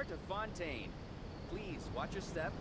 start to Fontaine. Please watch your step.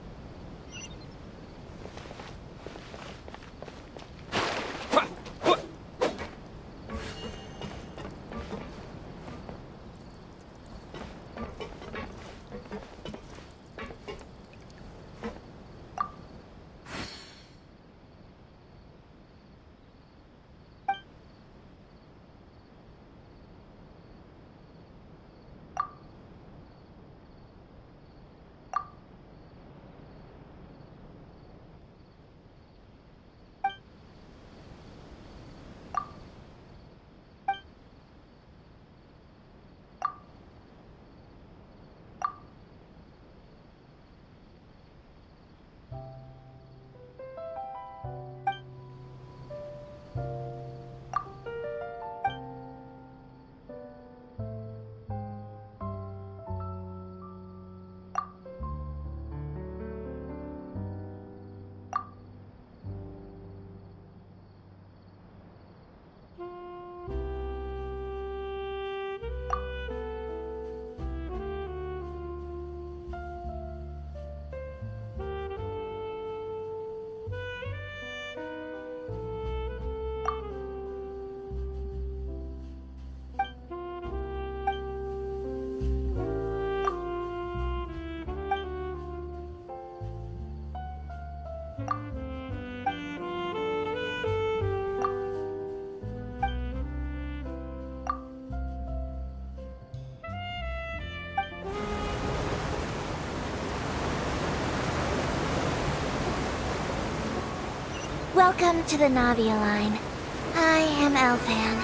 Welcome to the Navia line. I am Elfan.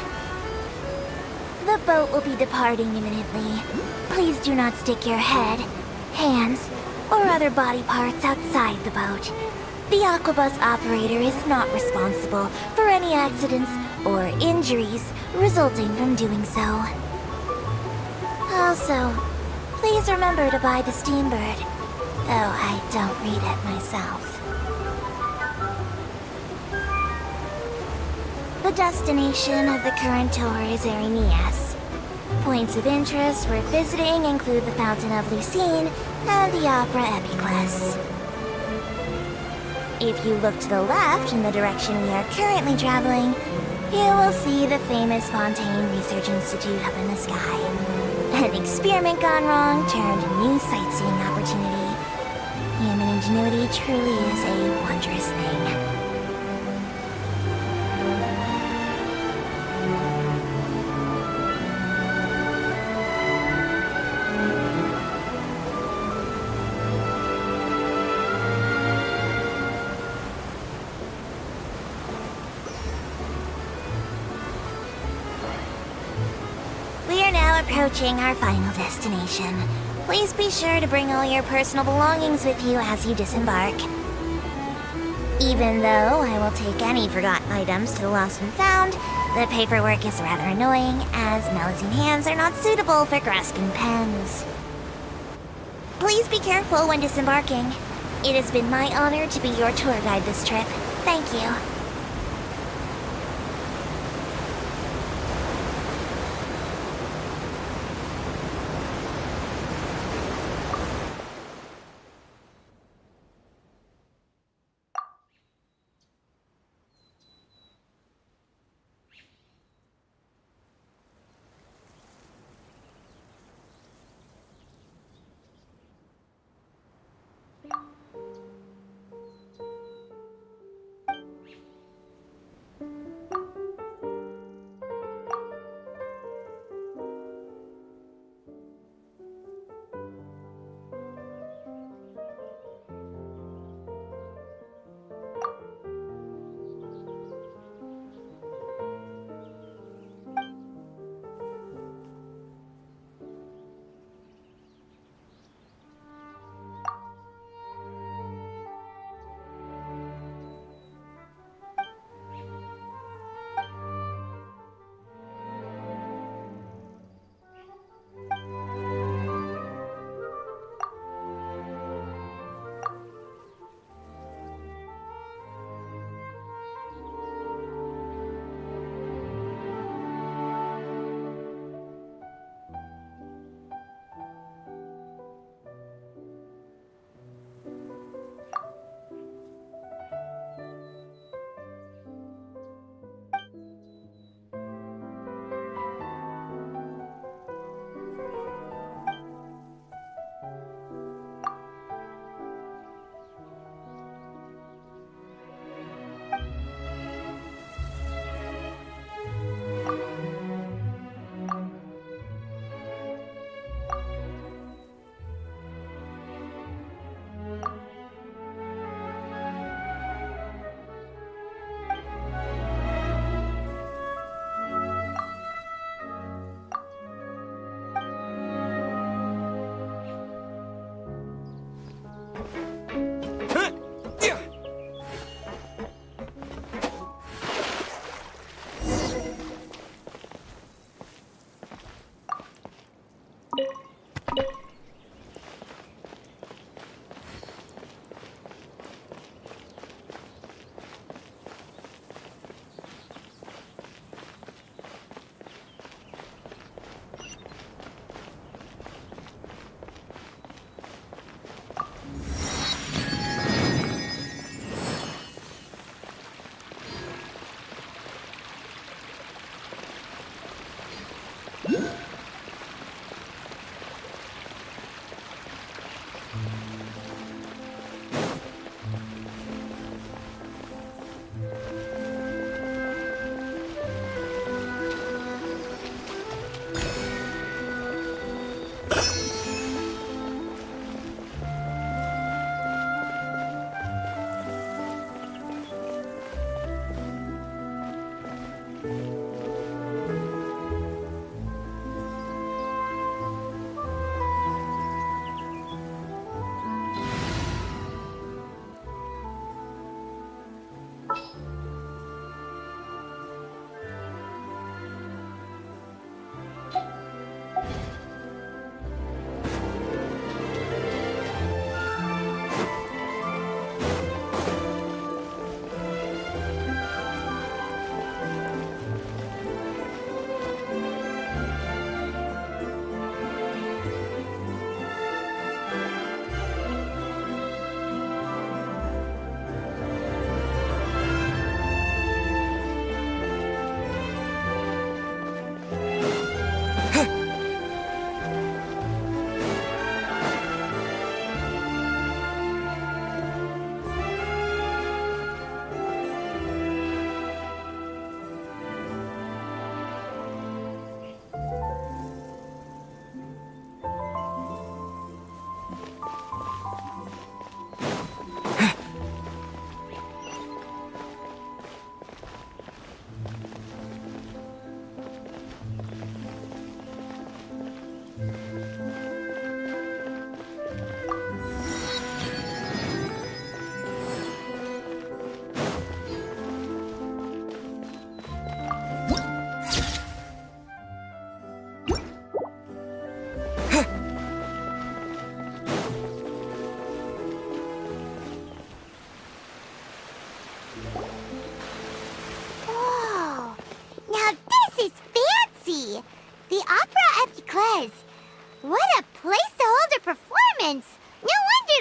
The boat will be departing imminently. Please do not stick your head, hands, or other body parts outside the boat. The Aquabus operator is not responsible for any accidents or injuries resulting from doing so. Also, please remember to buy the Steambird, though I don't read it myself. The destination of the current tour is Arenias. Points of interest worth visiting include the Fountain of Lucine and the Opera Epiclese. If you look to the left in the direction we are currently traveling, you will see the famous Fontaine Research Institute up in the sky. An experiment gone wrong turned a new sightseeing opportunity. Human ingenuity truly is a wondrous thing. Approaching our final destination. Please be sure to bring all your personal belongings with you as you disembark. Even though I will take any forgotten items to the lost and found, the paperwork is rather annoying as Melusine hands are not suitable for grasping pens. Please be careful when disembarking. It has been my honor to be your tour guide this trip. Thank you.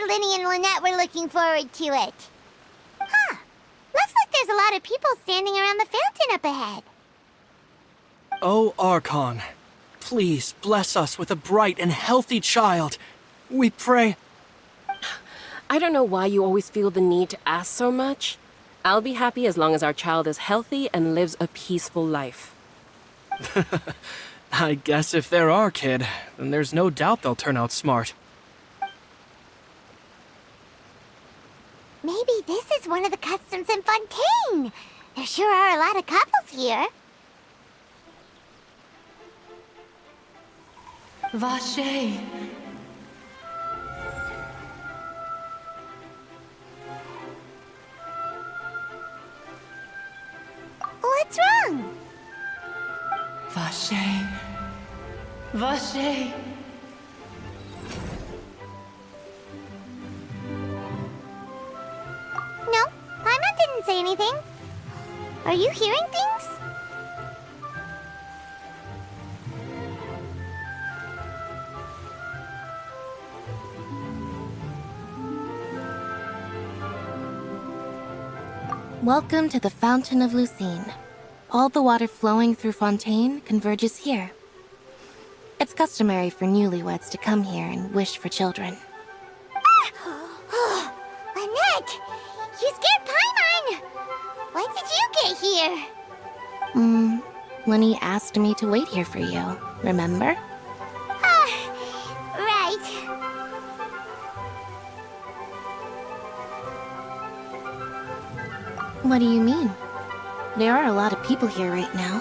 Linny and Lynette were looking forward to it. Huh. Looks like there's a lot of people standing around the fountain up ahead. Oh, Archon, please bless us with a bright and healthy child. We pray. I don't know why you always feel the need to ask so much. I'll be happy as long as our child is healthy and lives a peaceful life. I guess if they're our kid, then there's no doubt they'll turn out smart. Maybe this is one of the customs in Fontaine. There sure are a lot of couples here. Vache. What's wrong? Vache. Vache. No, Paimon didn't say anything. Are you hearing things? Welcome to the Fountain of Lucine. All the water flowing through Fontaine converges here. It's customary for newlyweds to come here and wish for children. Lynette! You scared Paimon! When did you get here? Lenny asked me to wait here for you, remember? Right. What do you mean? There are a lot of people here right now.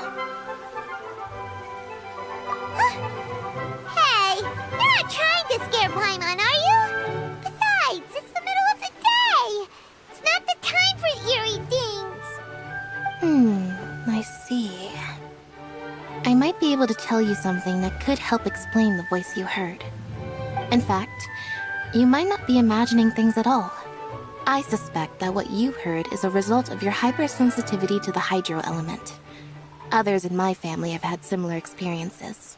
Hey, you're not trying to scare Paimon, are you? Besides, it's the middle of the day. It's not the time for eerie things. I see. I might be able to tell you something that could help explain the voice you heard. In fact, you might not be imagining things at all. I suspect that what you heard is a result of your hypersensitivity to the hydro element. Others in my family have had similar experiences.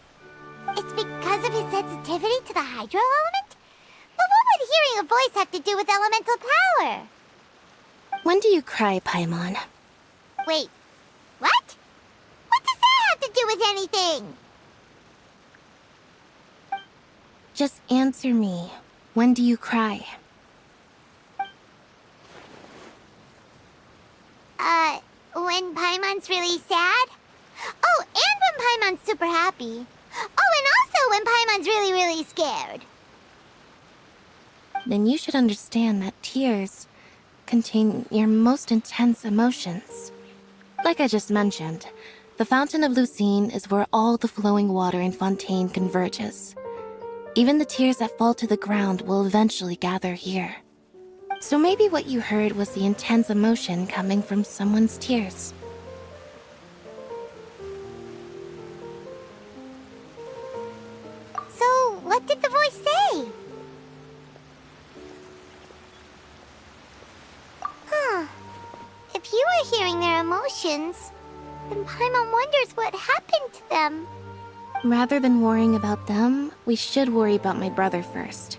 It's because of his sensitivity to the hydro element? But what would hearing a voice have to do with elemental power? When do you cry, Paimon? Wait, what? What does that have to do with anything? Just answer me. When do you cry? When Paimon's really sad? Oh, and when Paimon's super happy. Oh, and also when Paimon's really, really scared. Then you should understand that tears contain your most intense emotions. Like I just mentioned, the Fountain of Lucine is where all the flowing water in Fontaine converges. Even the tears that fall to the ground will eventually gather here. So maybe what you heard was the intense emotion coming from someone's tears. So, what did the voice say? If you were hearing their emotions, then Paimon wonders what happened to them. Rather than worrying about them, we should worry about my brother first.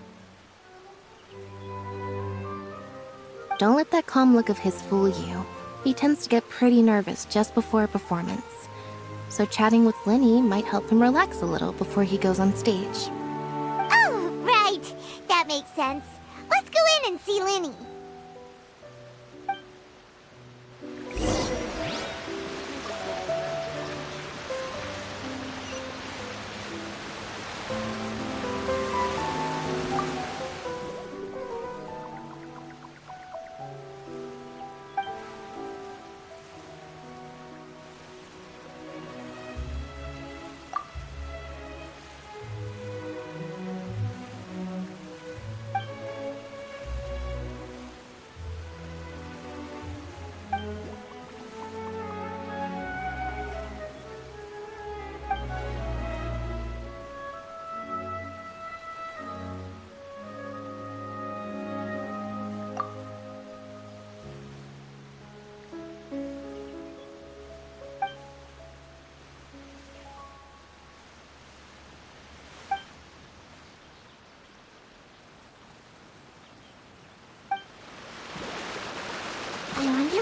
Don't let that calm look of his fool you. He tends to get pretty nervous just before a performance. So chatting with Lenny might help him relax a little before he goes on stage. Oh, right. That makes sense. Let's go in and see Linny.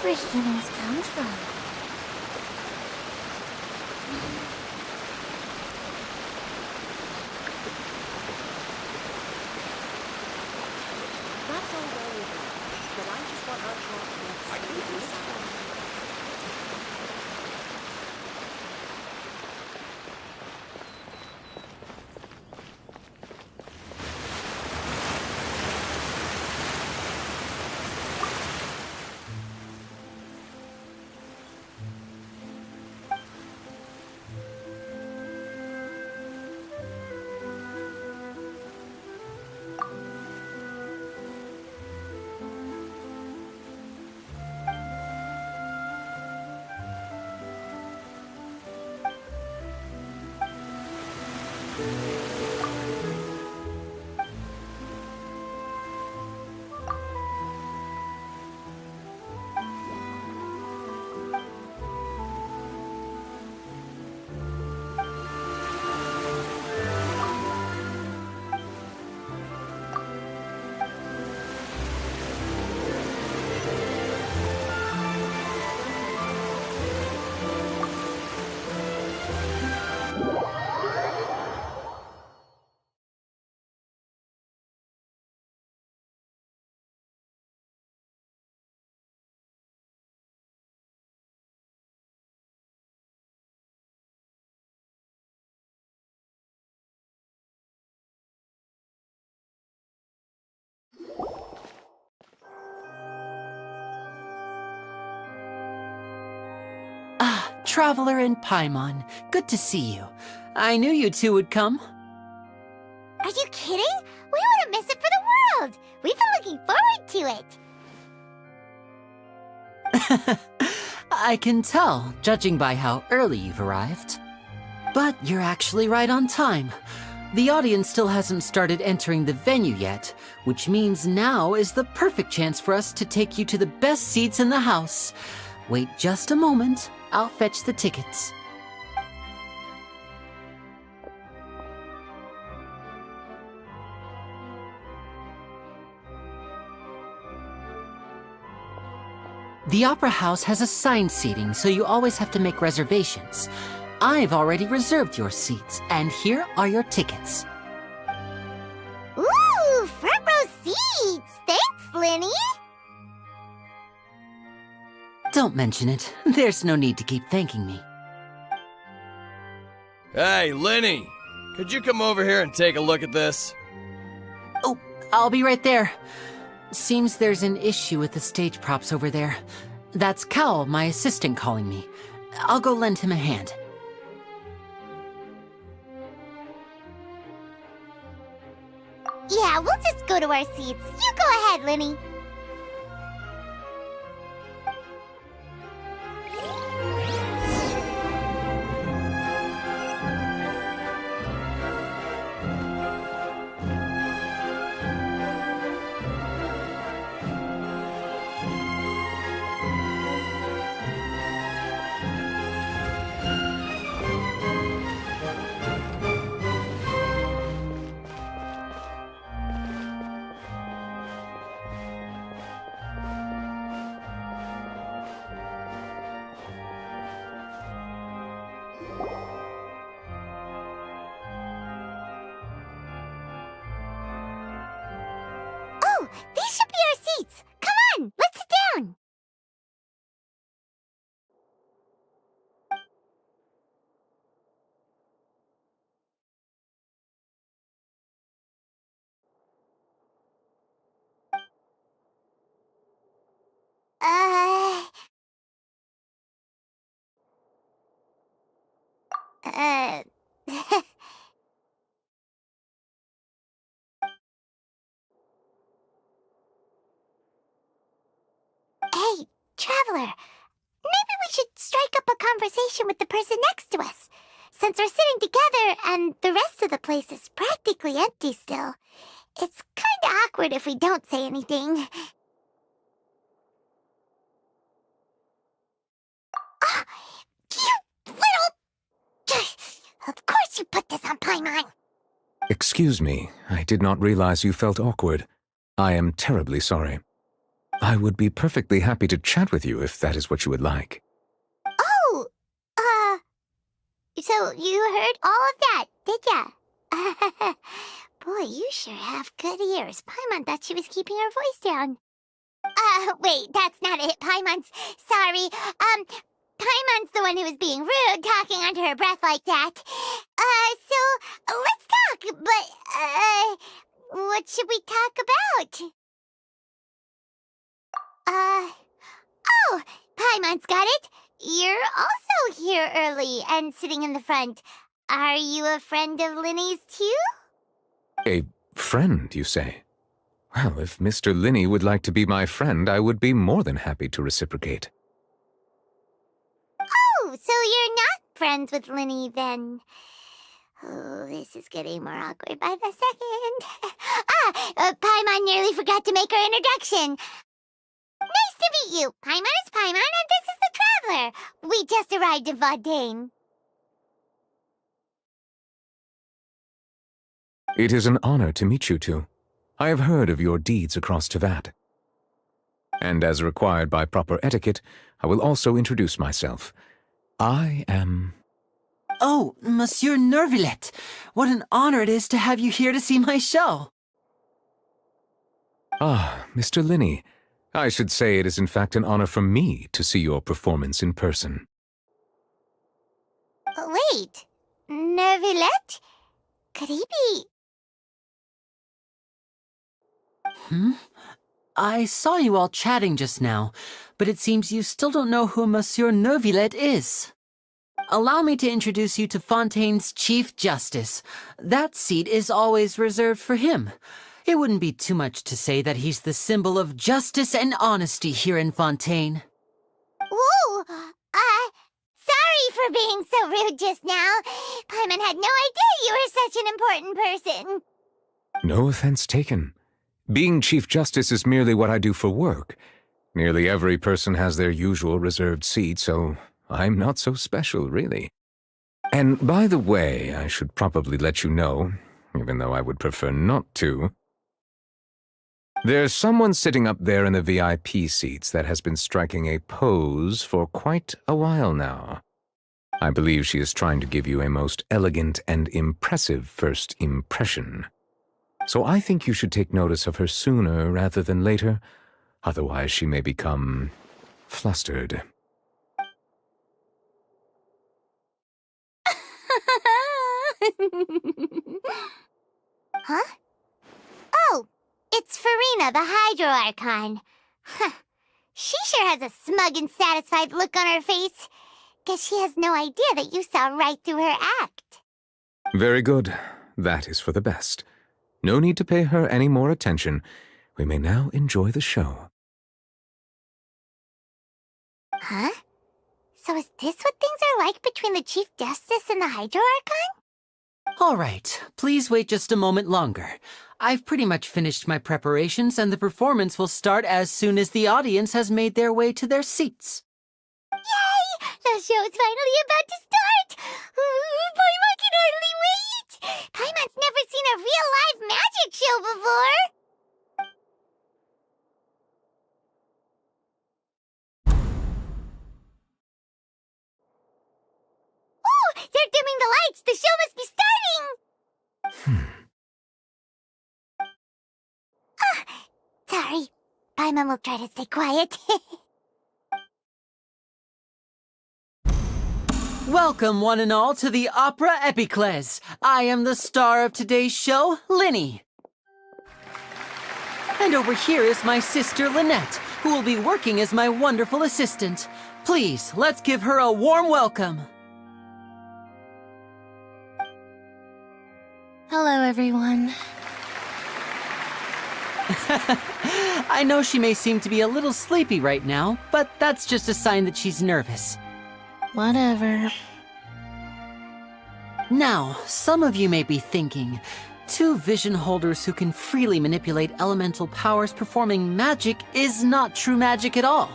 where humans come from. That's all well and good, but I just want our child to be safe and sound. Ah, Traveler and Paimon, good to see you. I knew you two would come. Are you kidding? We wouldn't miss it for the world! We've been looking forward to it! I can tell, judging by how early you've arrived. But you're actually right on time. The audience still hasn't started entering the venue yet, which means now is the perfect chance for us to take you to the best seats in the house. Wait just a moment. I'll fetch the tickets. The Opera House has assigned seating, so you always have to make reservations. I've already reserved your seats, and here are your tickets. Ooh, front row seats! Thanks, Lenny! Don't mention it. There's no need to keep thanking me. Hey, Lenny! Could you come over here and take a look at this? Oh, I'll be right there. Seems there's an issue with the stage props over there. That's Cal, my assistant, calling me. I'll go lend him a hand. Yeah, we'll just go to our seats. You go ahead, Lenny. Oh, these should be our seats. Come on, let's sit down. Uh... Uh... Hey, Traveler. Maybe we should strike up a conversation with the person next to us. Since we're sitting together and the rest of the place is practically empty still, it's kinda awkward if we don't say anything. Ah, you little... Of course you put this on Paimon. Excuse me, I did not realize you felt awkward. I am terribly sorry. I would be perfectly happy to chat with you if that is what you would like. Oh, so you heard all of that, did ya? Boy, you sure have good ears. Paimon thought she was keeping her voice down. Wait, that's not it, Paimon's. Sorry. Paimon's the one who was being rude, talking under her breath like that. So, let's talk, but, what should we talk about? Oh, Paimon's got it. You're also here early and sitting in the front. Are you a friend of Linny's too? A friend, you say? Well, if Mr. Linny would like to be my friend, I would be more than happy to reciprocate. Oh, so you're not friends with Linny then? Oh, this is getting more awkward by the second. Paimon nearly forgot to make her introduction. Nice to meet you. Paimon is Paimon, and this is the Traveler. We just arrived in Fontaine. It is an honor to meet you two. I have heard of your deeds across Tevat. And as required by proper etiquette, I will also introduce myself. I am... Oh, Monsieur Nervillet, what an honor it is to have you here to see my show. Ah, Mr. Linny. I should say it is in fact an honor for me to see your performance in person. Wait, Nervillet? Could he be... I saw you all chatting just now, but it seems you still don't know who Monsieur Nervillet is. Allow me to introduce you to Fontaine's Chief Justice. That seat is always reserved for him. It wouldn't be too much to say that he's the symbol of justice and honesty here in Fontaine. Whoa! Sorry for being so rude just now. Paimon had no idea you were such an important person. No offense taken. Being Chief Justice is merely what I do for work. Nearly every person has their usual reserved seat, so I'm not so special, really. And by the way, I should probably let you know, even though I would prefer not to. There's someone sitting up there in the VIP seats that has been striking a pose for quite a while now. I believe she is trying to give you a most elegant and impressive first impression. So I think you should take notice of her sooner rather than later, otherwise she may become flustered. Huh? Oh, it's Farina, the Hydro Archon. Huh. She sure has a smug and satisfied look on her face. Guess she has no idea that you saw right through her act. Very good. That is for the best. No need to pay her any more attention. We may now enjoy the show. Huh? So is this what things are like between the Chief Justice and the Hydro Archon? All right, please wait just a moment longer. I've pretty much finished my preparations, and the performance will start as soon as the audience has made their way to their seats. Yay! The show is finally about to start! Paimon can hardly wait! Paimon's never seen a real live magic show before! Oh! They're dimming the lights! The show must be starting! Sorry. Paimon will try to stay quiet. Welcome, one and all, to the Opera Epiclese. I am the star of today's show, Linny. And over here is my sister, Lynette, who will be working as my wonderful assistant. Please, let's give her a warm welcome. Hello, everyone. I know she may seem to be a little sleepy right now, but that's just a sign that she's nervous. Whatever. Now, some of you may be thinking, two vision holders who can freely manipulate elemental powers performing magic is not true magic at all.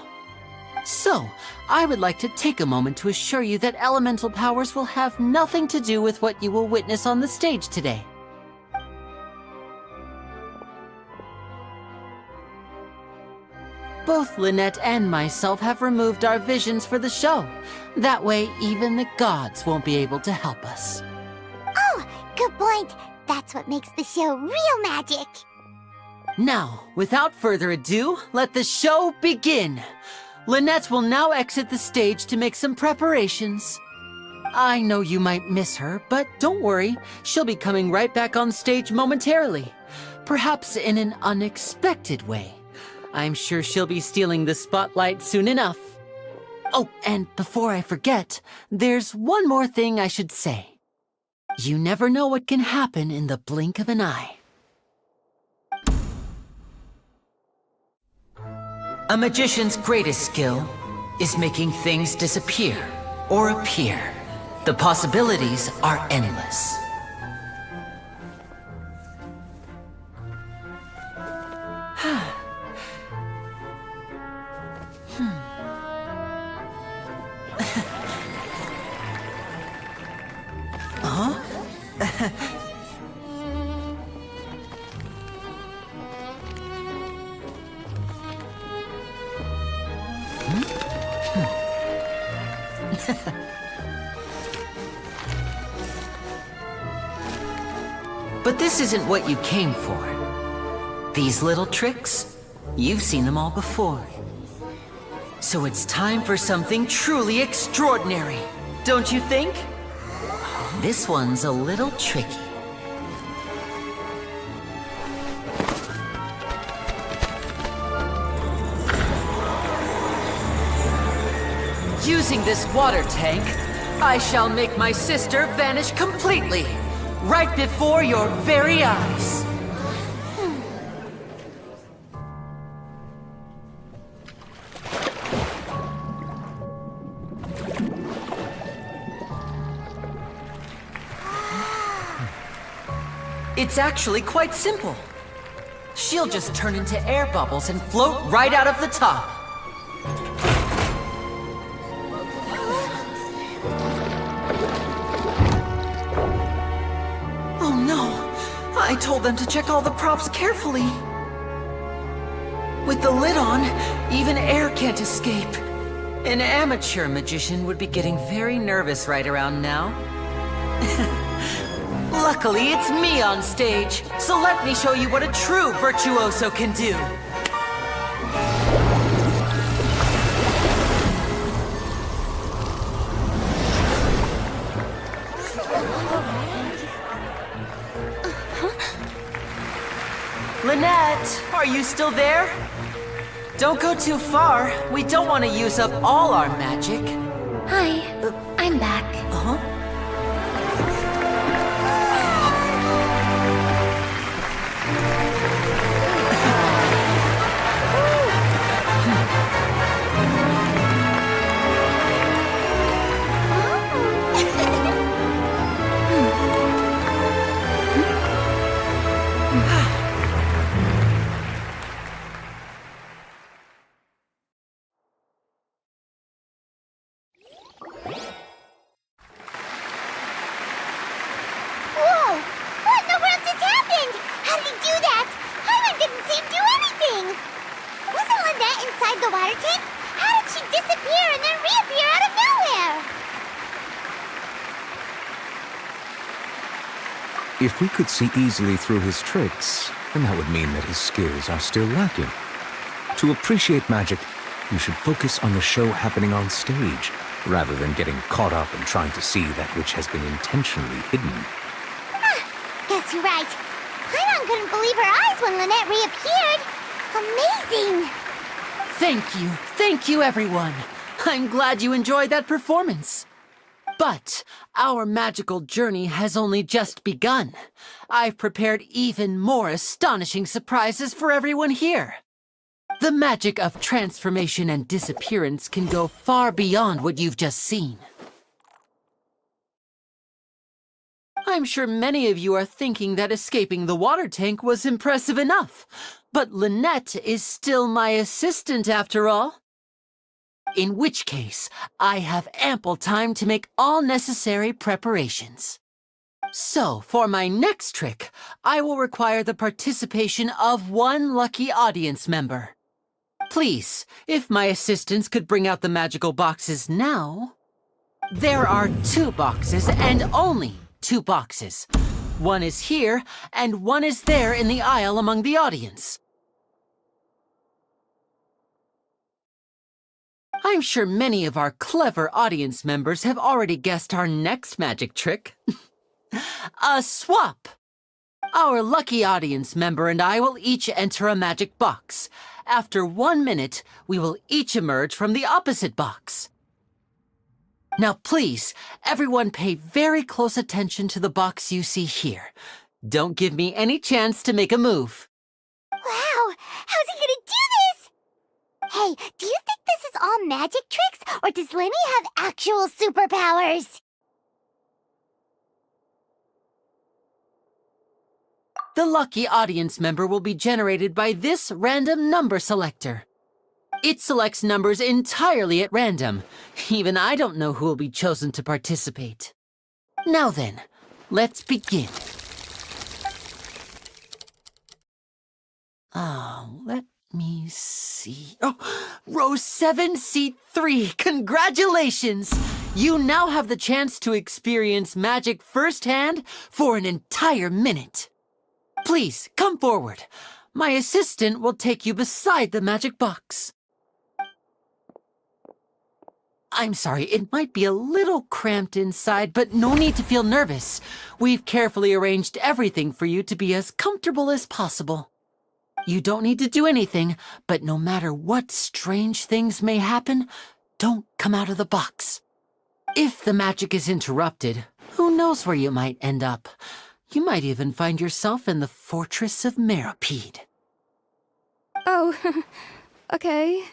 So, I would like to take a moment to assure you that elemental powers will have nothing to do with what you will witness on the stage today. Both Lynette and myself have removed our visions for the show. That way, even the gods won't be able to help us. Oh, good point. That's what makes the show real magic. Now, without further ado, let the show begin. Lynette will now exit the stage to make some preparations. I know you might miss her, but don't worry. She'll be coming right back on stage momentarily. Perhaps in an unexpected way. I'm sure she'll be stealing the spotlight soon enough. Oh, and before I forget, there's one more thing I should say. You never know what can happen in the blink of an eye. A magician's greatest skill is making things disappear or appear. The possibilities are endless. But this isn't what you came for. These little tricks, you've seen them all before. So it's time for something truly extraordinary, don't you think? This one's a little tricky. Using this water tank, I shall make my sister vanish completely, right before your very eyes. It's actually quite simple. She'll just turn into air bubbles and float right out of the top. Oh no! I told them to check all the props carefully. With the lid on, even air can't escape. An amateur magician would be getting very nervous right around now. Luckily, it's me on stage, so let me show you what a true virtuoso can do. Lynette, are you still there? Don't go too far. We don't want to use up all our magic. Hi, I'm back. Uh-huh. Whoa! What in the world just happened? How did he do that? Hyman didn't see him do anything. Wasn't Lynette inside the water tank? How did she disappear and then reappear out of nowhere? If we could see easily through his tricks, then that would mean that his skills are still lacking. To appreciate magic, you should focus on the show happening on stage, rather than getting caught up in trying to see that which has been intentionally hidden. Guess you're right. Hyman couldn't believe her eyes when Lynette reappeared. Amazing! Thank you everyone. I'm glad you enjoyed that performance. But our magical journey has only just begun. I've prepared even more astonishing surprises for everyone here. The magic of transformation and disappearance can go far beyond what you've just seen. I'm sure many of you are thinking that escaping the water tank was impressive enough, but Lynette is still my assistant after all. In which case, I have ample time to make all necessary preparations. So, for my next trick, I will require the participation of one lucky audience member. Please, if my assistants could bring out the magical boxes now. There are 2 boxes and only 2 boxes. One is here and one is there in the aisle among the audience. I'm sure many of our clever audience members have already guessed our next magic trick. A swap! Our lucky audience member and I will each enter a magic box. After 1 minute, we will each emerge from the opposite box. Now please, everyone pay very close attention to the box you see here. Don't give me any chance to make a move. Wow! How's he gonna do this? Hey, do you think this is all magic tricks, or does Lenny have actual superpowers? The lucky audience member will be generated by this random number selector. It selects numbers entirely at random. Even I don't know who will be chosen to participate. Now then, let's begin. Let me see. Oh, row 7, seat 3. Congratulations! You now have the chance to experience magic firsthand for an entire minute. Please, come forward. My assistant will take you beside the magic box. I'm sorry, it might be a little cramped inside, but no need to feel nervous. We've carefully arranged everything for you to be as comfortable as possible. You don't need to do anything, but no matter what strange things may happen, don't come out of the box. If the magic is interrupted, who knows where you might end up? You might even find yourself in the Fortress of Meropide. Oh, okay.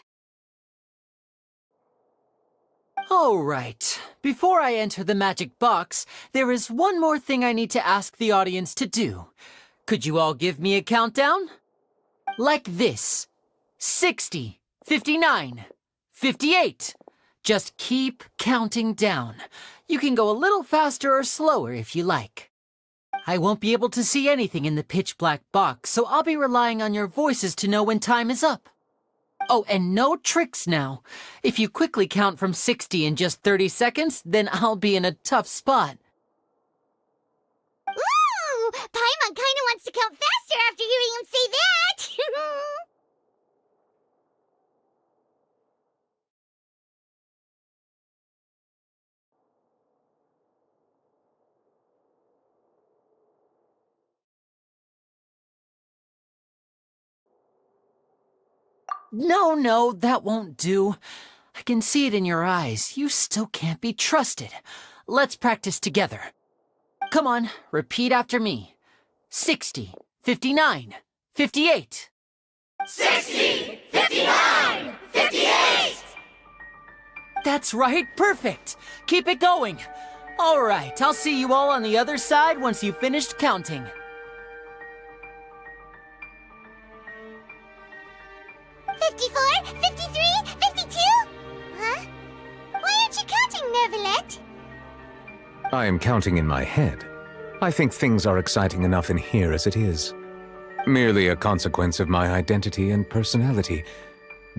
All right. Before I enter the magic box, there is one more thing I need to ask the audience to do. Could you all give me a countdown? Like this. 60, 59, 58. Just keep counting down. You can go a little faster or slower if you like. I won't be able to see anything in the pitch-black box, so I'll be relying on your voices to know when time is up. Oh, and no tricks now. If you quickly count from 60 in just 30 seconds, then I'll be in a tough spot. Ooh! Paimon kinda wants to count faster after hearing him say that! No, that won't do. I can see it in your eyes. You still can't be trusted. Let's practice together. Come on, repeat after me. 60, 59, 58. 60! 59! 58! That's right, perfect. Keep it going. All right, I'll see you all on the other side once you've finished counting. 54, 53, 52? Huh? Why aren't you counting, Nervalet? I am counting in my head. I think things are exciting enough in here as it is. Merely a consequence of my identity and personality.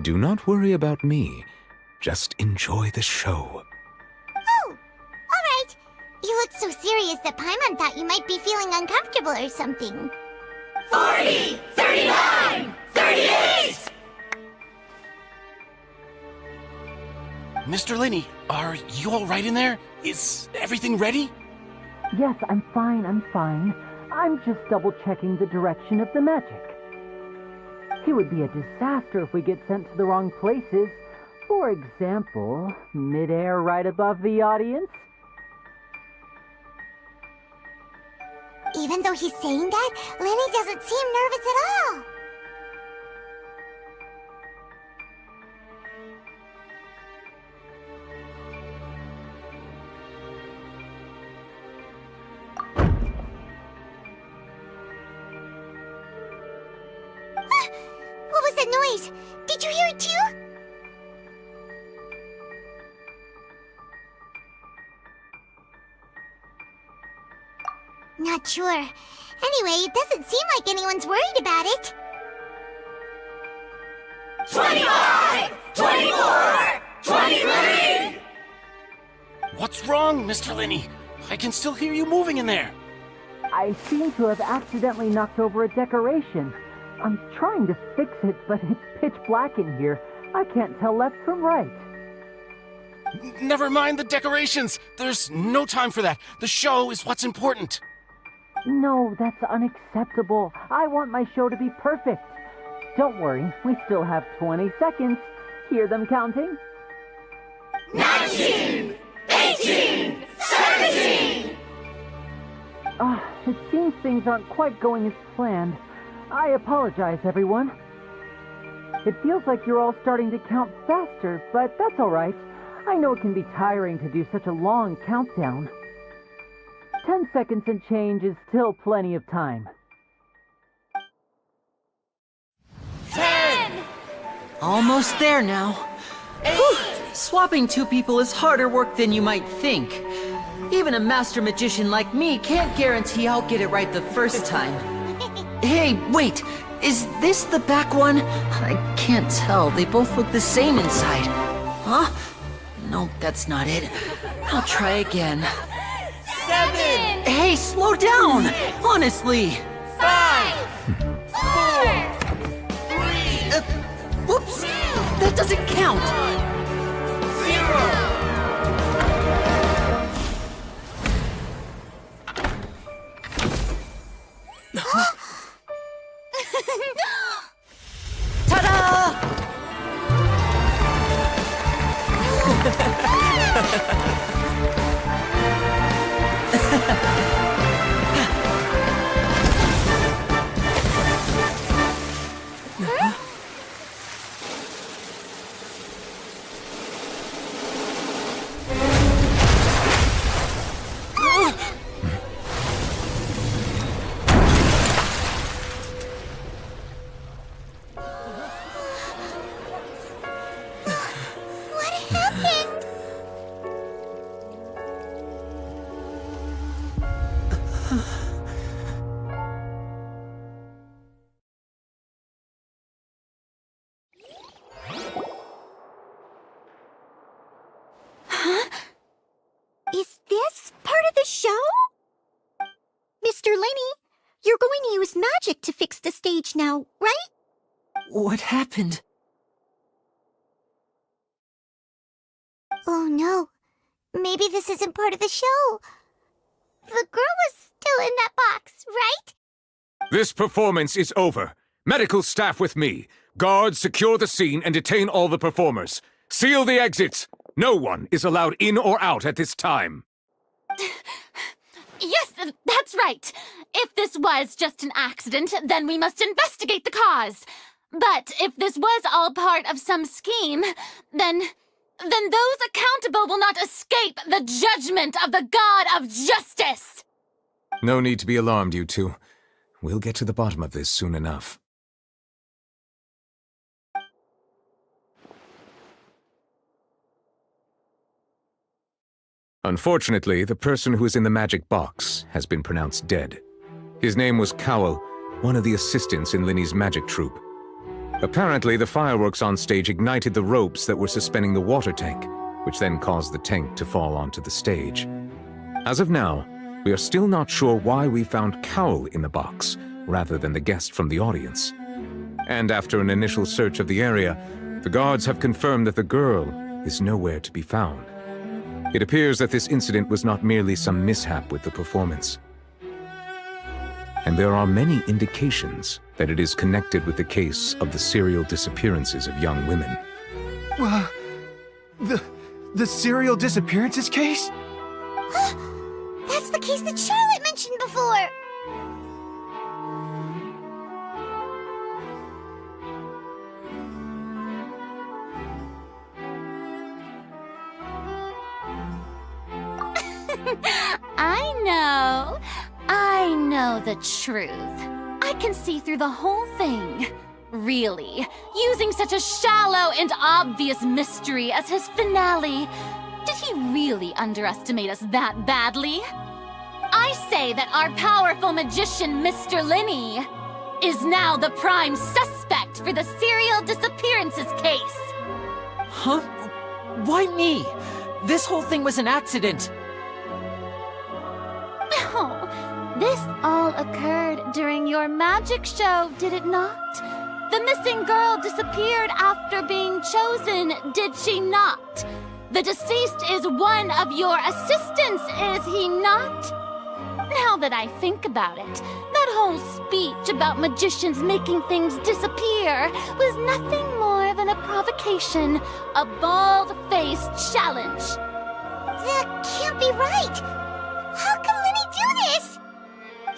Do not worry about me. Just enjoy the show. Oh, alright. You looked so serious that Paimon thought you might be feeling uncomfortable or something. 40, 39, 38! Mr. Linney, are you all right in there? Is everything ready? Yes, I'm fine. I'm just double-checking the direction of the magic. It would be a disaster if we get sent to the wrong places. For example, mid-air right above the audience. Even though he's saying that, Lenny doesn't seem nervous at all. What was that noise? Did you hear it too? Not sure. Anyway, it doesn't seem like anyone's worried about it. 25! What's wrong, Mr. Linney? I can still hear you moving in there. I seem to have accidentally knocked over a decoration. I'm trying to fix it, but it's pitch black in here. I can't tell left from right. Never mind the decorations. There's no time for that. The show is what's important. No, that's unacceptable. I want my show to be perfect. Don't worry, we still have 20 seconds. Hear them counting? 19! 18! 17! It seems things aren't quite going as planned. I apologize, everyone. It feels like you're all starting to count faster, but that's alright. I know it can be tiring to do such a long countdown. 10 seconds and change is still plenty of time. 10! Almost there now. 8! Swapping two people is harder work than you might think. Even a master magician like me can't guarantee I'll get it right the first time. Hey, wait! Is this the back one? I can't tell. They both look the same inside. Huh? Nope, that's not it. I'll try again. 7! Hey, slow down! Honestly! 5! 4! 3! Whoops! That doesn't count! 0! Ta-da! What happened? Huh? Is this part of the show? Mr. Linney, you're going to use magic to fix the stage now, right? What happened? Oh no. Maybe this isn't part of the show. The girl was still in that box, right? This performance is over. Medical staff with me. Guards, secure the scene and detain all the performers. Seal the exits. No one is allowed in or out at this time. Yes, that's right. If this was just an accident, then we must investigate the cause. But if this was all part of some scheme, then those accountable will not escape the judgment of the God of Justice! No need to be alarmed, you two. We'll get to the bottom of this soon enough. Unfortunately, the person who is in the magic box has been pronounced dead. His name was Cowell, one of the assistants in Linney's magic troupe. Apparently, the fireworks on stage ignited the ropes that were suspending the water tank, which then caused the tank to fall onto the stage. As of now, we are still not sure why we found Cowell in the box, rather than the guest from the audience. And after an initial search of the area, the guards have confirmed that the girl is nowhere to be found. It appears that this incident was not merely some mishap with the performance. And there are many indications that it is connected with the case of the serial disappearances of young women. The serial disappearances case? That's the case that Charlotte mentioned before! I know the truth. I can see through the whole thing. Really, using such a shallow and obvious mystery as his finale, did he really underestimate us that badly? I say that our powerful magician, Mr. Linney, is now the prime suspect for the serial disappearances case. Huh? Why me? This whole thing was an accident. Oh, this all occurred during your magic show, did it not? The missing girl disappeared after being chosen, did she not? The deceased is one of your assistants, is he not? Now that I think about it, that whole speech about magicians making things disappear was nothing more than a provocation, a bald-faced challenge. That can't be right! How can Lenny do this?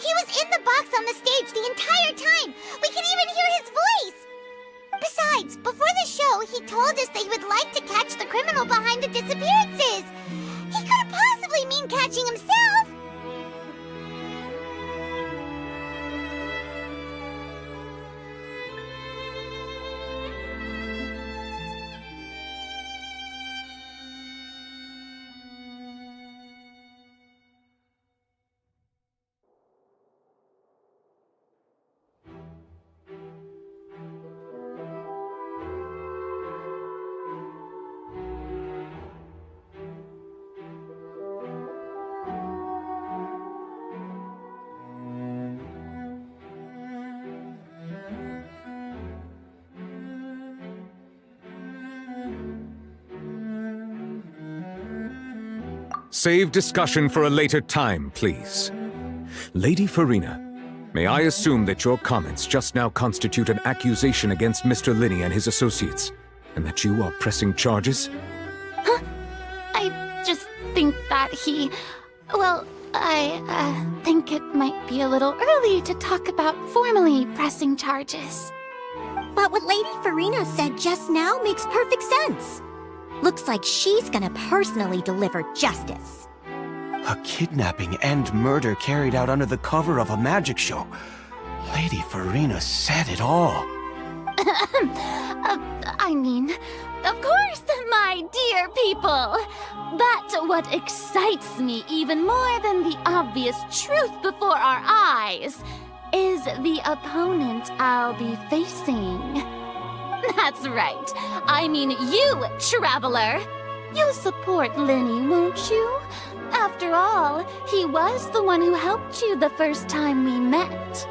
He was in the box on the stage the entire time! We can even hear his voice! Besides, before the show, he told us that he would like to catch the criminal behind the disappearances! He couldn't possibly mean catching himself! Save discussion for a later time, please. Lady Farina, may I assume that your comments just now constitute an accusation against Mr. Linney and his associates, and that you are pressing charges? Huh? I just think that he... Well, I think it might be a little early to talk about formally pressing charges. But what Lady Farina said just now makes perfect sense. Looks like she's gonna personally deliver justice. A kidnapping and murder carried out under the cover of a magic show. Lady Farina said it all. I mean, of course, my dear people. But what excites me even more than the obvious truth before our eyes is the opponent I'll be facing. That's right. I mean you, Traveler. You'll support Lenny, won't you? After all, he was the one who helped you the first time we met.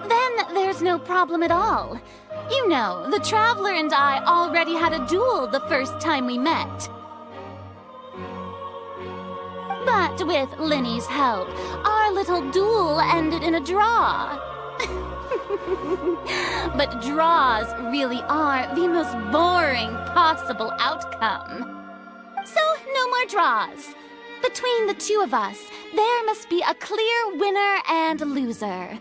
Then there's no problem at all. You know, the Traveler and I already had a duel the first time we met. But with Lenny's help, our little duel ended in a draw. But draws really are the most boring possible outcome. So, no more draws. Between the two of us, there must be a clear winner and loser.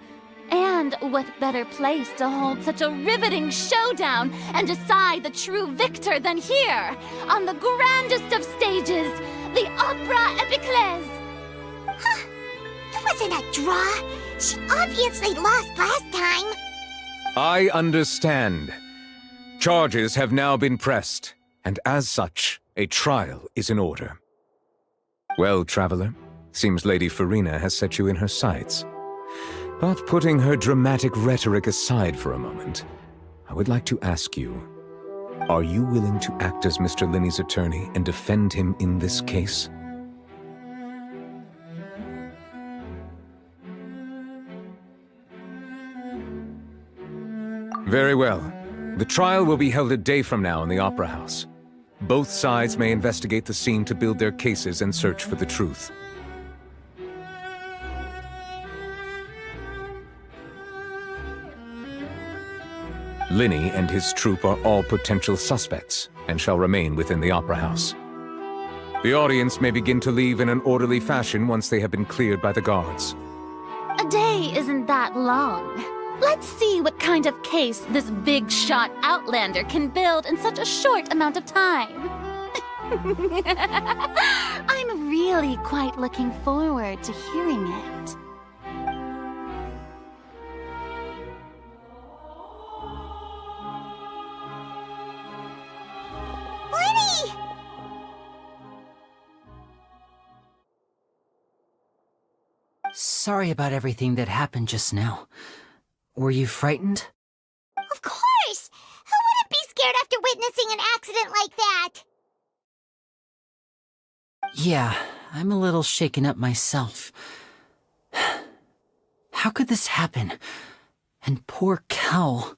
And what better place to hold such a riveting showdown and decide the true victor than here, on the grandest of stages, the Opera Epiclese! Huh? It wasn't a draw. She obviously lost last time. I understand. Charges have now been pressed, and as such, a trial is in order. Well, Traveler, seems Lady Farina has set you in her sights. But putting her dramatic rhetoric aside for a moment, I would like to ask you, are you willing to act as Mr. Linney's attorney and defend him in this case? Very well. The trial will be held a day from now in the Opera House. Both sides may investigate the scene to build their cases and search for the truth. Linney and his troupe are all potential suspects and shall remain within the Opera House. The audience may begin to leave in an orderly fashion once they have been cleared by the guards. A day isn't that long. Let's see what kind of case this big-shot outlander can build in such a short amount of time. I'm really quite looking forward to hearing it. Sorry about everything that happened just now. Were you frightened? Of course! Who wouldn't be scared after witnessing an accident like that? Yeah, I'm a little shaken up myself. How could this happen? And poor Cal.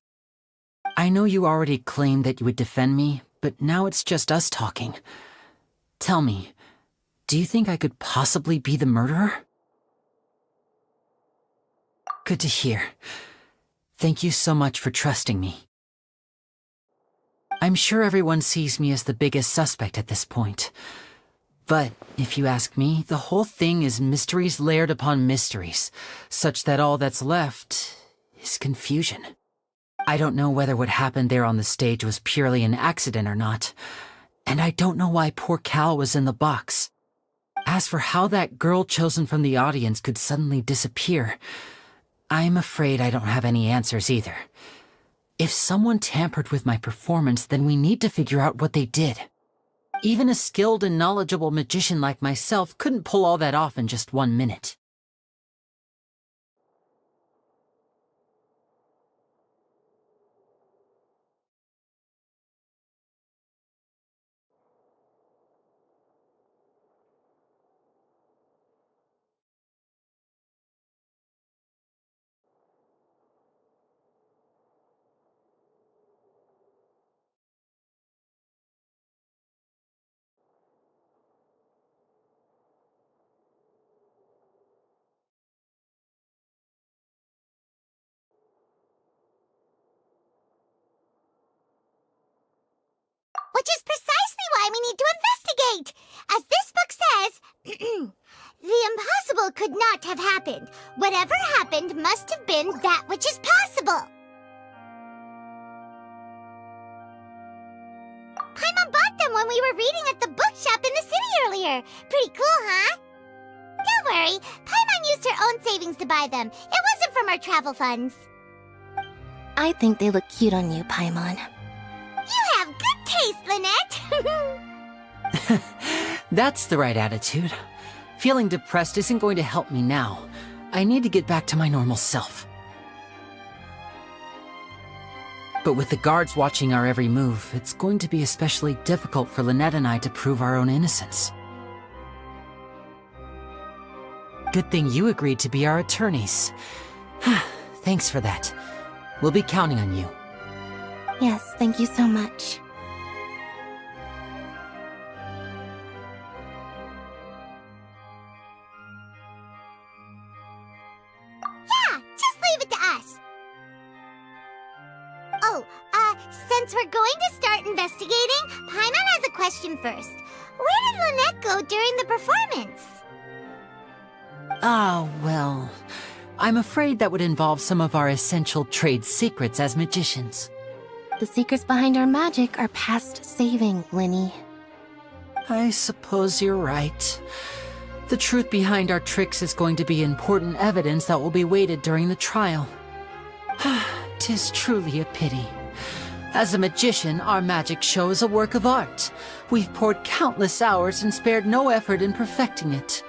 I know you already claimed that you would defend me, but now it's just us talking. Tell me, do you think I could possibly be the murderer? Good to hear. Thank you so much for trusting me. I'm sure everyone sees me as the biggest suspect at this point. But if you ask me, the whole thing is mysteries layered upon mysteries, such that all that's left is confusion. I don't know whether what happened there on the stage was purely an accident or not, and I don't know why poor Cal was in the box. As for how that girl chosen from the audience could suddenly disappear, I'm afraid I don't have any answers either. If someone tampered with my performance, then we need to figure out what they did. Even a skilled and knowledgeable magician like myself couldn't pull all that off in just 1 minute. Which is precisely why we need to investigate! As this book says, the impossible could not have happened. Whatever happened must have been that which is possible. Paimon bought them when we were reading at the bookshop in the city earlier. Pretty cool, huh? Don't worry, Paimon used her own savings to buy them. It wasn't from our travel funds. I think they look cute on you, Paimon. You have good taste, Lynette! That's the right attitude. Feeling depressed isn't going to help me now. I need to get back to my normal self. But with the guards watching our every move, it's going to be especially difficult for Lynette and I to prove our own innocence. Good thing you agreed to be our attorneys. Thanks for that. We'll be counting on you. Yes, thank you so much. Yeah, just leave it to us. Oh, since we're going to start investigating, Paimon has a question first. Where did Lynette go during the performance? Well, I'm afraid that would involve some of our essential trade secrets as magicians. The secrets behind our magic are past saving, Linny. I suppose you're right. The truth behind our tricks is going to be important evidence that will be weighted during the trial. 'Tis truly a pity. As a magician, our magic show is a work of art. We've poured countless hours and spared no effort in perfecting it.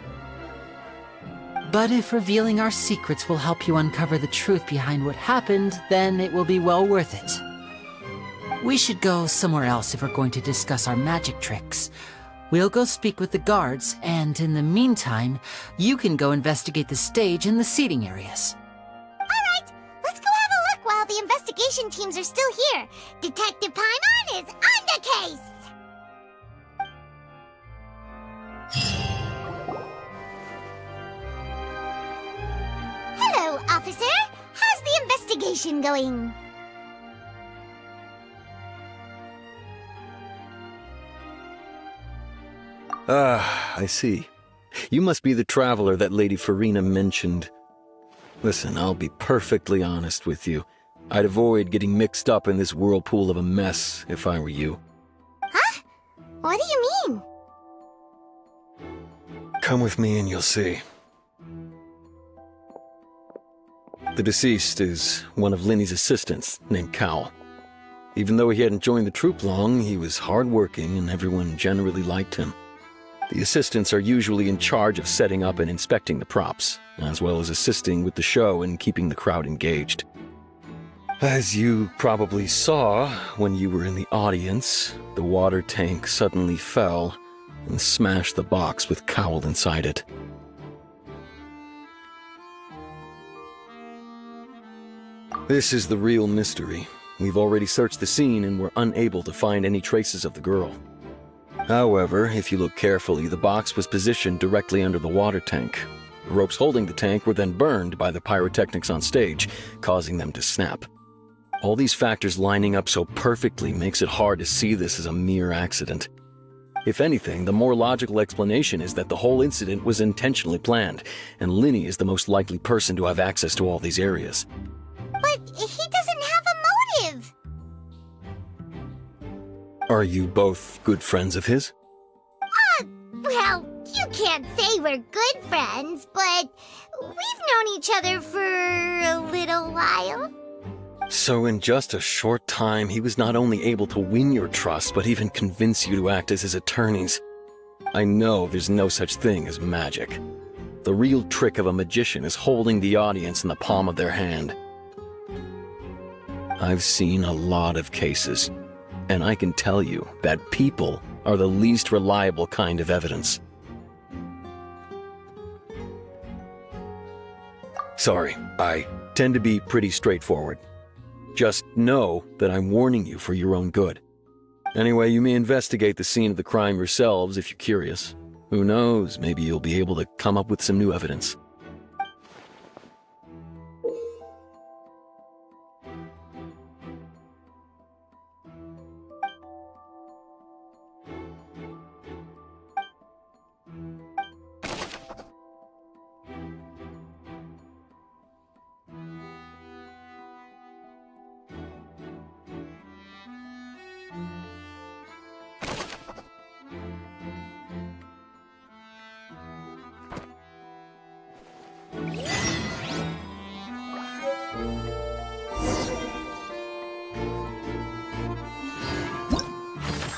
But if revealing our secrets will help you uncover the truth behind what happened, then it will be well worth it. We should go somewhere else if we're going to discuss our magic tricks. We'll go speak with the guards, and in the meantime, you can go investigate the stage and the seating areas. Alright, let's go have a look while the investigation teams are still here. Detective Paimon is on the case! Hello, officer. How's the investigation going? I see. You must be the traveler that Lady Farina mentioned. Listen, I'll be perfectly honest with you. I'd avoid getting mixed up in this whirlpool of a mess if I were you. Huh? What do you mean? Come with me and you'll see. The deceased is one of Linny's assistants, named Cal. Even though he hadn't joined the troupe long, he was hardworking and everyone generally liked him. The assistants are usually in charge of setting up and inspecting the props, as well as assisting with the show and keeping the crowd engaged. As you probably saw when you were in the audience, the water tank suddenly fell and smashed the box with Cowl inside it. This is the real mystery. We've already searched the scene and were unable to find any traces of the girl. However, if you look carefully, the box was positioned directly under the water tank. The ropes holding the tank were then burned by the pyrotechnics on stage, causing them to snap. All these factors lining up so perfectly makes it hard to see this as a mere accident. If anything, the more logical explanation is that the whole incident was intentionally planned, and Linny is the most likely person to have access to all these areas. But he doesn't have a motive. Are you both good friends of his? Well, you can't say we're good friends, but we've known each other for a little while. So in just a short time, he was not only able to win your trust, but even convince you to act as his attorneys. I know there's no such thing as magic. The real trick of a magician is holding the audience in the palm of their hand. I've seen a lot of cases, and I can tell you that people are the least reliable kind of evidence. Sorry, I tend to be pretty straightforward. Just know that I'm warning you for your own good. Anyway, you may investigate the scene of the crime yourselves if you're curious. Who knows, maybe you'll be able to come up with some new evidence.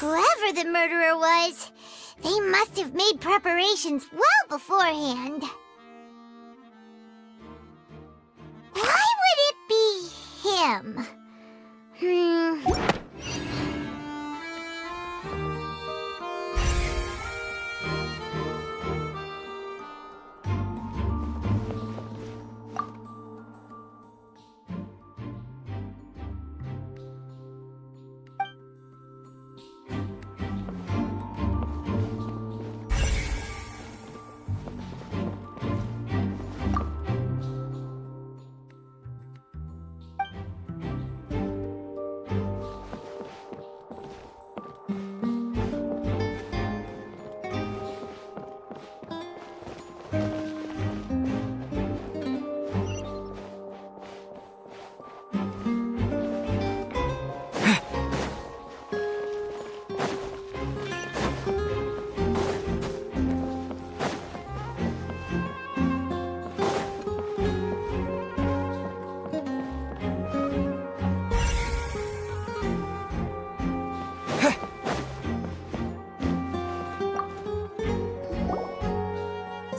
Whoever the murderer was, they must have made preparations well beforehand. Why would it be him?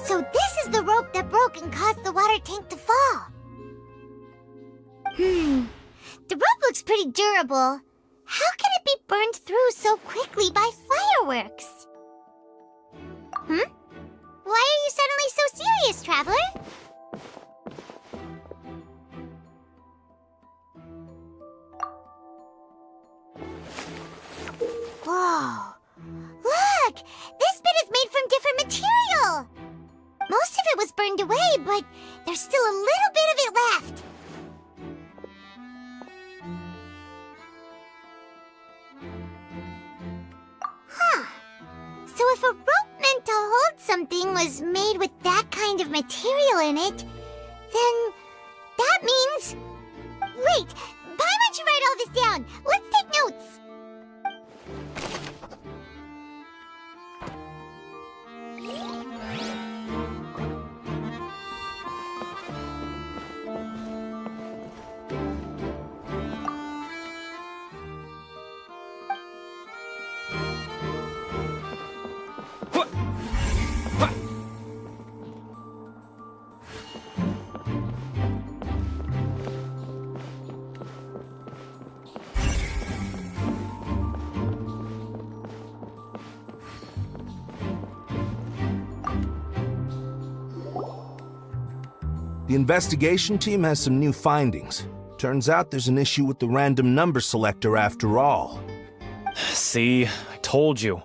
So this is the rope that broke and caused the water tank to fall. The rope looks pretty durable. How can it be burned through so quickly by fireworks? Why are you suddenly so serious, Traveler? Whoa! Look! This bit is made from different material! Most of it was burned away, but there's still a little bit of it left. So if a rope meant to hold something was made with that kind of material in it, then that means... Wait! Why don't you write all this down? Let's take notes! The investigation team has some new findings. Turns out there's an issue with the random number selector after all. See, I told you.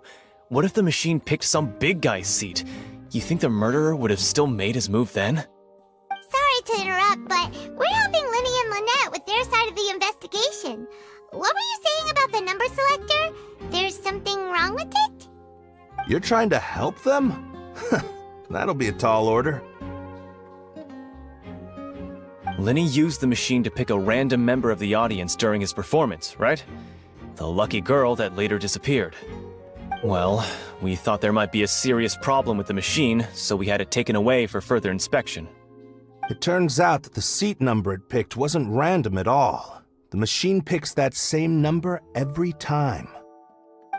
What if the machine picked some big guy's seat? You think the murderer would have still made his move then? Sorry to interrupt, but we're helping Linny and Lynette with their side of the investigation. What were you saying about the number selector? There's something wrong with it? You're trying to help them? That'll be a tall order. Linny used the machine to pick a random member of the audience during his performance, right? The lucky girl that later disappeared. Well, we thought there might be a serious problem with the machine, so we had it taken away for further inspection. It turns out that the seat number it picked wasn't random at all. The machine picks that same number every time.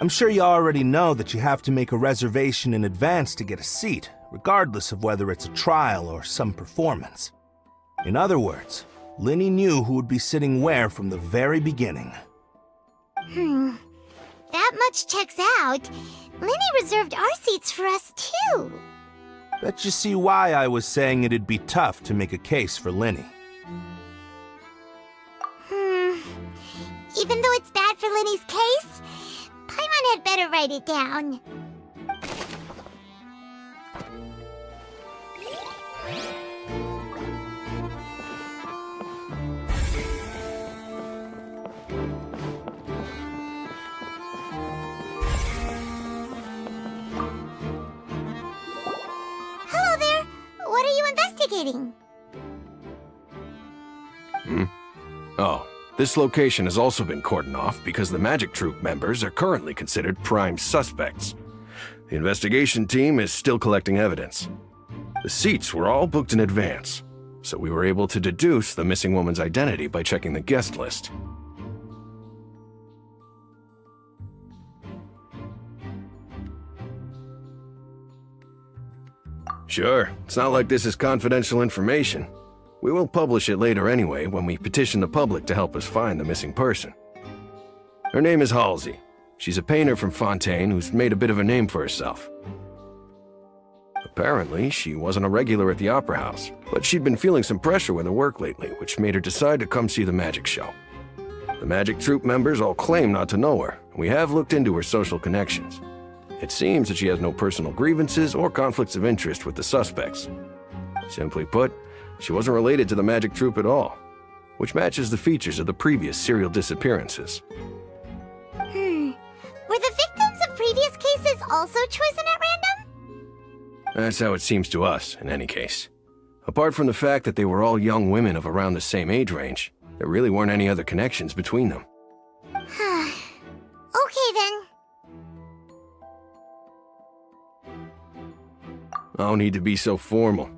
I'm sure you already know that you have to make a reservation in advance to get a seat, regardless of whether it's a trial or some performance. In other words, Linny knew who would be sitting where from the very beginning. That much checks out. Linny reserved our seats for us, too. Bet you see why I was saying it'd be tough to make a case for Linny. Even though it's bad for Linny's case, Paimon had better write it down. Hello there. What are you investigating? Oh, this location has also been cordoned off because the Magic Troupe members are currently considered prime suspects. The investigation team is still collecting evidence. The seats were all booked in advance, so we were able to deduce the missing woman's identity by checking the guest list. Sure, it's not like this is confidential information. We will publish it later anyway when we petition the public to help us find the missing person. Her name is Halsey. She's a painter from Fontaine who's made a bit of a name for herself. Apparently, she wasn't a regular at the Opera House, but she'd been feeling some pressure with her work lately, which made her decide to come see the magic show. The Magic Troupe members all claim not to know her, and we have looked into her social connections. It seems that she has no personal grievances or conflicts of interest with the suspects. Simply put, she wasn't related to the Magic Troupe at all, which matches the features of the previous serial disappearances. Were the victims of previous cases also chosen at random? That's how it seems to us, in any case. Apart from the fact that they were all young women of around the same age range, there really weren't any other connections between them. Okay then. No need to be so formal.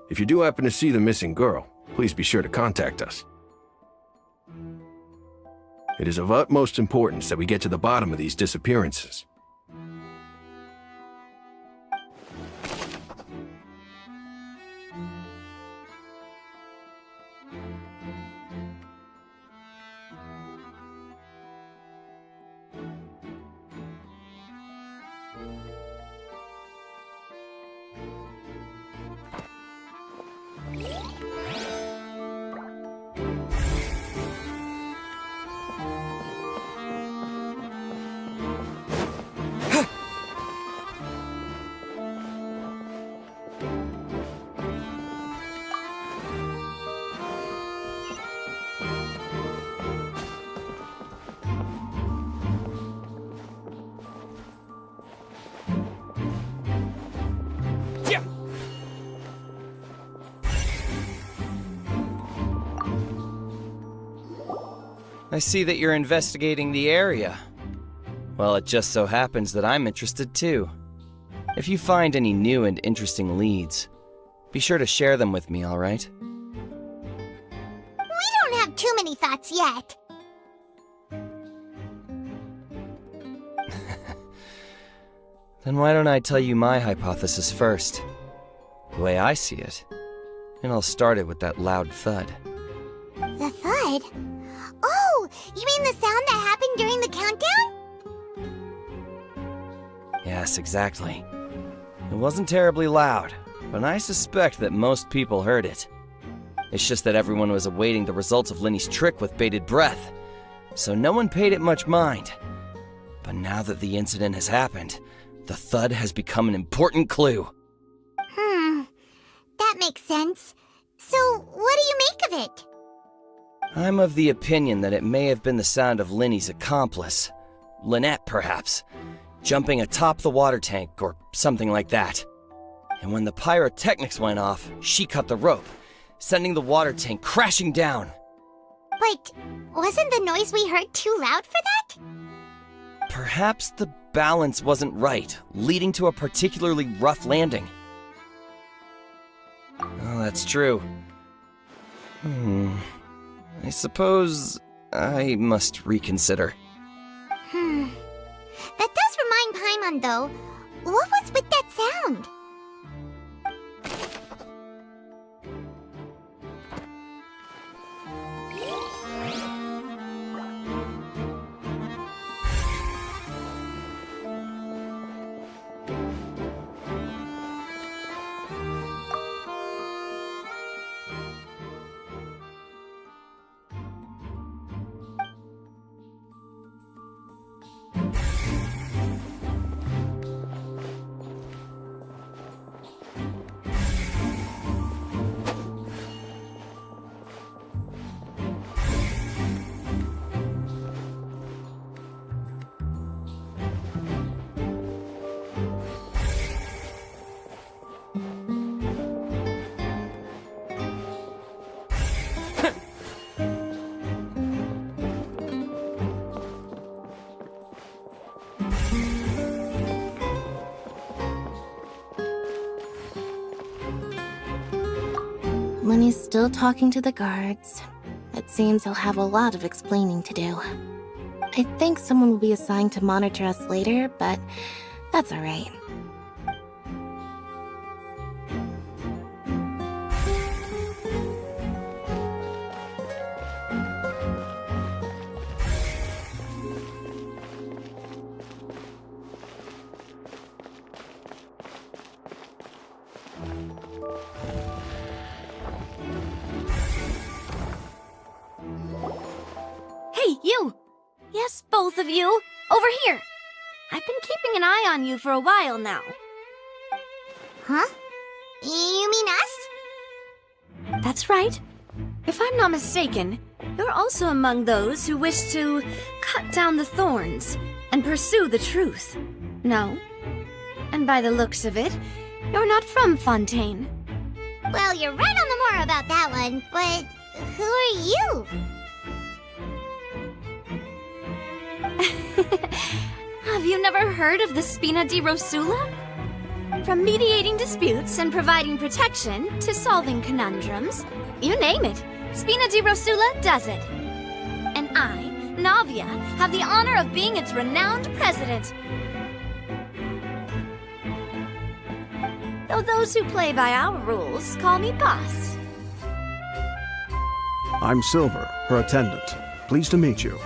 If you do happen to see the missing girl, please be sure to contact us. It is of utmost importance that we get to the bottom of these disappearances. I see that you're investigating the area. Well, it just so happens that I'm interested too. If you find any new and interesting leads, be sure to share them with me, all right? We don't have too many thoughts yet. Then why don't I tell you my hypothesis first? The way I see it. And I'll start it with that loud thud. The thud? Oh, you mean the sound that happened during the countdown? Yes, exactly. It wasn't terribly loud, but I suspect that most people heard it. It's just that everyone was awaiting the results of Linny's trick with bated breath, so no one paid it much mind. But now that the incident has happened, the thud has become an important clue. That makes sense. So, what do you make of it? I'm of the opinion that it may have been the sound of Linny's accomplice. Lynette, perhaps. Jumping atop the water tank, or something like that. And when the pyrotechnics went off, she cut the rope, sending the water tank crashing down. But wasn't the noise we heard too loud for that? Perhaps the balance wasn't right, leading to a particularly rough landing. Oh, that's true. I suppose I must reconsider. That does remind Paimon, though. What was with that sound? Linny's still talking to the guards. It seems he'll have a lot of explaining to do. I think someone will be assigned to monitor us later, but that's alright. You! Yes, both of you! Over here! I've been keeping an eye on you for a while now. Huh? You mean us? That's right. If I'm not mistaken, you're also among those who wish to cut down the thorns and pursue the truth. No? And by the looks of it, you're not from Fontaine. Well, you're right on the more about that one, but who are you? Have you never heard of the Spina di Rosula? From mediating disputes and providing protection to solving conundrums, you name it, Spina di Rosula does it. And I, Navia, have the honor of being its renowned president. Though those who play by our rules call me boss. I'm Silver, her attendant. Pleased to meet you.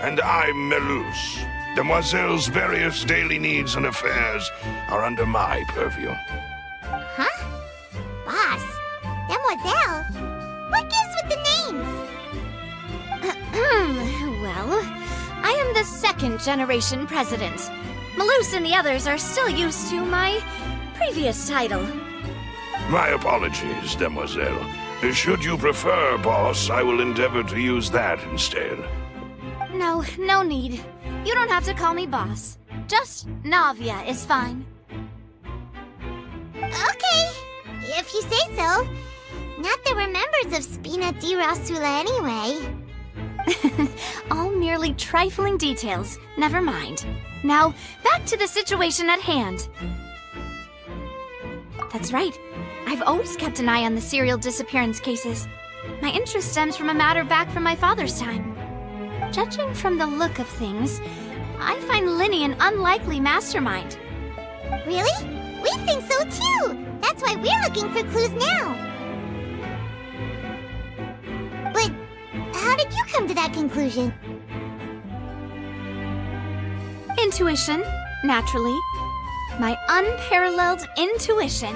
And I'm Melus. Demoiselle's various daily needs and affairs are under my purview. Huh? Boss? Demoiselle? What gives with the names? Well, I am the second generation president. Melus and the others are still used to my previous title. My apologies, Demoiselle. Should you prefer, boss, I will endeavor to use that instead. No need. You don't have to call me boss. Just Navia is fine. Okay, if you say so. Not that we're members of Spina di Rosula anyway. All merely trifling details. Never mind. Now, back to the situation at hand. That's right. I've always kept an eye on the serial disappearance cases. My interest stems from a matter back from my father's time. Judging from the look of things, I find Linny an unlikely mastermind. Really? We think so too! That's why we're looking for clues now. But how did you come to that conclusion? Intuition, naturally. My unparalleled intuition.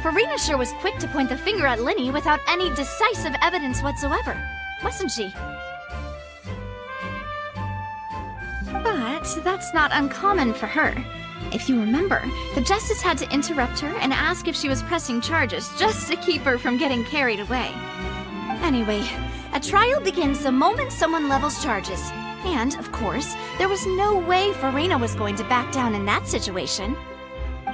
Farina sure was quick to point the finger at Linny without any decisive evidence whatsoever, wasn't she? But that's not uncommon for her. If you remember, the Justice had to interrupt her and ask if she was pressing charges just to keep her from getting carried away. Anyway, a trial begins the moment someone levels charges. And, of course, there was no way Farina was going to back down in that situation.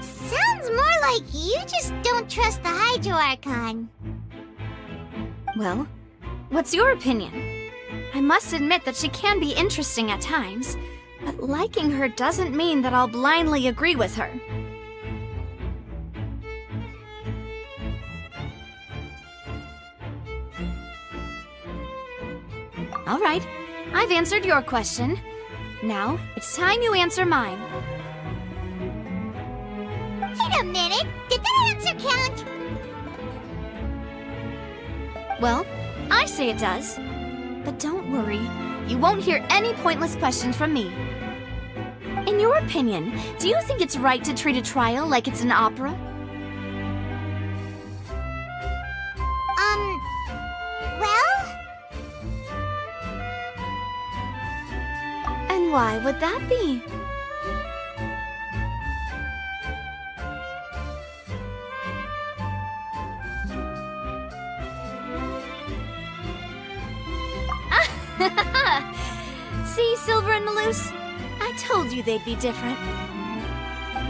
Sounds more like you just don't trust the Hydro Archon. Well, what's your opinion? I must admit that she can be interesting at times, but liking her doesn't mean that I'll blindly agree with her. All right, I've answered your question. Now, it's time you answer mine. Wait a minute, did that answer count? Well, I say it does. But don't worry, you won't hear any pointless questions from me. In your opinion, do you think it's right to treat a trial like it's an opera? Well? And why would that be? See, Silver and Maloose? I told you they'd be different.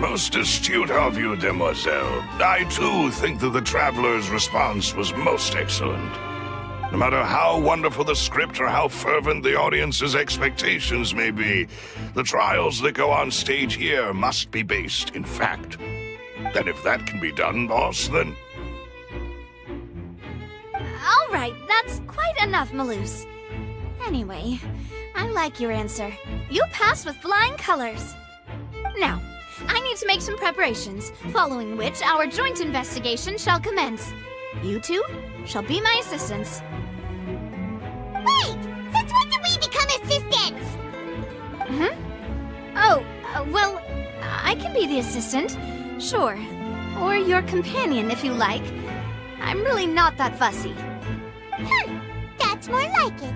Most astute of you, demoiselle. I too think that the traveler's response was most excellent. No matter how wonderful the script or how fervent the audience's expectations may be, the trials that go on stage here must be based in fact. And if that can be done, boss, then... All right, that's quite enough, Maloose. Anyway, I like your answer. You passed with flying colors. Now, I need to make some preparations, following which our joint investigation shall commence. You two shall be my assistants. Wait! Since when did we become assistants? Oh, well, I can be the assistant, sure. Or your companion, if you like. I'm really not that fussy. That's more like it.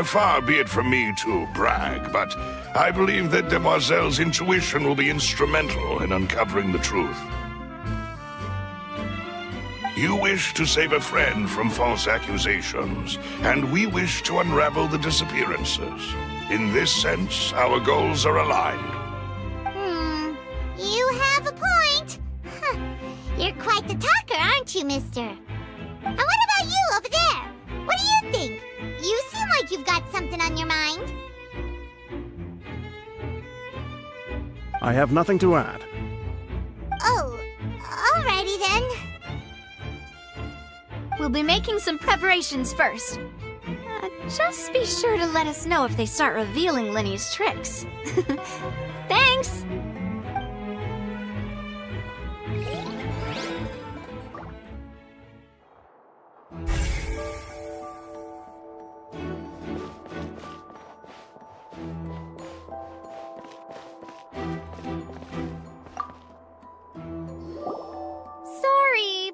Far be it from me to brag, but I believe that Demoiselle's intuition will be instrumental in uncovering the truth. You wish to save a friend from false accusations, and we wish to unravel the disappearances. In this sense, our goals are aligned. You have a point. Huh. You're quite the talker, aren't you, mister? And what about you over there? What do you think? You seem like you've got something on your mind. I have nothing to add. Oh, alrighty then. We'll be making some preparations first. Just be sure to let us know if they start revealing Linny's tricks. Thanks!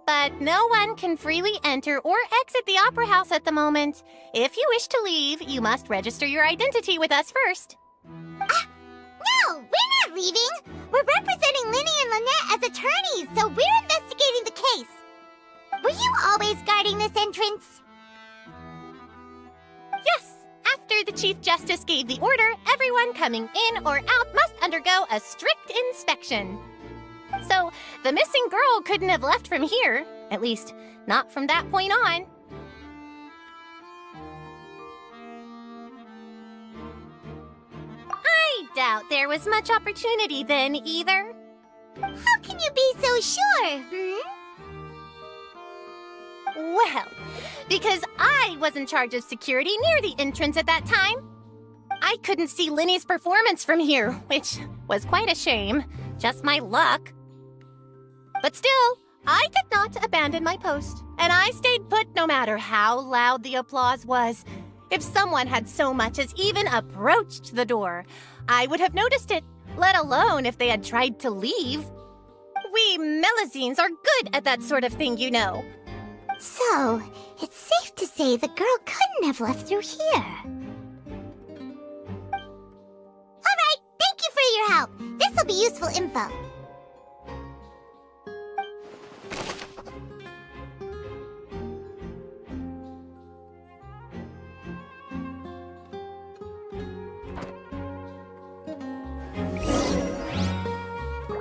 But no one can freely enter or exit the Opera House at the moment. If you wish to leave, you must register your identity with us first. No, we're not leaving. We're representing Linny and Lynette as attorneys, so we're investigating the case. Were you always guarding this entrance? Yes. After the Chief Justice gave the order, everyone coming in or out must undergo a strict inspection. So, the missing girl couldn't have left from here. At least, not from that point on. I doubt there was much opportunity then, either. How can you be so sure, Well, because I was in charge of security near the entrance at that time. I couldn't see Linny's performance from here, which was quite a shame. Just my luck. But still, I did not abandon my post, and I stayed put no matter how loud the applause was. If someone had so much as even approached the door, I would have noticed it, let alone if they had tried to leave. We Melazines are good at that sort of thing, you know. So, it's safe to say the girl couldn't have left through here. Alright, thank you for your help. This'll be useful info.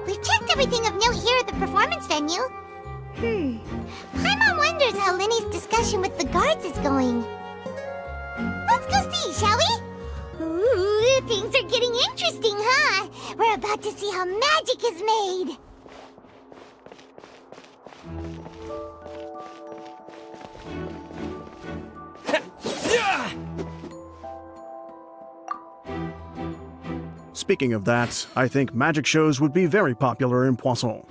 We've checked everything of note here at the performance venue. Paimon wonders how Linny's discussion with the guards is going. Let's go see, shall we? Ooh, things are getting interesting, huh? We're about to see how magic is made. Speaking of that, I think magic shows would be very popular in Poisson.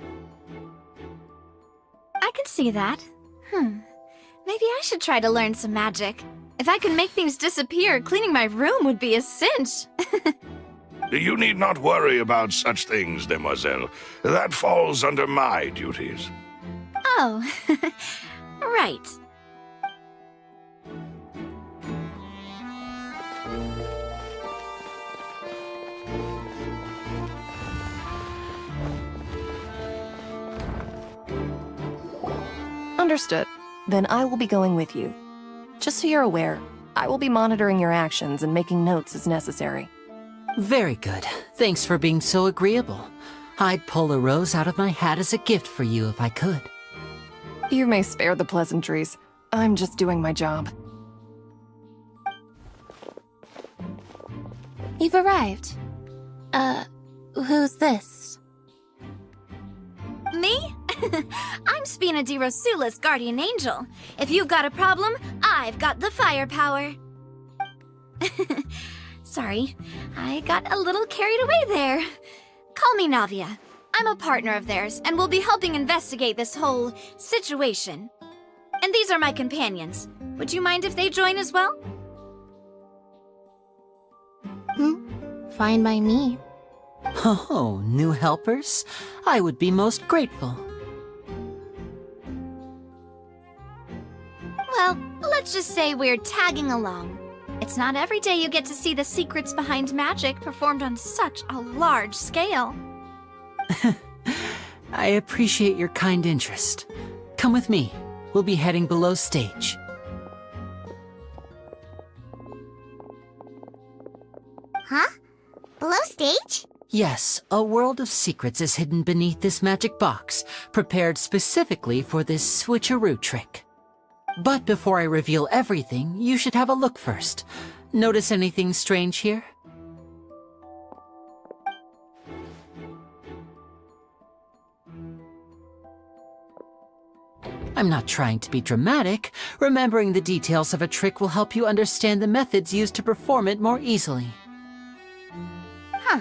I can see that. Maybe I should try to learn some magic. If I could make things disappear, cleaning my room would be a cinch. You need not worry about such things, demoiselle. That falls under my duties. Oh, right. Understood. Then I will be going with you. Just so you're aware, I will be monitoring your actions and making notes as necessary. Very good. Thanks for being so agreeable. I'd pull a rose out of my hat as a gift for you if I could. You may spare the pleasantries. I'm just doing my job. You've arrived. Who's this? Me? I'm Spina di Rosula's guardian angel. If you've got a problem, I've got the firepower. Sorry, I got a little carried away there. Call me Navia. I'm a partner of theirs, and will be helping investigate this whole situation. And these are my companions. Would you mind if they join as well? Fine by me. Oh, new helpers? I would be most grateful. Well, let's just say we're tagging along. It's not every day you get to see the secrets behind magic performed on such a large scale. I appreciate your kind interest. Come with me. We'll be heading below stage. Huh? Below stage? Yes, a world of secrets is hidden beneath this magic box, prepared specifically for this switcheroo trick. But before I reveal everything, you should have a look first. Notice anything strange here? I'm not trying to be dramatic. Remembering the details of a trick will help you understand the methods used to perform it more easily. Huh.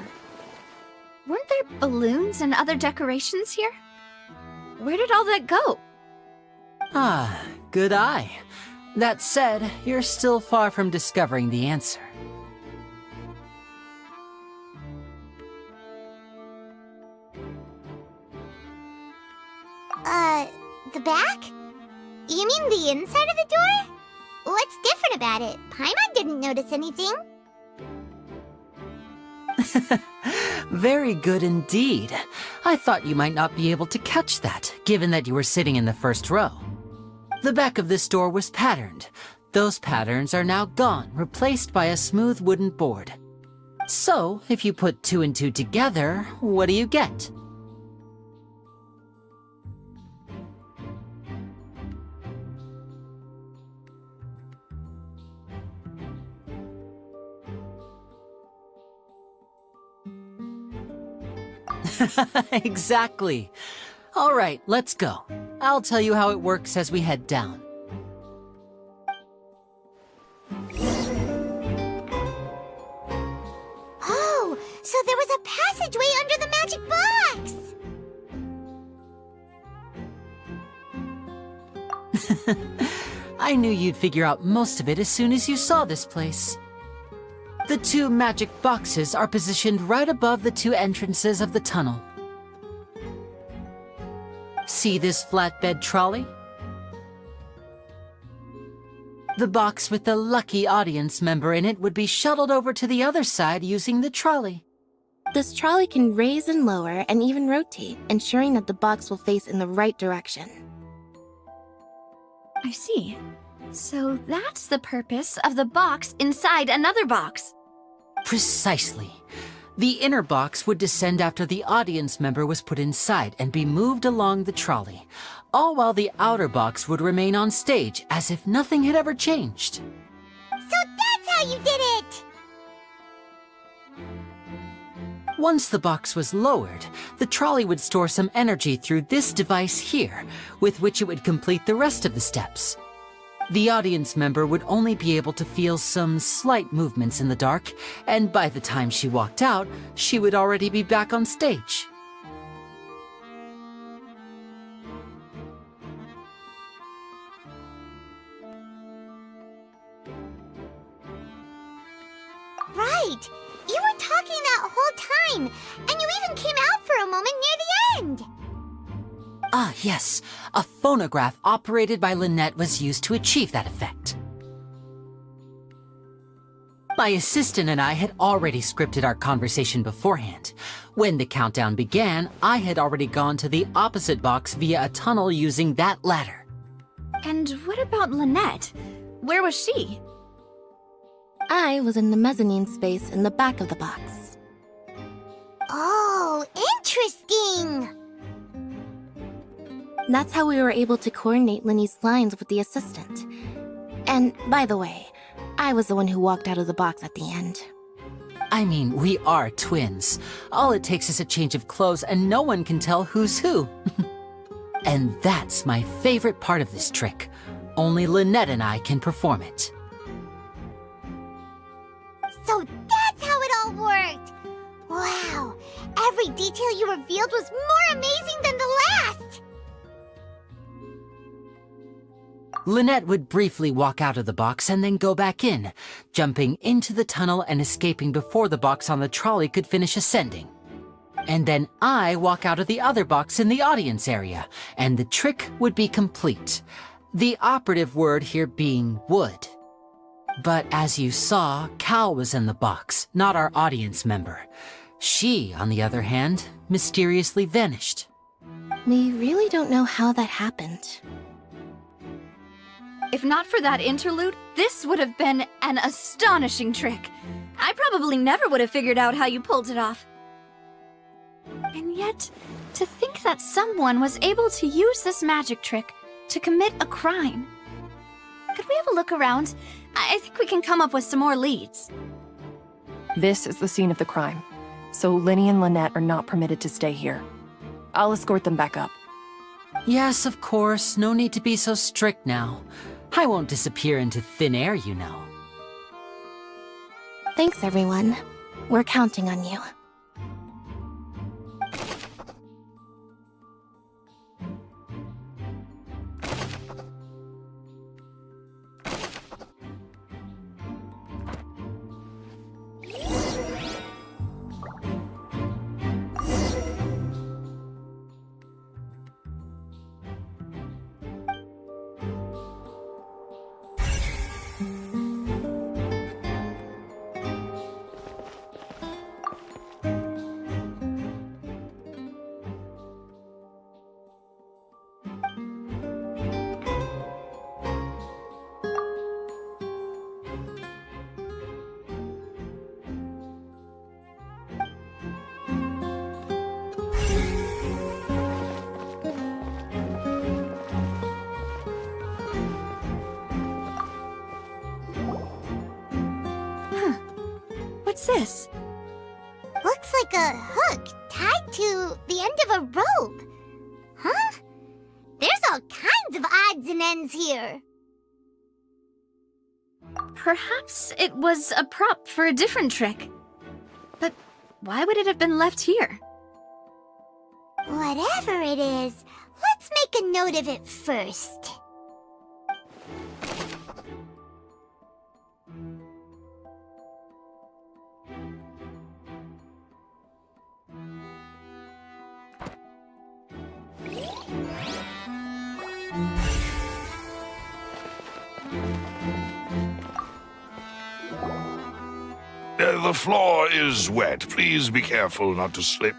Weren't there balloons and other decorations here? Where did all that go? Ah, good eye. That said, you're still far from discovering the answer. The back? You mean the inside of the door? What's different about it? Paimon didn't notice anything. Very good indeed. I thought you might not be able to catch that, given that you were sitting in the first row. The back of this door was patterned. Those patterns are now gone, replaced by a smooth wooden board. So, if you put 2 and 2 together, what do you get? Exactly. All right, let's go. I'll tell you how it works as we head down. Oh, so there was a passageway under the magic box! I knew you'd figure out most of it as soon as you saw this place. The 2 magic boxes are positioned right above the 2 entrances of the tunnel. See this flatbed trolley? The box with the lucky audience member in it would be shuttled over to the other side using the trolley. This trolley can raise and lower and even rotate, ensuring that the box will face in the right direction. I see. So that's the purpose of the box inside another box. Precisely. The inner box would descend after the audience member was put inside and be moved along the trolley, all while the outer box would remain on stage as if nothing had ever changed. So that's how you did it! Once the box was lowered, the trolley would store some energy through this device here, with which it would complete the rest of the steps. The audience member would only be able to feel some slight movements in the dark, and by the time she walked out, she would already be back on stage. Right! You were talking that whole time, and you even came out for a moment near the end! Ah, yes. A phonograph operated by Lynette was used to achieve that effect. My assistant and I had already scripted our conversation beforehand. When the countdown began, I had already gone to the opposite box via a tunnel using that ladder. And what about Lynette? Where was she? I was in the mezzanine space in the back of the box. Oh, interesting! That's how we were able to coordinate Linny's lines with the assistant. And, by the way, I was the one who walked out of the box at the end. I mean, we are twins. All it takes is a change of clothes and no one can tell who's who. And that's my favorite part of this trick. Only Lynette and I can perform it. So that's how it all worked! Wow, every detail you revealed was more amazing than the last! Lynette would briefly walk out of the box and then go back in, jumping into the tunnel and escaping before the box on the trolley could finish ascending. And then I walk out of the other box in the audience area, and the trick would be complete. The operative word here being would. But as you saw, Cal was in the box, not our audience member. She, on the other hand, mysteriously vanished. We really don't know how that happened. If not for that interlude, this would have been an astonishing trick. I probably never would have figured out how you pulled it off. And yet, to think that someone was able to use this magic trick to commit a crime. Could we have a look around? I think we can come up with some more leads. This is the scene of the crime, so Linny and Lynette are not permitted to stay here. I'll escort them back up. Yes, of course. No need to be so strict now. I won't disappear into thin air, you know. Thanks, everyone. We're counting on you. What's this? Looks like a hook tied to the end of a rope. Huh? There's all kinds of odds and ends here. Perhaps it was a prop for a different trick. But why would it have been left here? Whatever it is, let's make a note of it first. The floor is wet. Please be careful not to slip.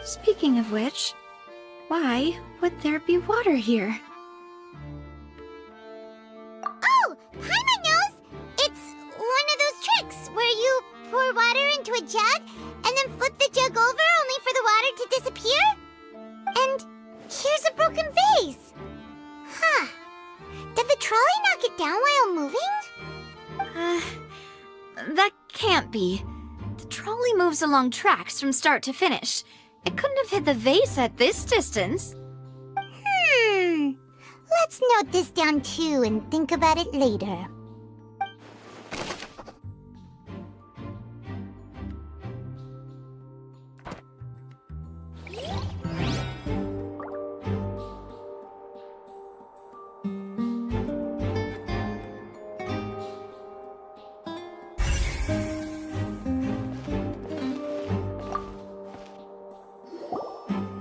Speaking of which, why would there be water here? Oh, Paimon knows! It's one of those tricks where you pour water into a jug and then flip the jug over only for the water to disappear? And here's a broken vase. Huh. Did the trolley knock it down while moving? That can't be. The trolley moves along tracks from start to finish. It couldn't have hit the vase at this distance. Let's note this down too and think about it later.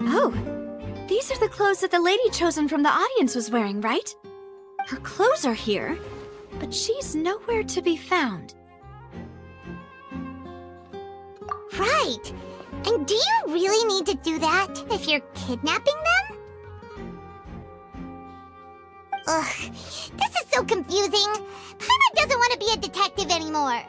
Oh, these are the clothes that the lady chosen from the audience was wearing, right? Her clothes are here, but she's nowhere to be found. Right. And do you really need to do that if you're kidnapping them? Ugh, this is so confusing. Paimon doesn't want to be a detective anymore.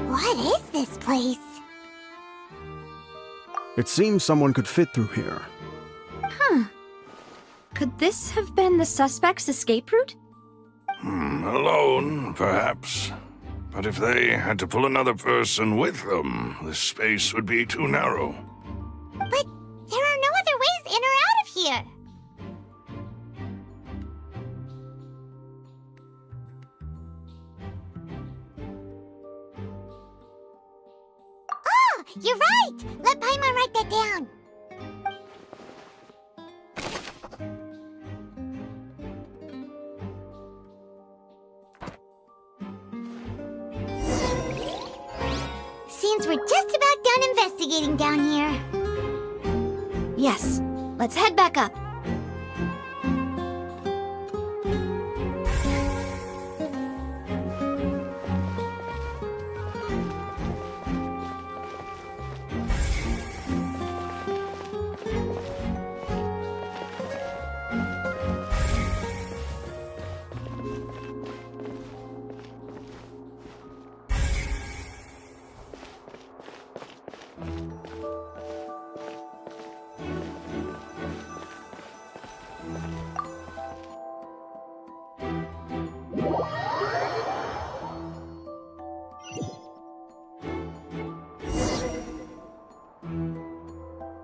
What is this place? It seems someone could fit through here. Huh. Could this have been the suspect's escape route? Alone, perhaps. But if they had to pull another person with them, the space would be too narrow. But there are no other ways in or out of here. Oh, you're right! Let Paimon write that down. Seems we're just about done investigating down here. Yes. Let's head back up.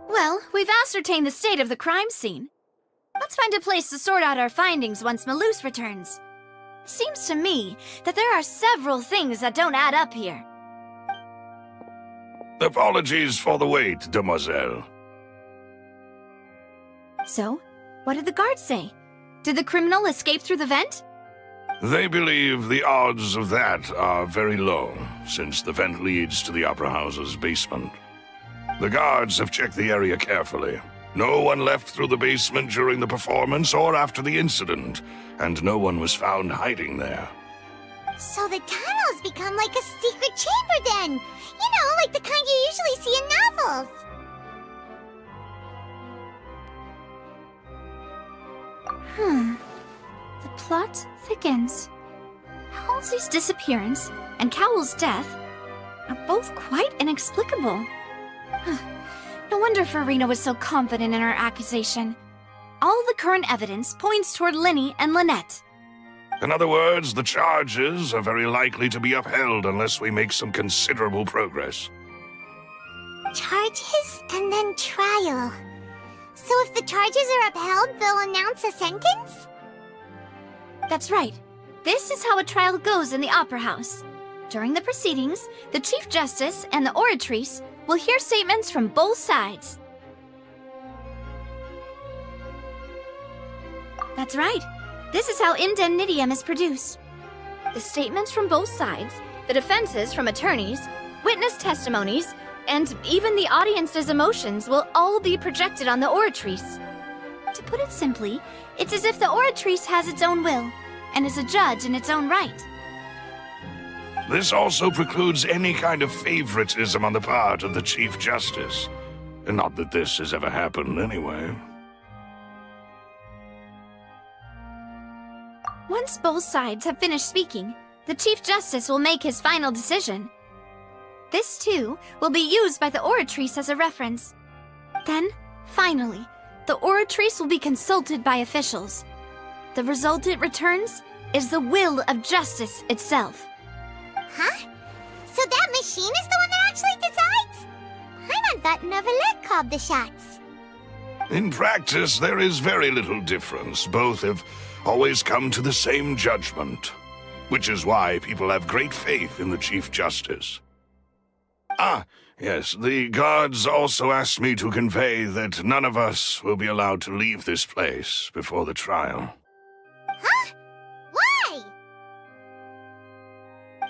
Well, we've ascertained the state of the crime scene. Let's find a place to sort out our findings once Malus returns. It seems to me that there are several things that don't add up here. Apologies for the wait, demoiselle. So, what did the guards say? Did the criminal escape through the vent? They believe the odds of that are very low, since the vent leads to the Opera House's basement. The guards have checked the area carefully. No one left through the basement during the performance or after the incident, and no one was found hiding there. So the tunnels become like a secret chamber then! You know, like the kind you usually see in novels! The plot thickens. Halsey's disappearance and Cowell's death are both quite inexplicable. No wonder Farina was so confident in her accusation. All the current evidence points toward Linny and Lynette. In other words, the charges are very likely to be upheld unless we make some considerable progress. Charges and then trial. So if the charges are upheld, they'll announce a sentence? That's right. This is how a trial goes in the Opera House. During the proceedings, the Chief Justice and the Oratrice will hear statements from both sides. That's right. This is how indemnitium is produced. The statements from both sides, the defenses from attorneys, witness testimonies, and even the audience's emotions will all be projected on the Oratrice. To put it simply, it's as if the Oratrice has its own will, and is a judge in its own right. This also precludes any kind of favoritism on the part of the Chief Justice. Not that this has ever happened anyway. Once both sides have finished speaking, the Chief Justice will make his final decision. This, too, will be used by the Oratrice as a reference. Then, finally, the Oratrice will be consulted by officials. The result it returns is the will of justice itself. Huh? So that machine is the one that actually decides? Paimon thought Neuvillette called the shots. In practice, there is very little difference. Both have always come to the same judgment, which is why people have great faith in the Chief Justice. Ah, yes, the guards also asked me to convey that none of us will be allowed to leave this place before the trial. Huh? Why?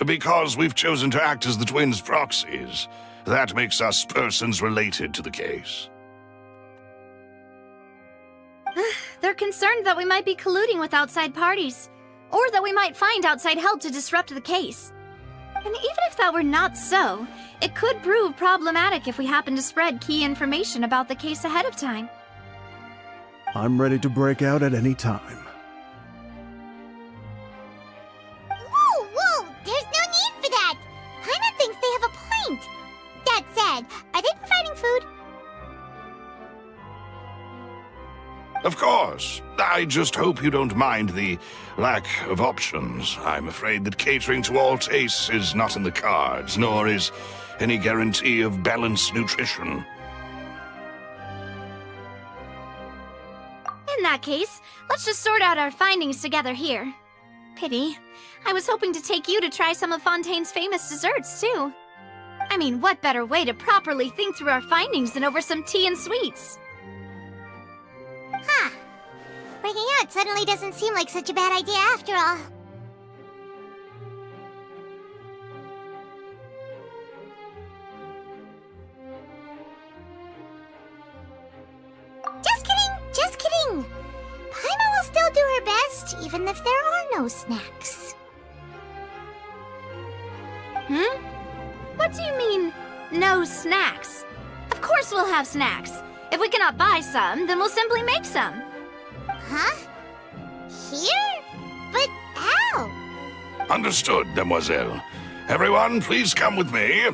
Because we've chosen to act as the twins' proxies. That makes us persons related to the case. They're concerned that we might be colluding with outside parties, or that we might find outside help to disrupt the case. And even if that were not so, it could prove problematic if we happen to spread key information about the case ahead of time. I'm ready to break out at any time. Whoa! There's no need for that! Paimon thinks they have a point! That said, are they providing food? Of course. I just hope you don't mind the lack of options. I'm afraid that catering to all tastes is not in the cards, nor is any guarantee of balanced nutrition. In that case, let's just sort out our findings together here. Pity. I was hoping to take you to try some of Fontaine's famous desserts, too. I mean, what better way to properly think through our findings than over some tea and sweets? Huh. Breaking out suddenly doesn't seem like such a bad idea after all. Just kidding! Paimon will still do her best, even if there are no snacks. What do you mean, no snacks? Of course we'll have snacks. If we cannot buy some, then we'll simply make some. Huh? Here? But how? Understood, Demoiselle. Everyone, please come with me.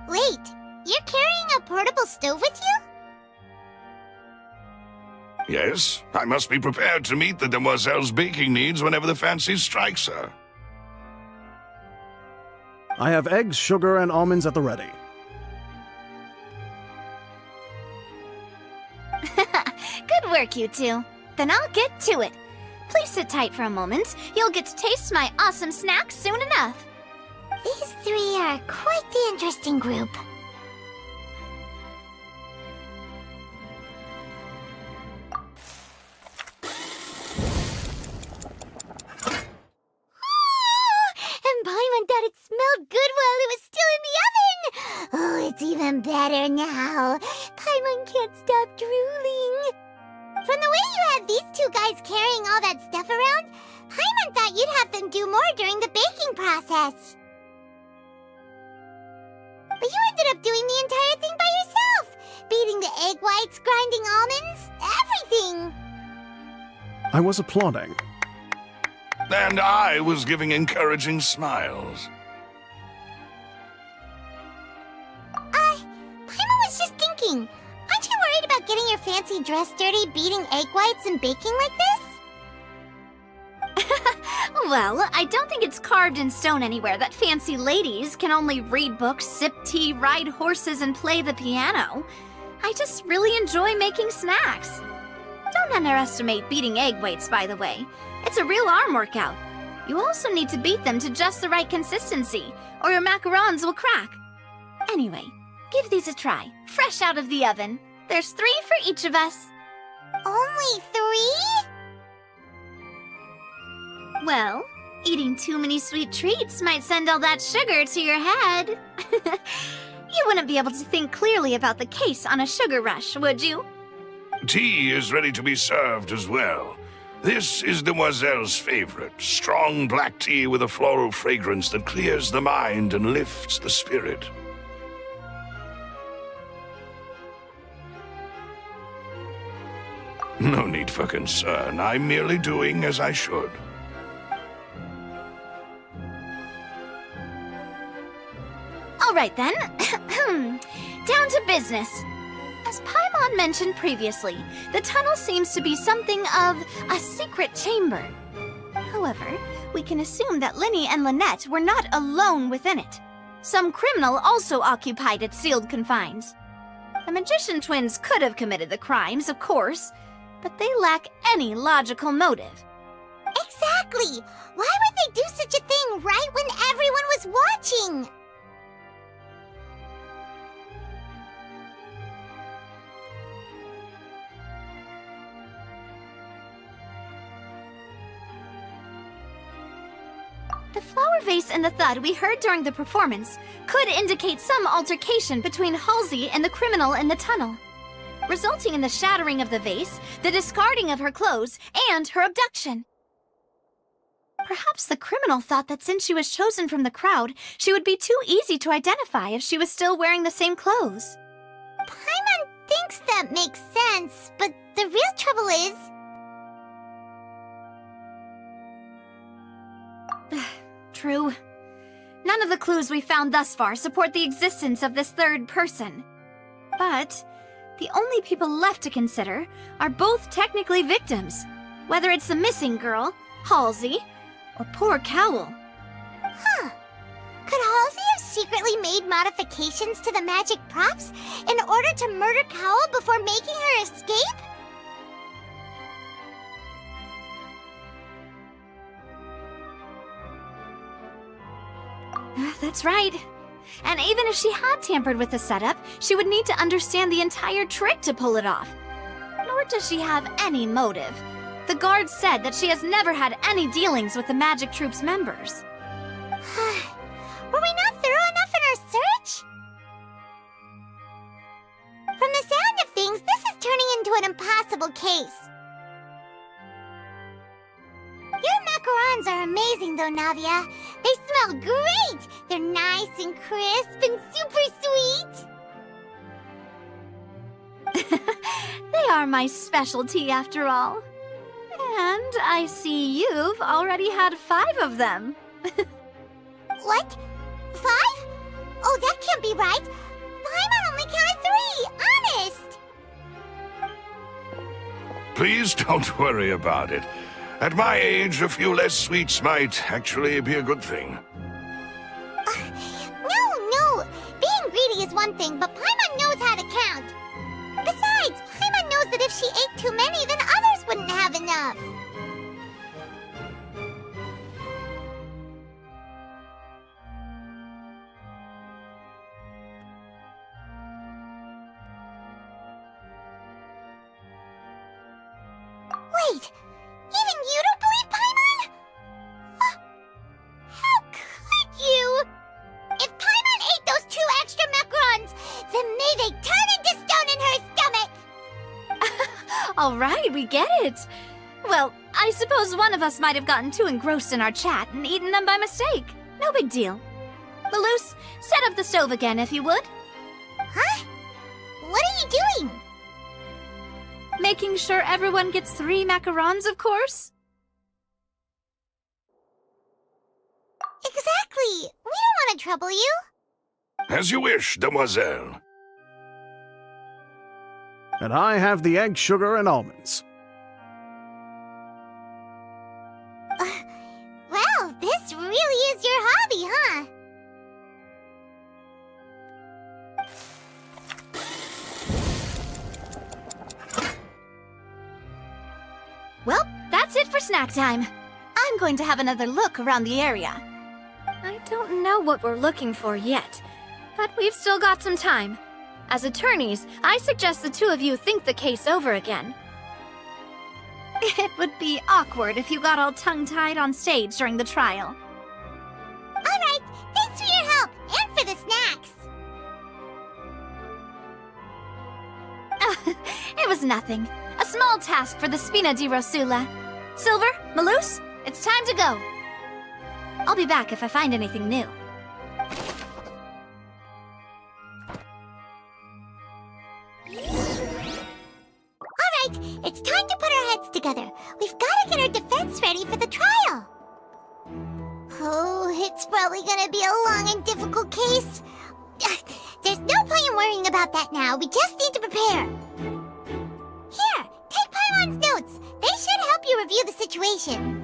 Wait, you're carrying a portable stove with you? Yes, I must be prepared to meet the Demoiselle's baking needs whenever the fancy strikes her. I have eggs, sugar, and almonds at the ready. Good work, you two. Then I'll get to it. Please sit tight for a moment. You'll get to taste my awesome snacks soon enough. These three are quite the interesting group. And Paimon thought it smelled good while it was still in the oven! Oh, it's even better now. Paimon can't stop drooling. From the way you had these two guys carrying all that stuff around, Paimon thought you'd have them do more during the baking process. But you ended up doing the entire thing by yourself! Beating the egg whites, grinding almonds, everything! I was applauding. And I was giving encouraging smiles. Paimon was just thinking, aren't you worried about getting your fancy dress dirty beating egg whites and baking like this? Well, I don't think it's carved in stone anywhere that fancy ladies can only read books, sip tea, ride horses, and play the piano. I just really enjoy making snacks. Don't underestimate beating egg whites, by the way. It's a real arm workout. You also need to beat them to just the right consistency, or your macarons will crack. Anyway, give these a try, fresh out of the oven. There's 3 for each of us. Only 3? Well, eating too many sweet treats might send all that sugar to your head. You wouldn't be able to think clearly about the case on a sugar rush, would you? Tea is ready to be served as well. This is Demoiselle's favorite, strong black tea with a floral fragrance that clears the mind and lifts the spirit. No need for concern. I'm merely doing as I should. All right then. Down to business. As Paimon mentioned previously, the tunnel seems to be something of a secret chamber. However, we can assume that Linny and Lynette were not alone within it. Some criminal also occupied its sealed confines. The magician twins could have committed the crimes, of course, but they lack any logical motive. Exactly! Why would they do such a thing right when everyone was watching? The flower vase and the thud we heard during the performance could indicate some altercation between Halsey and the criminal in the tunnel, resulting in the shattering of the vase, the discarding of her clothes, and her abduction. Perhaps the criminal thought that since she was chosen from the crowd, she would be too easy to identify if she was still wearing the same clothes. Paimon thinks that makes sense, but the real trouble is... True. None of the clues we found thus far support the existence of this third person. But the only people left to consider are both technically victims, whether it's the missing girl, Halsey, or poor Cowl. Huh. Could Halsey have secretly made modifications to the magic props in order to murder Cowl before making her escape? That's right. And even if she had tampered with the setup, she would need to understand the entire trick to pull it off. Nor does she have any motive. The guards said that she has never had any dealings with the Magic Troop's members. Were we not thorough enough in our search? From the sound of things, this is turning into an impossible case. Your macarons are amazing, though, Navia. They smell great! They're nice and crisp and super sweet! They are my specialty, after all. And I see you've already had 5 of them. What? 5? Oh, that can't be right. Paimon only counted 3, honest! Please don't worry about it. At my age, a few less sweets might actually be a good thing. No! Being greedy is one thing, but Paimon knows how to count. Besides, Paimon knows that if she ate too many, then others wouldn't have enough. Wait! Even you don't believe Paimon? How could you? If Paimon ate those 2 extra macarons, then may they turn into stone in her stomach! All right, we get it. Well, I suppose one of us might have gotten too engrossed in our chat and eaten them by mistake. No big deal. Malus, set up the stove again if you would. Huh? What are you doing? Making sure everyone gets 3 macarons, of course. Exactly. We don't want to trouble you. As you wish, demoiselle. And I have the egg, sugar, and almonds. Well, this really is your hobby, huh? Well, that's it for snack time. I'm going to have another look around the area. I don't know what we're looking for yet, but we've still got some time. As attorneys, I suggest the 2 of you think the case over again. It would be awkward if you got all tongue-tied on stage during the trial. All right, thanks for your help and for the snacks. It was nothing. A small task for the Spina di Rosula. Silver, Malus, it's time to go. I'll be back if I find anything new. All right, it's time to put our heads together. We've got to get our defense ready for the trial. Oh, it's probably gonna be a long and difficult case. There's no point in worrying about that now. We just need to prepare. Here, take Pylon's notes. They should help you review the situation.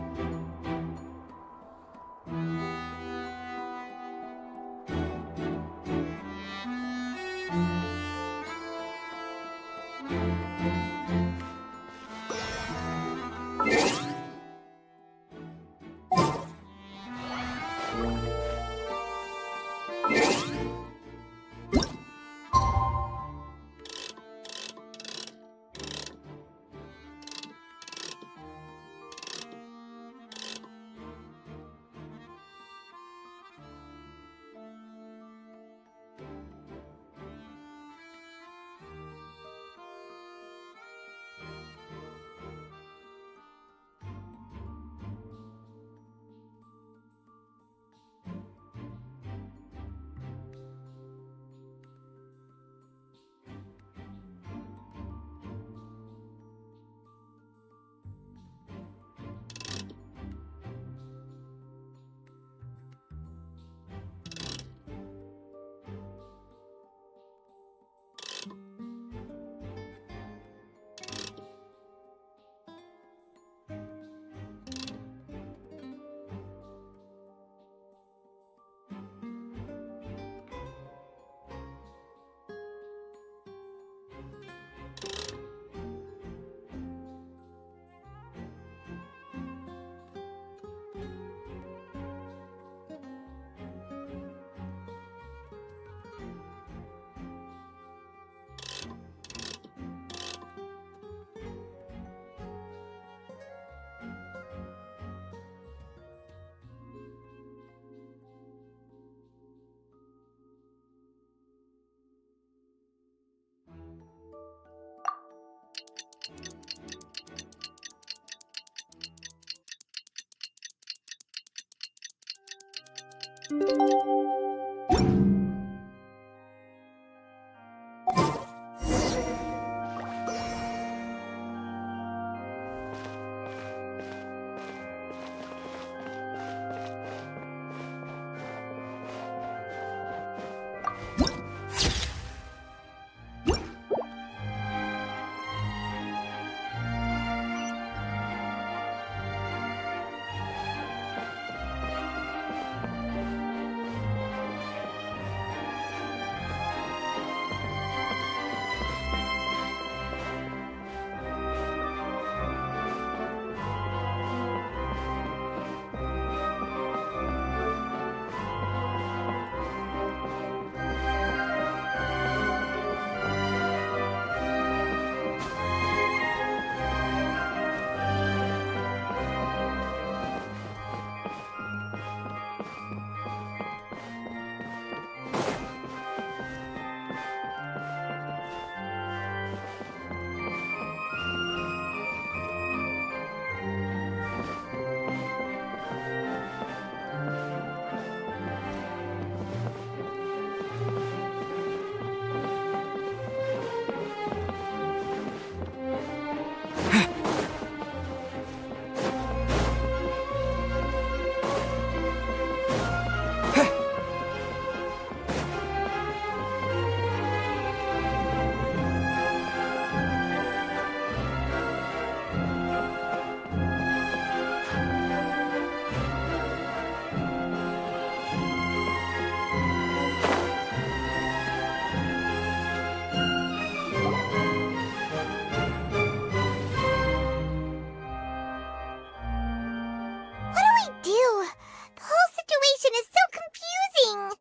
I do? The whole situation is so confusing.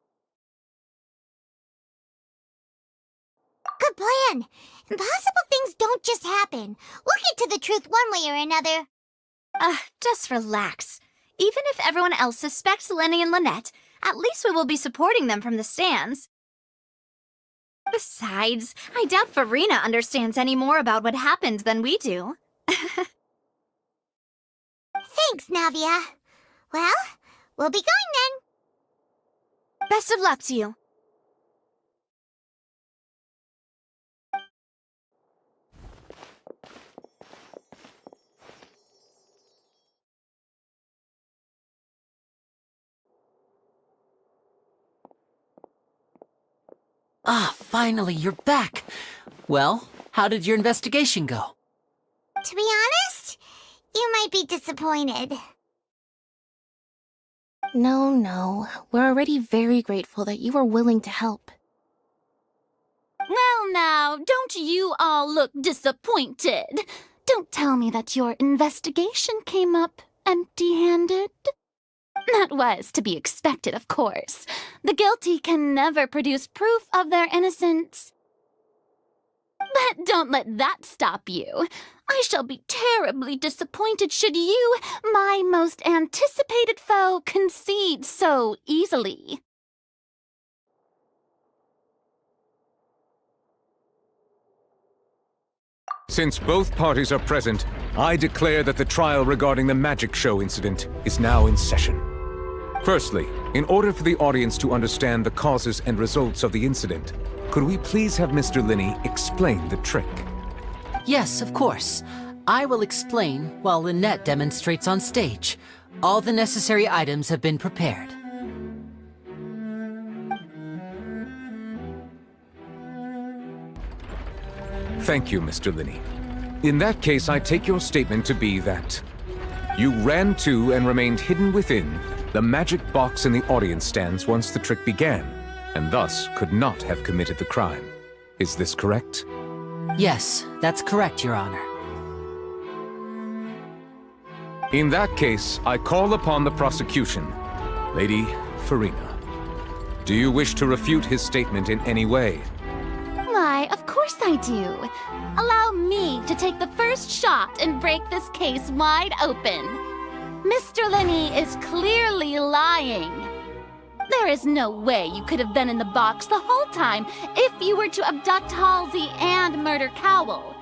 Good plan. Impossible things don't just happen. We'll get to the truth one way or another. Just relax. Even if everyone else suspects Lenny and Lynette, at least we will be supporting them from the stands. Besides, I doubt Farina understands any more about what happened than we do. Thanks, Navia. Well, we'll be going then. Best of luck to you. Ah, finally, you're back. Well, how did your investigation go? To be honest, you might be disappointed. No. We're already very grateful that you were willing to help. Well now, don't you all look disappointed. Don't tell me that your investigation came up empty-handed. That was to be expected, of course. The guilty can never produce proof of their innocence. But don't let that stop you. I shall be terribly disappointed should you, my most anticipated foe, concede so easily. Since both parties are present, I declare that the trial regarding the magic show incident is now in session. Firstly, in order for the audience to understand the causes and results of the incident, could we please have Mr. Linney explain the trick? Yes, of course. I will explain while Lynette demonstrates on stage. All the necessary items have been prepared. Thank you, Mr. Linney. In that case, I take your statement to be that you ran to and remained hidden within the magic box in the audience stands once the trick began, and thus could not have committed the crime. Is this correct? Yes, that's correct, Your Honor. In that case, I call upon the prosecution. Lady Farina, do you wish to refute his statement in any way? Why, of course I do. Allow me to take the first shot and break this case wide open. Mr. Linney is clearly lying. There is no way you could have been in the box the whole time if you were to abduct Halsey and murder Cowell.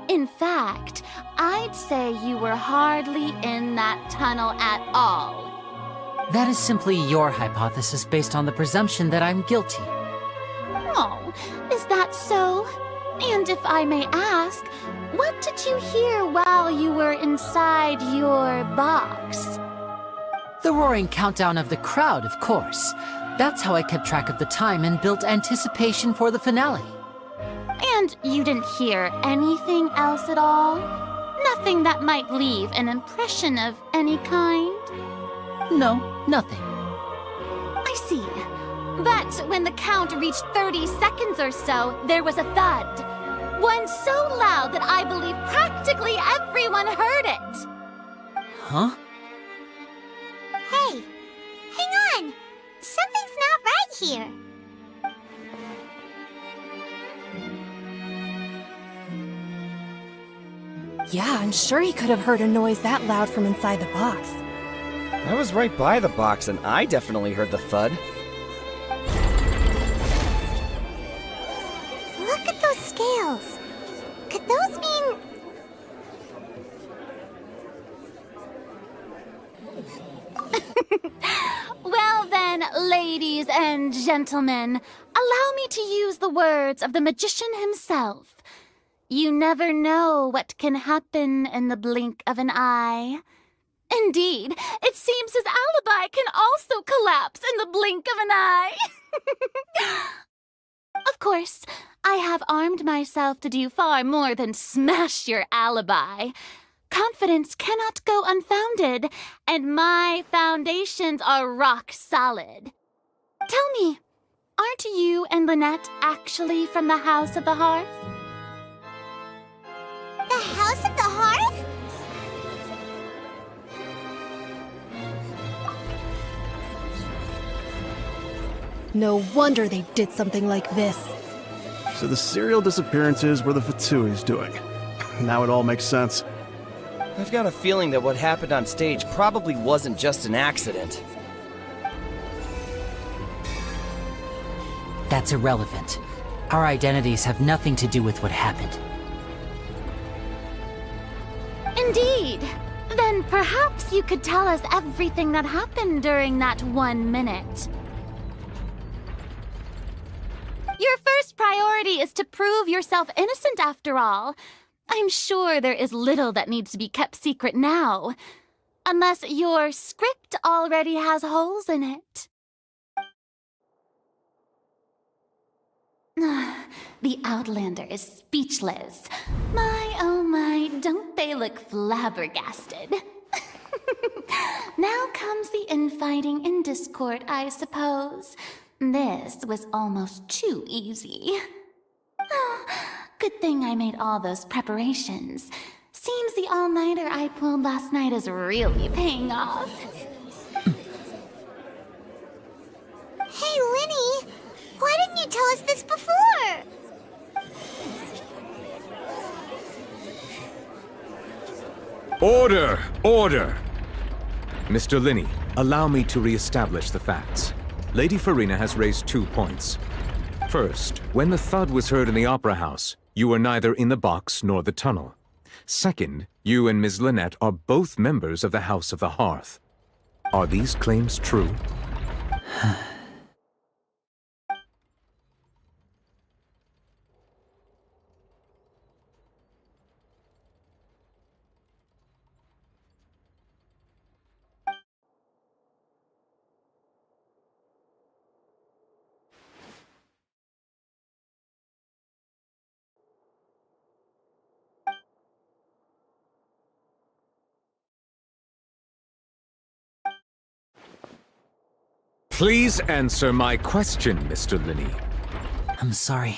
In fact, I'd say you were hardly in that tunnel at all. That is simply your hypothesis based on the presumption that I'm guilty. Oh, is that so? And if I may ask, what did you hear while you were inside your box? The roaring countdown of the crowd, of course. That's how I kept track of the time and built anticipation for the finale. And you didn't hear anything else at all? Nothing that might leave an impression of any kind? No, nothing. I see. But when the count reached 30 seconds or so, there was a thud. One so loud that I believe practically everyone heard it. Huh? Hey, hang on. Something's not right here. Yeah, I'm sure he could have heard a noise that loud from inside the box. I was right by the box and I definitely heard the thud. Look at those scales. Could those mean... Well then, ladies and gentlemen, allow me to use the words of the magician himself. You never know what can happen in the blink of an eye. Indeed, it seems his alibi can also collapse in the blink of an eye. Of course, I have armed myself to do far more than smash your alibi. Confidence cannot go unfounded, and my foundations are rock solid. Tell me, aren't you and Lynette actually from the House of the Hearth? The House of the Hearth? No wonder they did something like this. So the serial disappearances were the Fatsui's doing. Now it all makes sense. I've got a feeling that what happened on stage probably wasn't just an accident. That's irrelevant. Our identities have nothing to do with what happened. Indeed. Then perhaps you could tell us everything that happened during that 1 minute. Your first priority is to prove yourself innocent after all. I'm sure there is little that needs to be kept secret now. Unless your script already has holes in it. The Outlander is speechless. My, oh my, don't they look flabbergasted? Now comes the infighting and discord, I suppose. This was almost too easy. Good thing I made all those preparations. Seems the all-nighter I pulled last night is really paying off. Hey, Linny! Why didn't you tell us this before? Order! Order! Mr. Linney, allow me to re-establish the facts. Lady Farina has raised 2 points. First, when the thud was heard in the Opera House, you were neither in the box nor the tunnel. Second, you and Ms. Lynette are both members of the House of the Hearth. Are these claims true? Please answer my question, Mr. Linney. I'm sorry.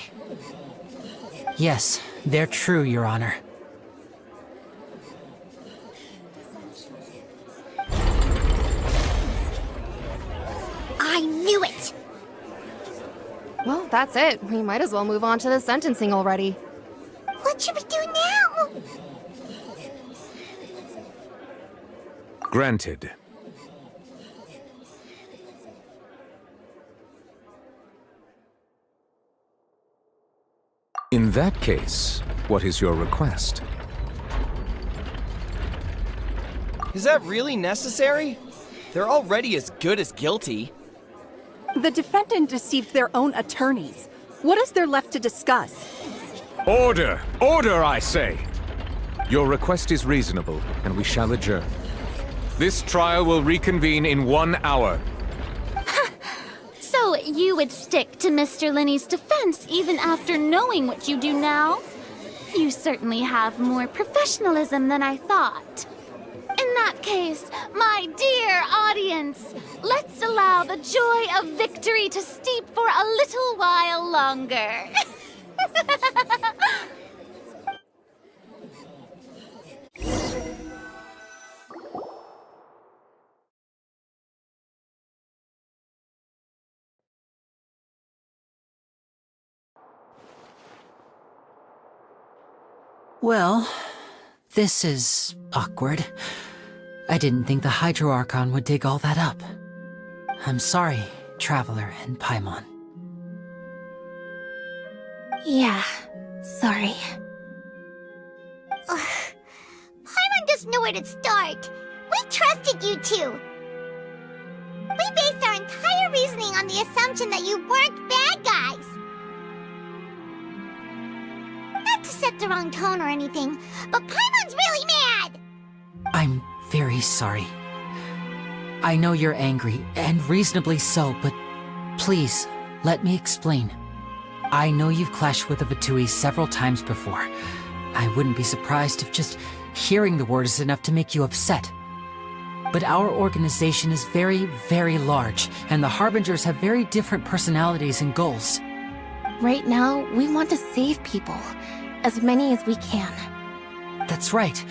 Yes, they're true, Your Honor. I knew it! Well, that's it. We might as well move on to the sentencing already. What should we do now? Granted. In that case, what is your request? Is that really necessary? They're already as good as guilty. The defendant deceived their own attorneys. What is there left to discuss? Order! Order, I say! Your request is reasonable, and we shall adjourn. This trial will reconvene in 1 hour. So you would stick to Mr. Linney's defense even after knowing what you do now? You certainly have more professionalism than I thought. In that case, my dear audience, let's allow the joy of victory to steep for a little while longer. Well, this is awkward. I didn't think the Hydro Archon would dig all that up. I'm sorry, Traveler and Paimon. Yeah, sorry. Paimon doesn't know where to start. We trusted you two. We based our entire reasoning on the assumption that you weren't bad guys. Not to set the wrong tone or anything, but Paimon's really mad! I'm very sorry. I know you're angry, and reasonably so, but please, let me explain. I know you've clashed with the Fatui several times before. I wouldn't be surprised if just hearing the word is enough to make you upset. But our organization is very, very large, and the Harbingers have very different personalities and goals. Right now, we want to save people. As many as we can. That's right.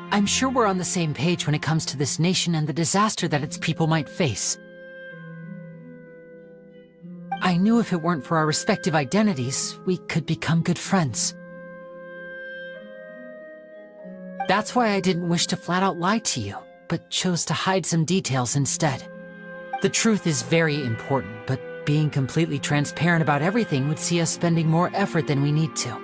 I'm sure we're on the same page when it comes to this nation and the disaster that its people might face. I knew if it weren't for our respective identities, we could become good friends. That's why I didn't wish to flat out lie to you, but chose to hide some details instead. The truth is very important, but being completely transparent about everything would see us spending more effort than we need to.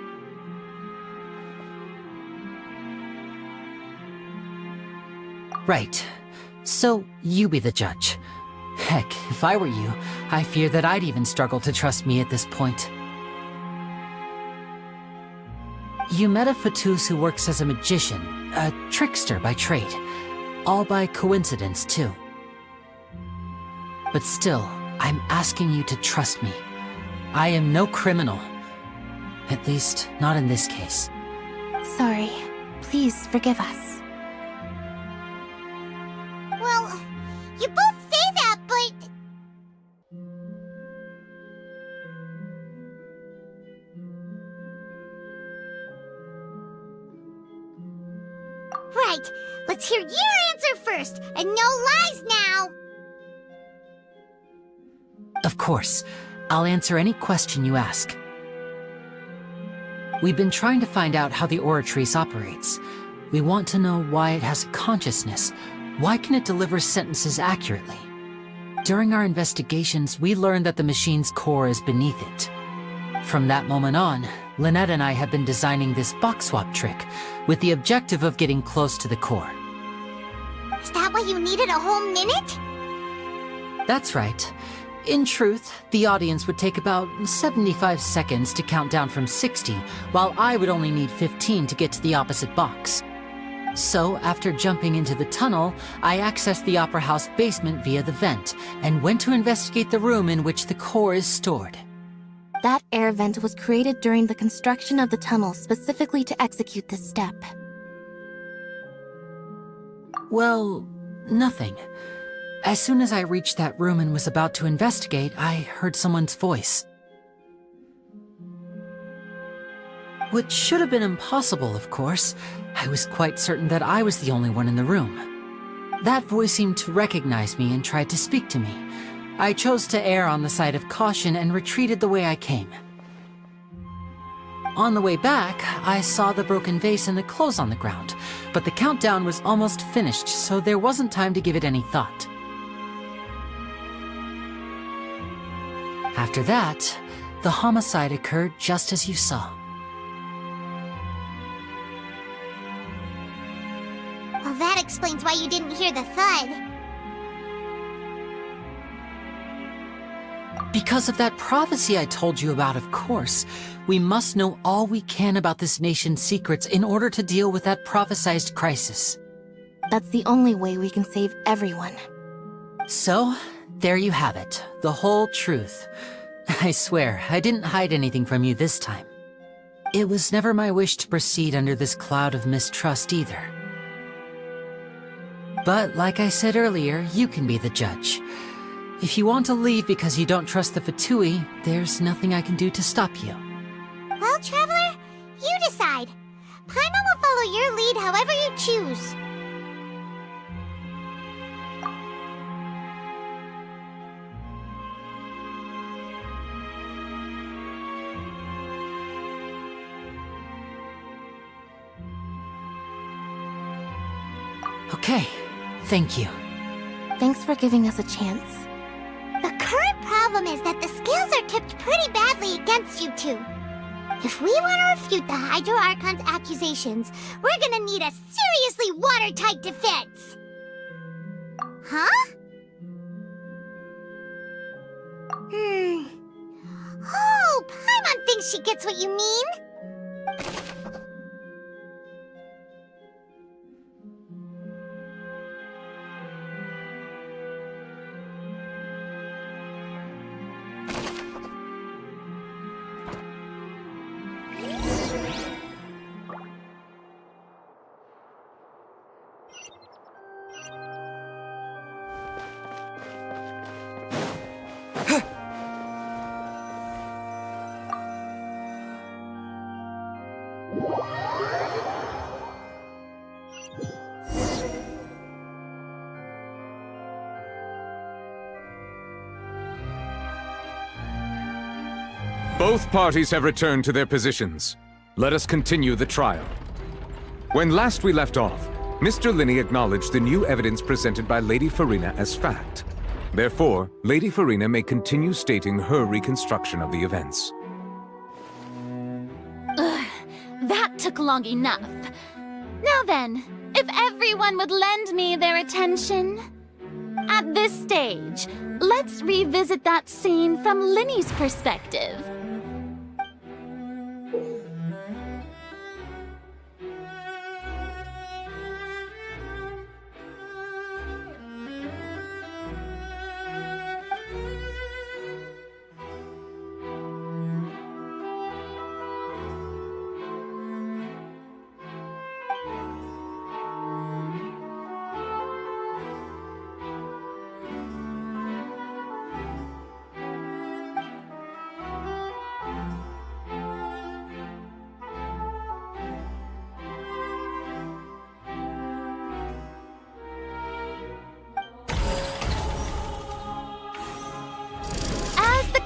Right. So, you be the judge. Heck, if I were you, I fear that I'd even struggle to trust me at this point. You met a Fatus who works as a magician, a trickster by trade. All by coincidence, too. But still, I'm asking you to trust me. I am no criminal. At least, not in this case. Sorry. Please forgive us. Well, you both say that, but... Right, let's hear your answer first, and no lies now! Of course. I'll answer any question you ask. We've been trying to find out how the Oratrice operates. We want to know why it has a consciousness. Why can it deliver sentences accurately? During our investigations, we learned that the machine's core is beneath it. From that moment on, Lynette and I have been designing this box swap trick, with the objective of getting close to the core. Is that why you needed a whole minute? That's right. In truth, the audience would take about 75 seconds to count down from 60, while I would only need 15 to get to the opposite box. So, after jumping into the tunnel, I accessed the Opera House basement via the vent, and went to investigate the room in which the core is stored. That air vent was created during the construction of the tunnel specifically to execute this step. Well, nothing. As soon as I reached that room and was about to investigate, I heard someone's voice. Which should have been impossible, of course. I was quite certain that I was the only one in the room. That voice seemed to recognize me and tried to speak to me. I chose to err on the side of caution and retreated the way I came. On the way back, I saw the broken vase and the clothes on the ground, but the countdown was almost finished, so there wasn't time to give it any thought. After that, the homicide occurred just as you saw. Well, that explains why you didn't hear the thud. Because of that prophecy I told you about, of course. We must know all we can about this nation's secrets in order to deal with that prophesized crisis. That's the only way we can save everyone. So, there you have it. The whole truth. I swear, I didn't hide anything from you this time. It was never my wish to proceed under this cloud of mistrust either. But like I said earlier, you can be the judge. If you want to leave because you don't trust the Fatui, there's nothing I can do to stop you. Well, Traveler, you decide. Paimon will follow your lead however you choose. Okay, thank you. Thanks for giving us a chance. The current problem is that the scales are tipped pretty badly against you two. If we want to refute the Hydro Archon's accusations, we're gonna need a seriously watertight defense. Huh? Oh, Paimon thinks she gets what you mean. Both parties have returned to their positions. Let us continue the trial. When last we left off, Mr. Linney acknowledged the new evidence presented by Lady Farina as fact. Therefore, Lady Farina may continue stating her reconstruction of the events. Ugh, that took long enough. Now then, if everyone would lend me their attention. At this stage, let's revisit that scene from Linney's perspective.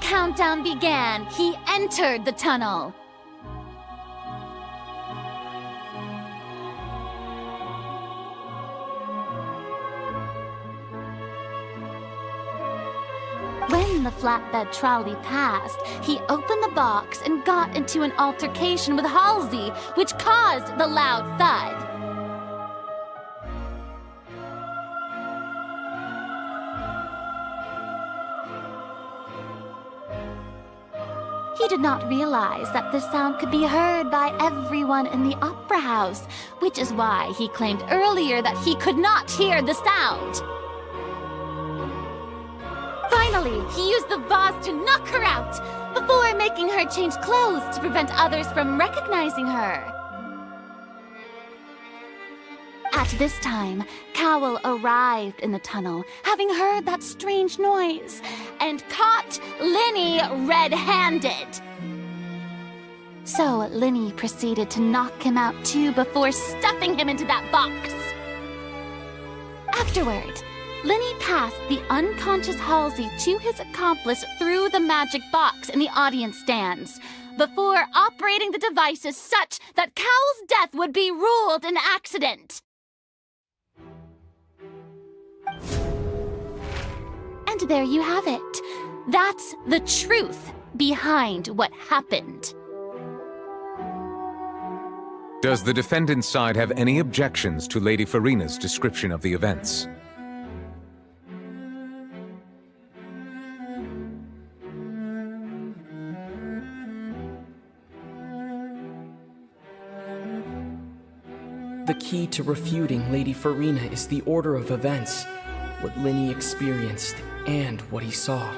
Countdown began, he entered the tunnel. When the flatbed trolley passed, he opened the box and got into an altercation with Halsey, which caused the loud thud. He did not realize that the sound could be heard by everyone in the opera house, which is why he claimed earlier that he could not hear the sound. Finally, he used the vase to knock her out, before making her change clothes to prevent others from recognizing her. At this time, Cowell arrived in the tunnel, having heard that strange noise, and caught Linney red-handed. So Linney proceeded to knock him out too before stuffing him into that box. Afterward, Linney passed the unconscious Halsey to his accomplice through the magic box in the audience stands, before operating the devices such that Cowell's death would be ruled an accident. And there you have it. That's the truth behind what happened. Does the defendant's side have any objections to Lady Farina's description of the events? The key to refuting Lady Farina is the order of events, what Linney experienced and what he saw.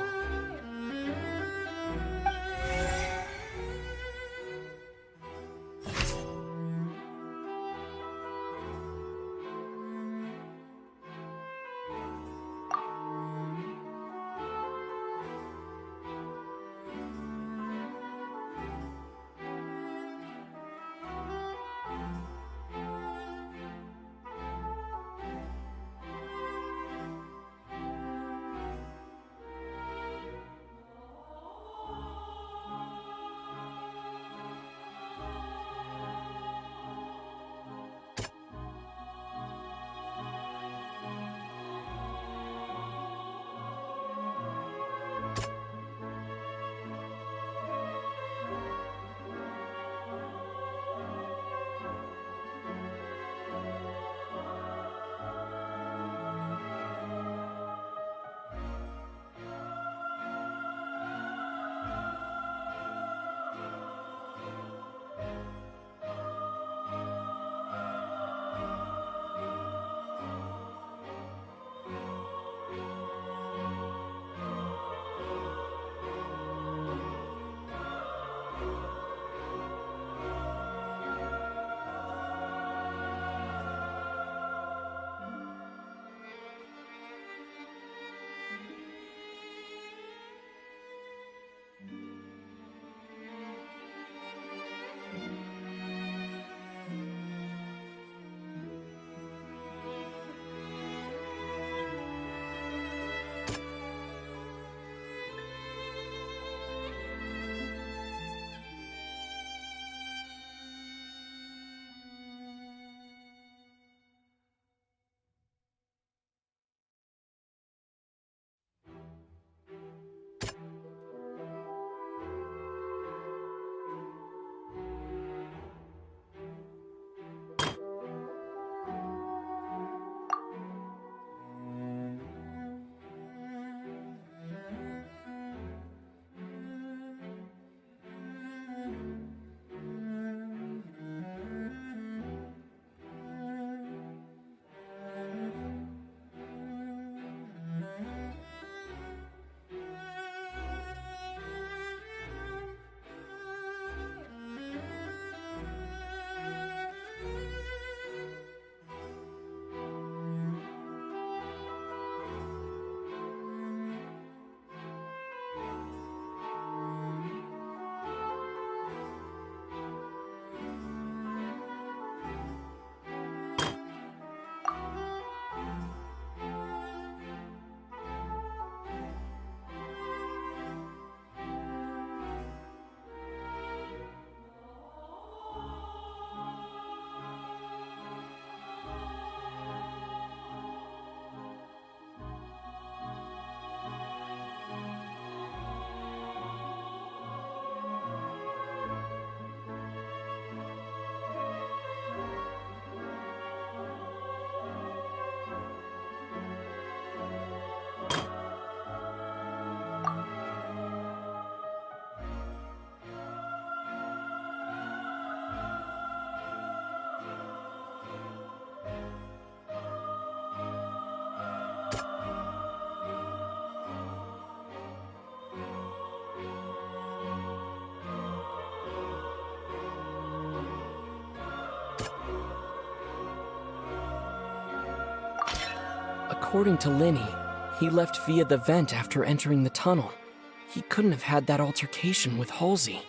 According to Linny, he left via the vent after entering the tunnel. He couldn't have had that altercation with Halsey.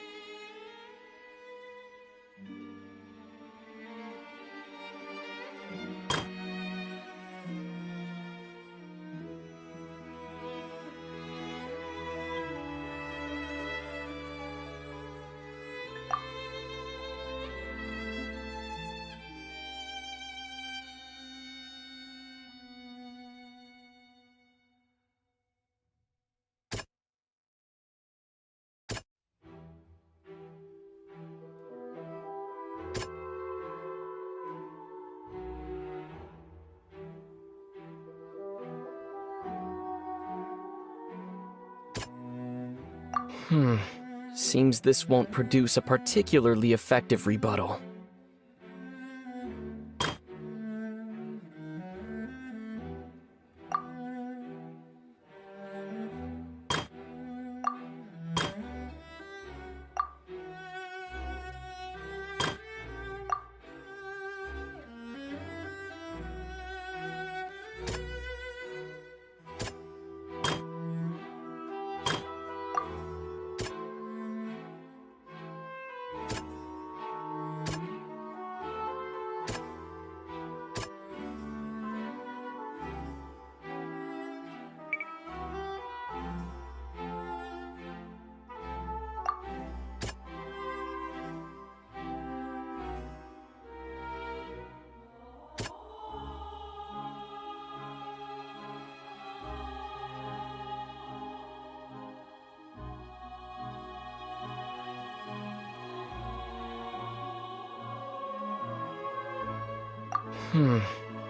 Seems this won't produce a particularly effective rebuttal.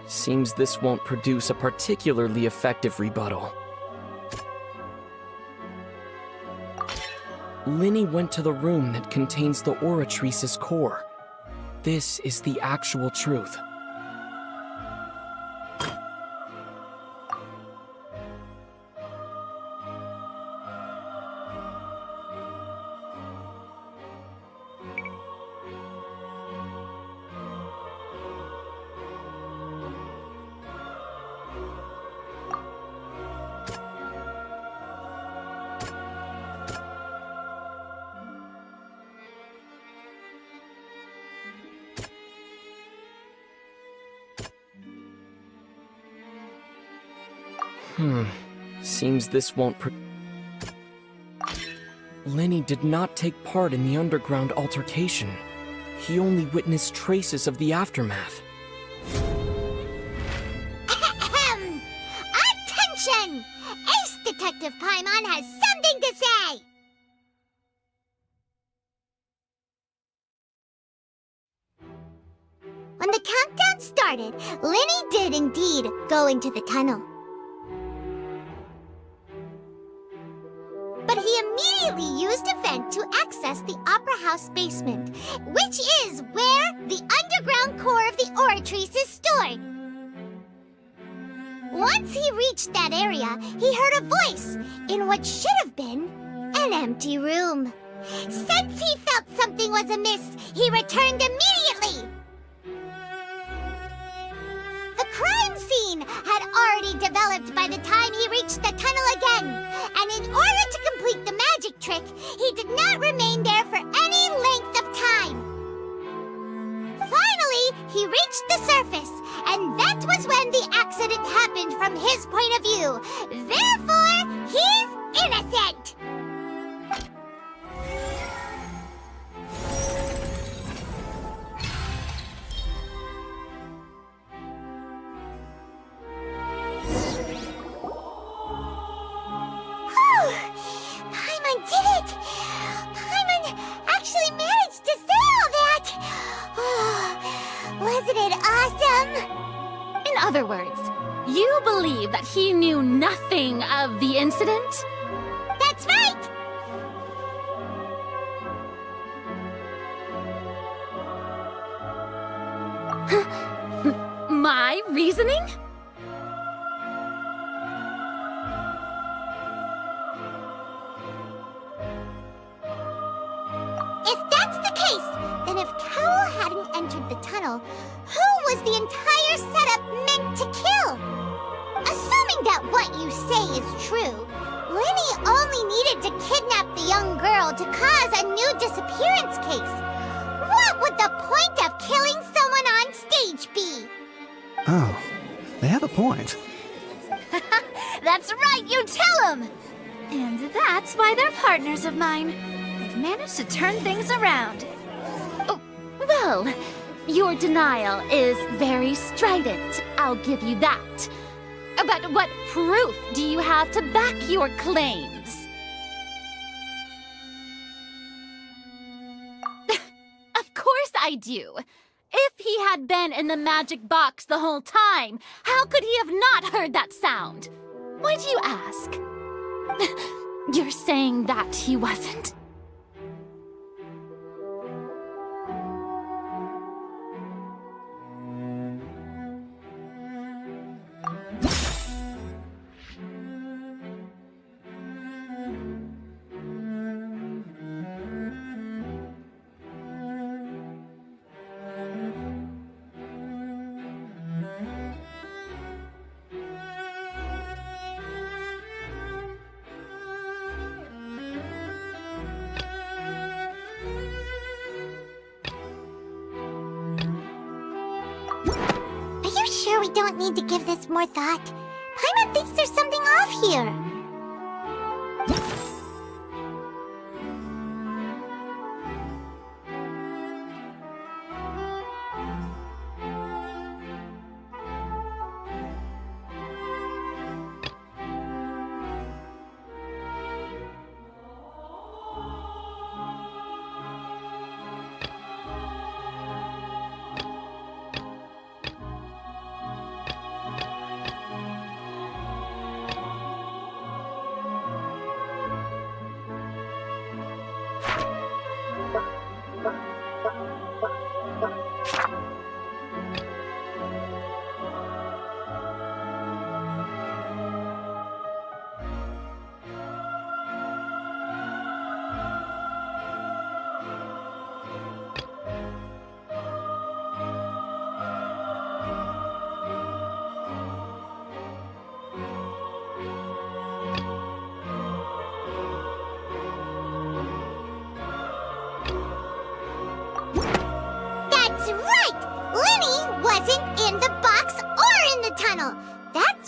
Seems this won't produce a particularly effective rebuttal. Linny went to the room that contains the Oratrice's core. This is the actual truth. Seems this won't Linny did not take part in the underground altercation. He only witnessed traces of the aftermath. Attention! Ace Detective Paimon has something to say! When the countdown started, Linny did indeed go into the tunnel. But he immediately used a vent to access the Opera House basement, which is where the underground core of the Oratrice is stored. Once he reached that area, he heard a voice in what should have been an empty room. Since he felt something was amiss, he returned immediately. The crime scene had already developed by the time he reached the tunnel again, and in order to complete the magic trick, he did not remain there for any length of time. Finally, he reached the surface, and that was when the accident happened from his point of view. Therefore, he's innocent! Paimon did it! Paimon actually managed to say all that! Wasn't it awesome? In other words, you believe that he knew nothing of the incident? That's right! My reasoning? If that's the case, then if Cowell hadn't entered the tunnel, who was the entire setup meant to kill? A what you say is true, Linny only needed to kidnap the young girl to cause a new disappearance case. What would the point of killing someone on stage be? Oh, they have a point. That's right, you tell them! And that's why they're partners of mine. They've managed to turn things around. Oh, well, your denial is very strident, I'll give you that. But what proof do you have to back your claims? Of course I do. If he had been in the magic box the whole time, how could he have not heard that sound? Why do you ask? You're saying that he wasn't. We don't need to give this more thought. Paimon thinks there's something off here.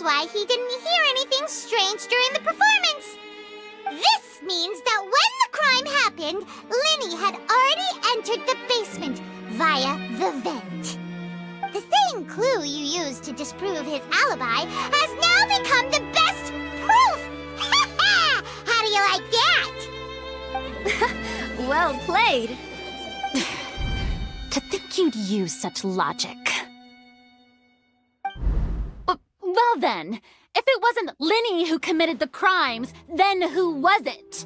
Why he didn't hear anything strange during the performance. This means that when the crime happened, Linny had already entered the basement via the vent. The same clue you used to disprove his alibi has now become the best proof! How do you like that? Well played. To think you'd use such logic. Well then, if it wasn't Linny who committed the crimes, then who was it?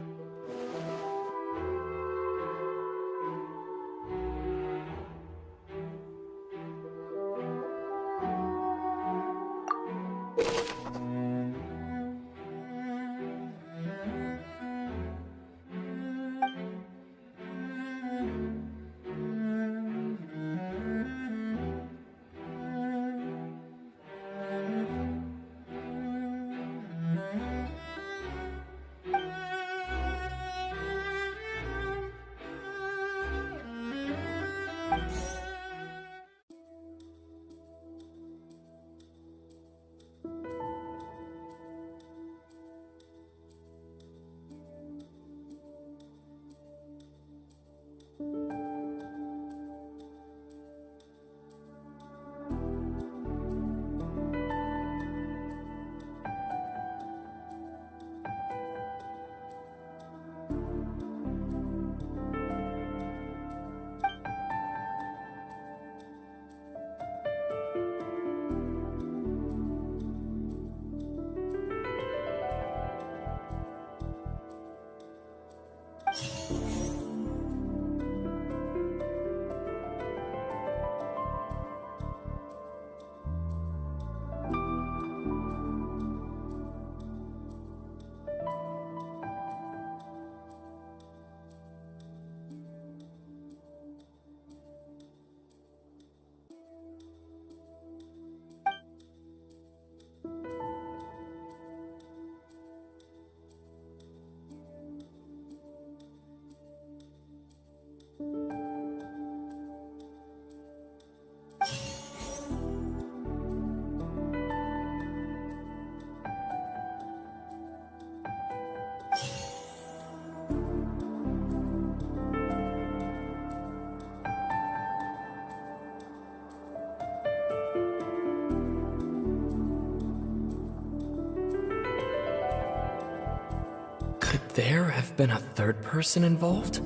Could there have been a third person involved?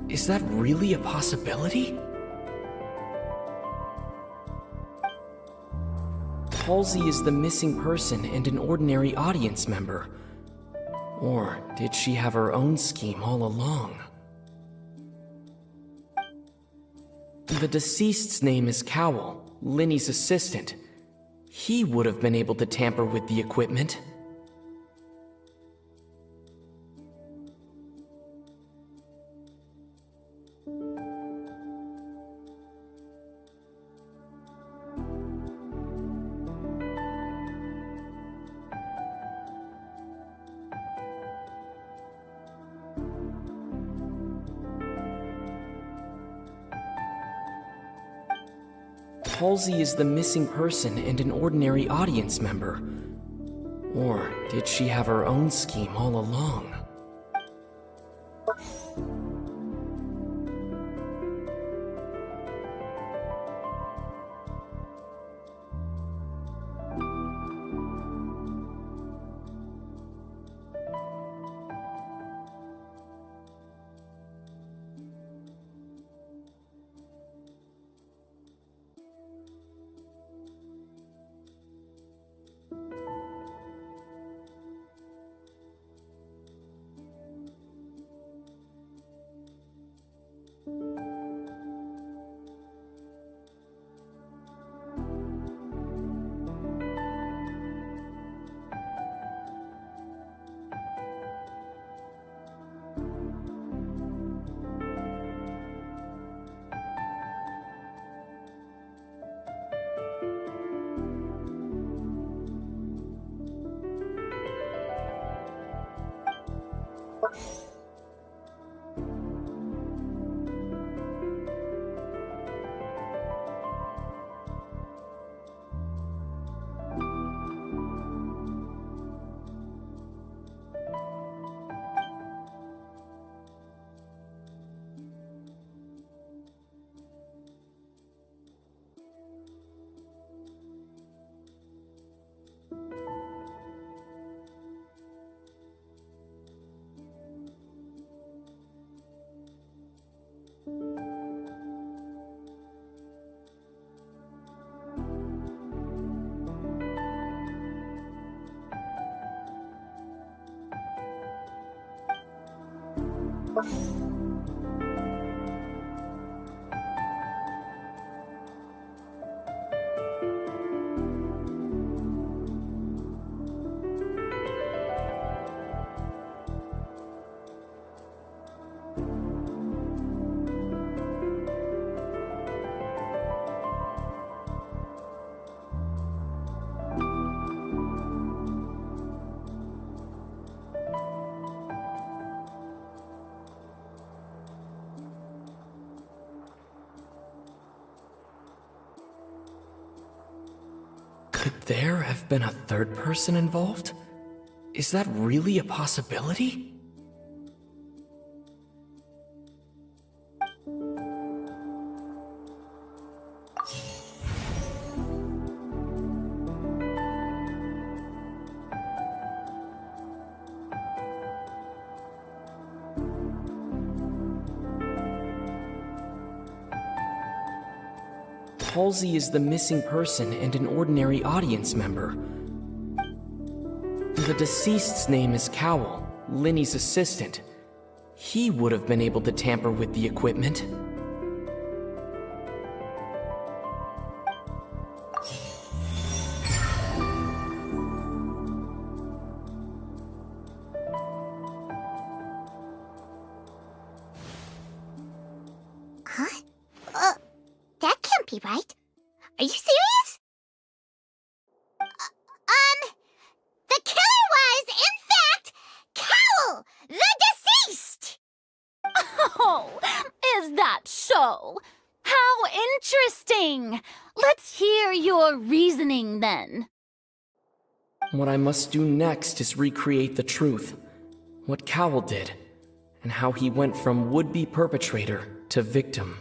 Is that really a possibility? Halsey is the missing person and an ordinary audience member. Or did she have her own scheme all along? The deceased's name is Cowell, Linny's assistant. He would have been able to tamper with the equipment. Halsey is the missing person and an ordinary audience member. Or did she have her own scheme all along? Could there have been a third person involved? Is that really a possibility? Halsey is the missing person and an ordinary audience member. The deceased's name is Cowell, Linny's assistant. He would have been able to tamper with the equipment. That can't be right. Are you serious? The killer was, in fact, Cowell, the deceased! Oh, is that so? How interesting! Let's hear your reasoning then. What I must do next is recreate the truth. What Cowell did, and how he went from would-be perpetrator to victim.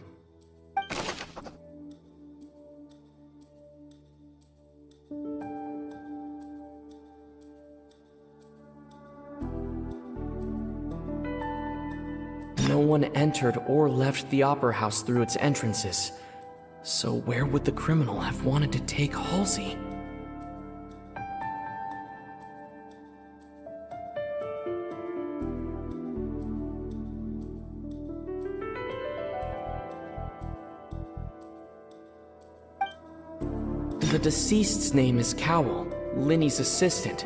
No one entered or left the opera house through its entrances. So where would the criminal have wanted to take Halsey? The deceased's name is Cowell, Linny's assistant.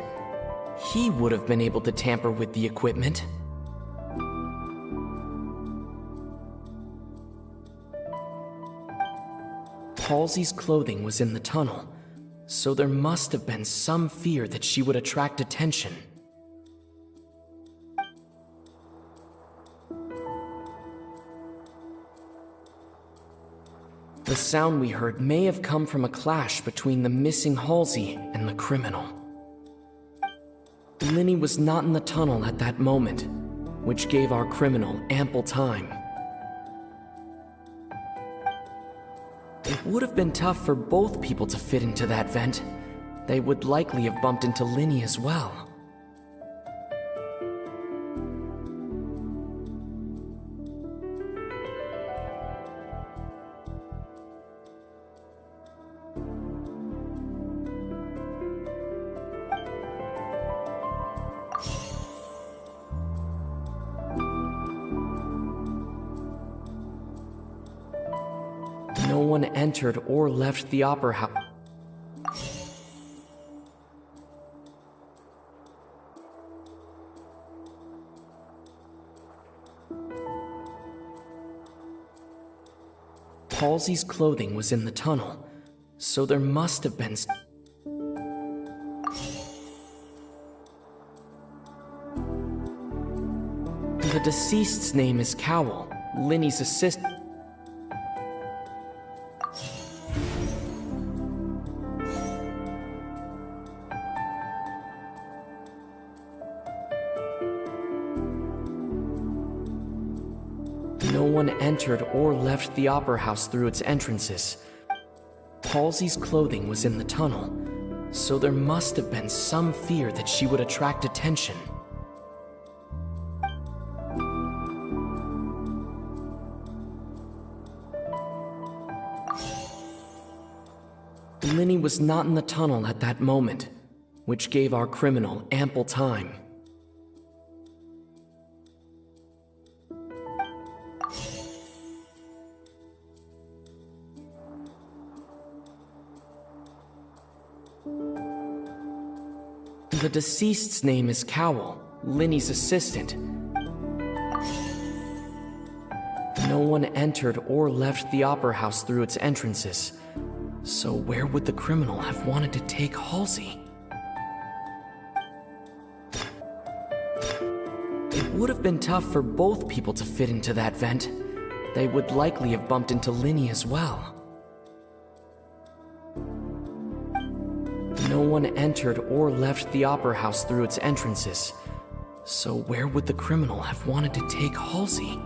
He would have been able to tamper with the equipment. Halsey's clothing was in the tunnel, so there must have been some fear that she would attract attention. The sound we heard may have come from a clash between the missing Halsey and the criminal. Linny was not in the tunnel at that moment, which gave our criminal ample time. It would have been tough for both people to fit into that vent. They would likely have bumped into Linny as well. No one entered or left the opera house. Halsey's clothing was in the tunnel, so there must have been... The deceased's name is Cowell, Linny's assistant. No one entered or left the opera house through its entrances. Halsey's clothing was in the tunnel, so there must have been some fear that she would attract attention. Linny was not in the tunnel at that moment, which gave our criminal ample time. The deceased's name is Cowell, Linny's assistant. No one entered or left the opera house through its entrances. So where would the criminal have wanted to take Halsey? It would have been tough for both people to fit into that vent. They would likely have bumped into Linny as well. No one entered or left the opera house through its entrances. So where would the criminal have wanted to take Halsey?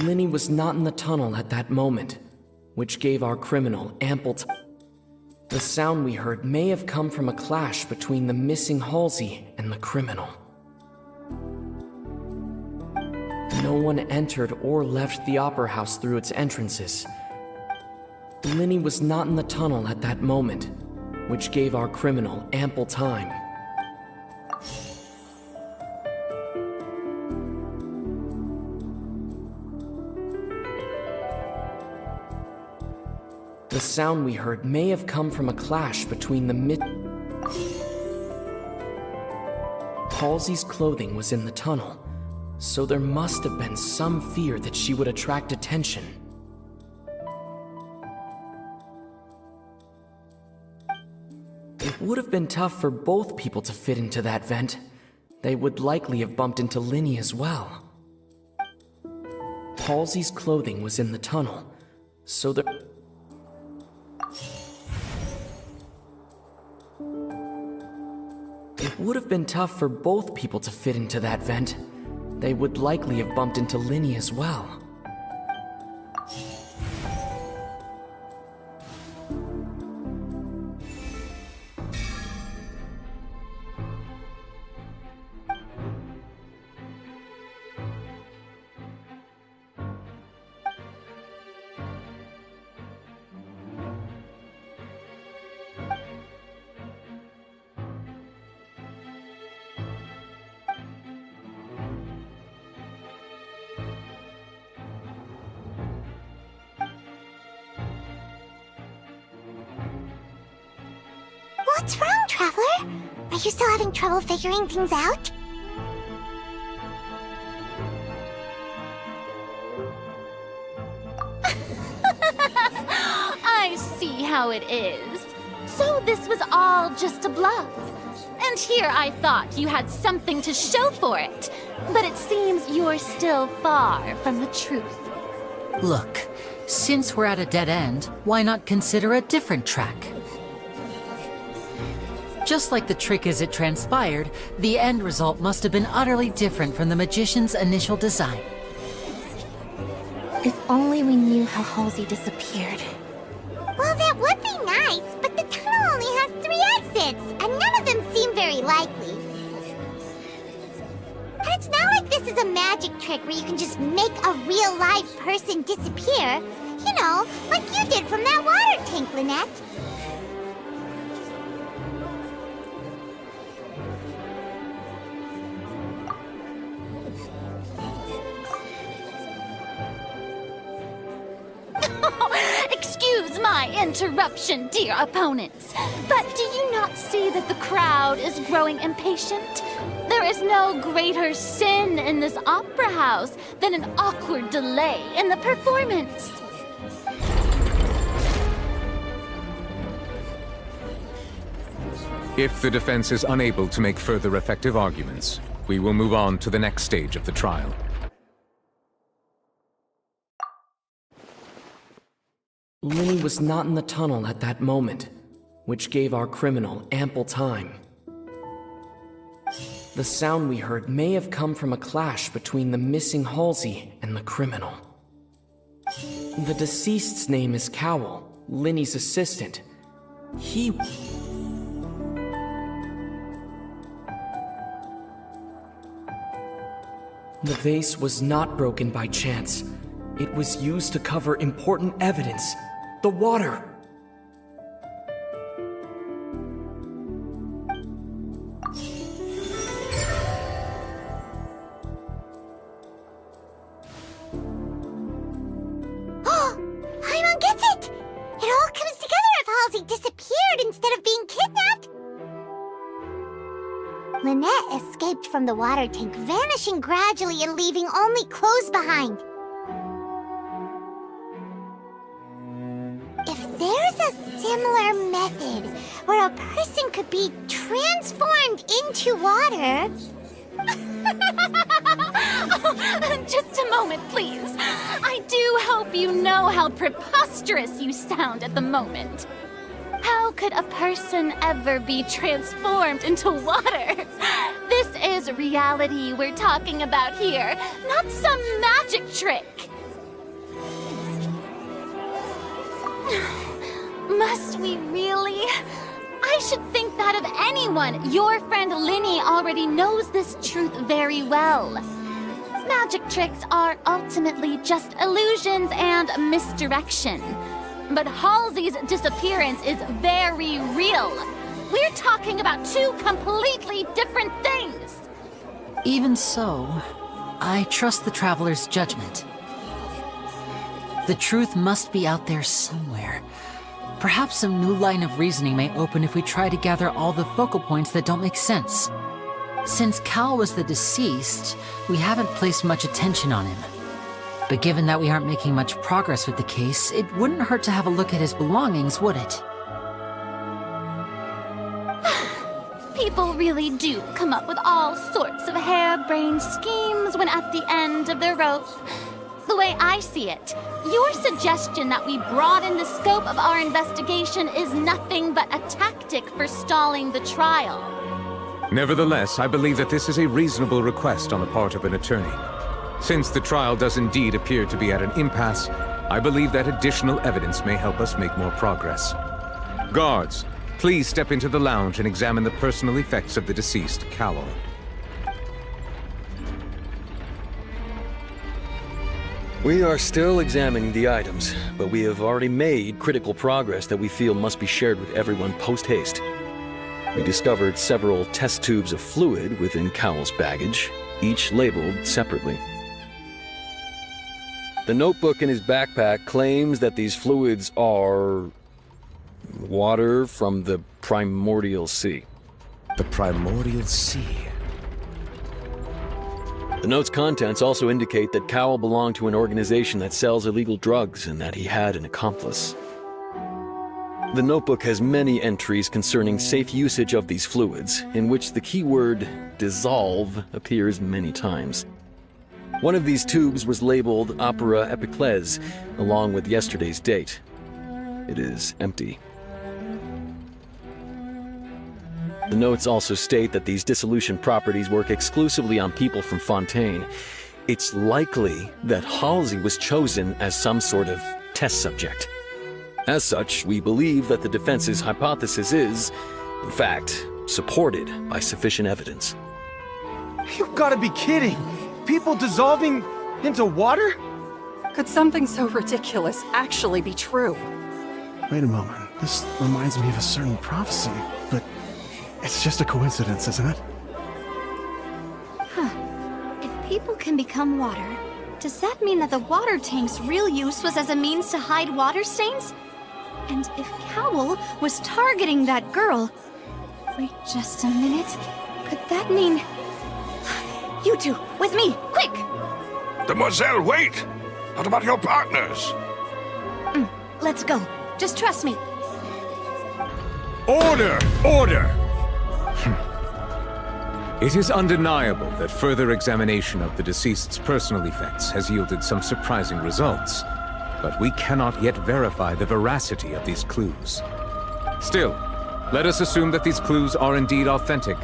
Linny was not in the tunnel at that moment, which gave our criminal ample time. The sound we heard may have come from a clash between the missing Halsey and the criminal. No one entered or left the opera house through its entrances. Linny was not in the tunnel at that moment, which gave our criminal ample time. The sound we heard may have come from a clash between the Halsey's clothing was in the tunnel, so there must have been some fear that she would attract attention. It would have been tough for both people to fit into that vent. They would likely have bumped into Linny as well. Halsey's clothing was in the tunnel, so there... It would have been tough for both people to fit into that vent. they would likely have bumped into Linny as well. What's wrong, Traveler? Are you still having trouble figuring things out? I see how it is. So this was all just a bluff. And here I thought you had something to show for it. But it seems you're still far from the truth. Look, since we're at a dead end, why not consider a different track? Just like the trick as it transpired, the end result must have been utterly different from the magician's initial design. If only we knew how Halsey disappeared. Well, that would be nice, but the tunnel only has 3 exits, and none of them seem very likely. And it's not like this is a magic trick where you can just make a real live person disappear. You know, like you did from that water tank, Lynette. Excuse my interruption, dear opponents, but do you not see that the crowd is growing impatient? There is no greater sin in this opera house than an awkward delay in the performance. If the defense is unable to make further effective arguments, we will move on to the next stage of the trial. Linny was not in the tunnel at that moment, which gave our criminal ample time. The sound we heard may have come from a clash between the missing Halsey and the criminal. The deceased's name is Cowell, Linny's assistant. The vase was not broken by chance. It was used to cover important evidence. The water! Paimon gets it! It all comes together if Halsey disappeared instead of being kidnapped! Lynette escaped from the water tank, vanishing gradually and leaving only clothes behind. If there's a similar method where a person could be transformed into water... Just a moment, please. I do hope you know how preposterous you sound at the moment. How could a person ever be transformed into water? This is reality we're talking about here, not some magic trick. Must we really? I should think that of anyone. Your friend Linny already knows this truth very well. Magic tricks are ultimately just illusions and misdirection. But Halsey's disappearance is very real. We're talking about 2 completely different things. Even so, I trust the Traveler's judgment. The truth must be out there somewhere. Perhaps some new line of reasoning may open if we try to gather all the focal points that don't make sense. Since Cal was the deceased, we haven't placed much attention on him. But given that we aren't making much progress with the case, it wouldn't hurt to have a look at his belongings, would it? People really do come up with all sorts of harebrained schemes when at the end of their rope. The way I see it, your suggestion that we broaden the scope of our investigation is nothing but a tactic for stalling the trial. Nevertheless, I believe that this is a reasonable request on the part of an attorney. Since the trial does indeed appear to be at an impasse, I believe that additional evidence may help us make more progress. Guards, please step into the lounge and examine the personal effects of the deceased Cowell. We are still examining the items, but we have already made critical progress that we feel must be shared with everyone post-haste. We discovered several test tubes of fluid within Cowell's baggage, each labeled separately. The notebook in his backpack claims that these fluids are water from the primordial sea. The primordial sea? The note's contents also indicate that Cowell belonged to an organization that sells illegal drugs and that he had an accomplice. The notebook has many entries concerning safe usage of these fluids, in which the keyword dissolve appears many times. One of these tubes was labeled Opera Epiclese, along with yesterday's date. It is empty. The notes also state that these dissolution properties work exclusively on people from Fontaine. It's likely that Halsey was chosen as some sort of test subject. As such, we believe that the defense's hypothesis is, in fact, supported by sufficient evidence. You've got to be kidding! People dissolving into water? Could something so ridiculous actually be true? Wait a moment. This reminds me of a certain prophecy, but it's just a coincidence, isn't it? Huh. If people can become water, does that mean that the water tank's real use was as a means to hide water stains? And if Cowell was targeting that girl... Wait just a minute. Could that mean... You two, with me, quick! Demoiselle, wait! What about your partners? Let's go. Just trust me. Order! Order! It is undeniable that further examination of the deceased's personal effects has yielded some surprising results, but we cannot yet verify the veracity of these clues. Still, let us assume that these clues are indeed authentic,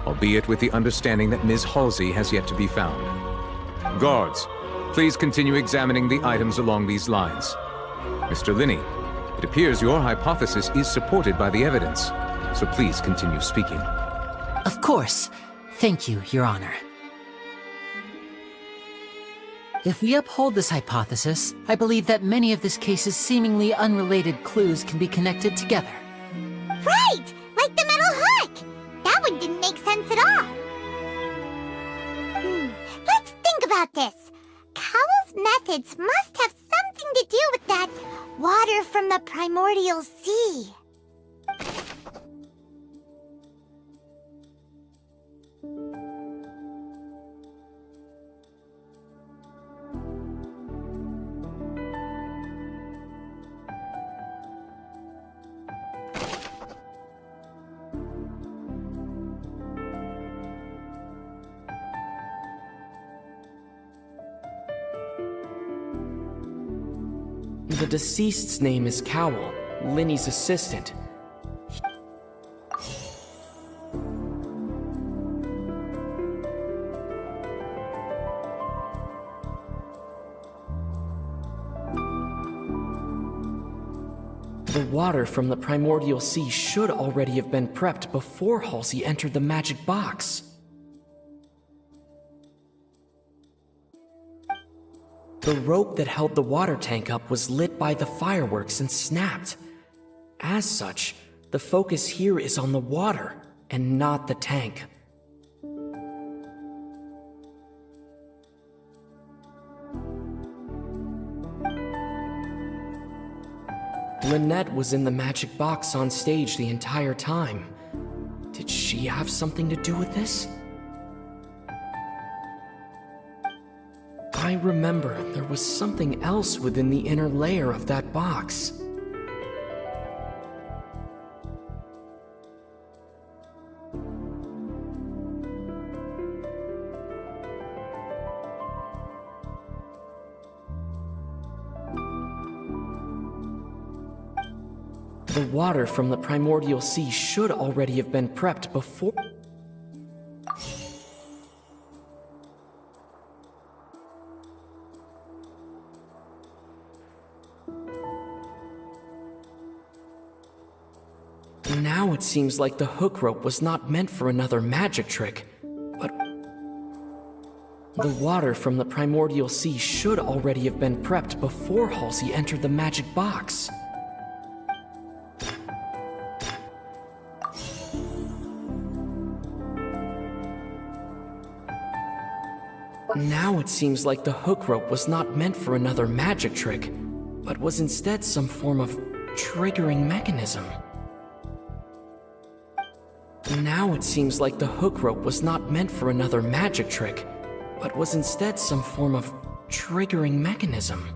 albeit with the understanding that Ms. Halsey has yet to be found. Guards, please continue examining the items along these lines. Mr. Linney, it appears your hypothesis is supported by the evidence, so please continue speaking. Of course. Thank you, Your Honor. If we uphold this hypothesis, I believe that many of this case's seemingly unrelated clues can be connected together. Right! Like the metal hook! That one didn't make sense at all. Let's think about this. Cowell's methods must have something to do with that water from the primordial sea. The deceased's name is Cowell, Linny's assistant. The water from the primordial sea should already have been prepped before Halsey entered the magic box. The rope that held the water tank up was lit by the fireworks and snapped. As such, the focus here is on the water and not the tank. Lynette was in the magic box on stage the entire time. Did she have something to do with this? I remember there was something else within the inner layer of that box. The water from the primordial sea should already have been prepped before... Now it seems like the hook rope was not meant for another magic trick, but the water from the primordial sea should already have been prepped before Halsey entered the magic box. Now it seems like the hook rope was not meant for another magic trick, but was instead some form of triggering mechanism. Now it seems like the hook rope was not meant for another magic trick, but was instead some form of triggering mechanism.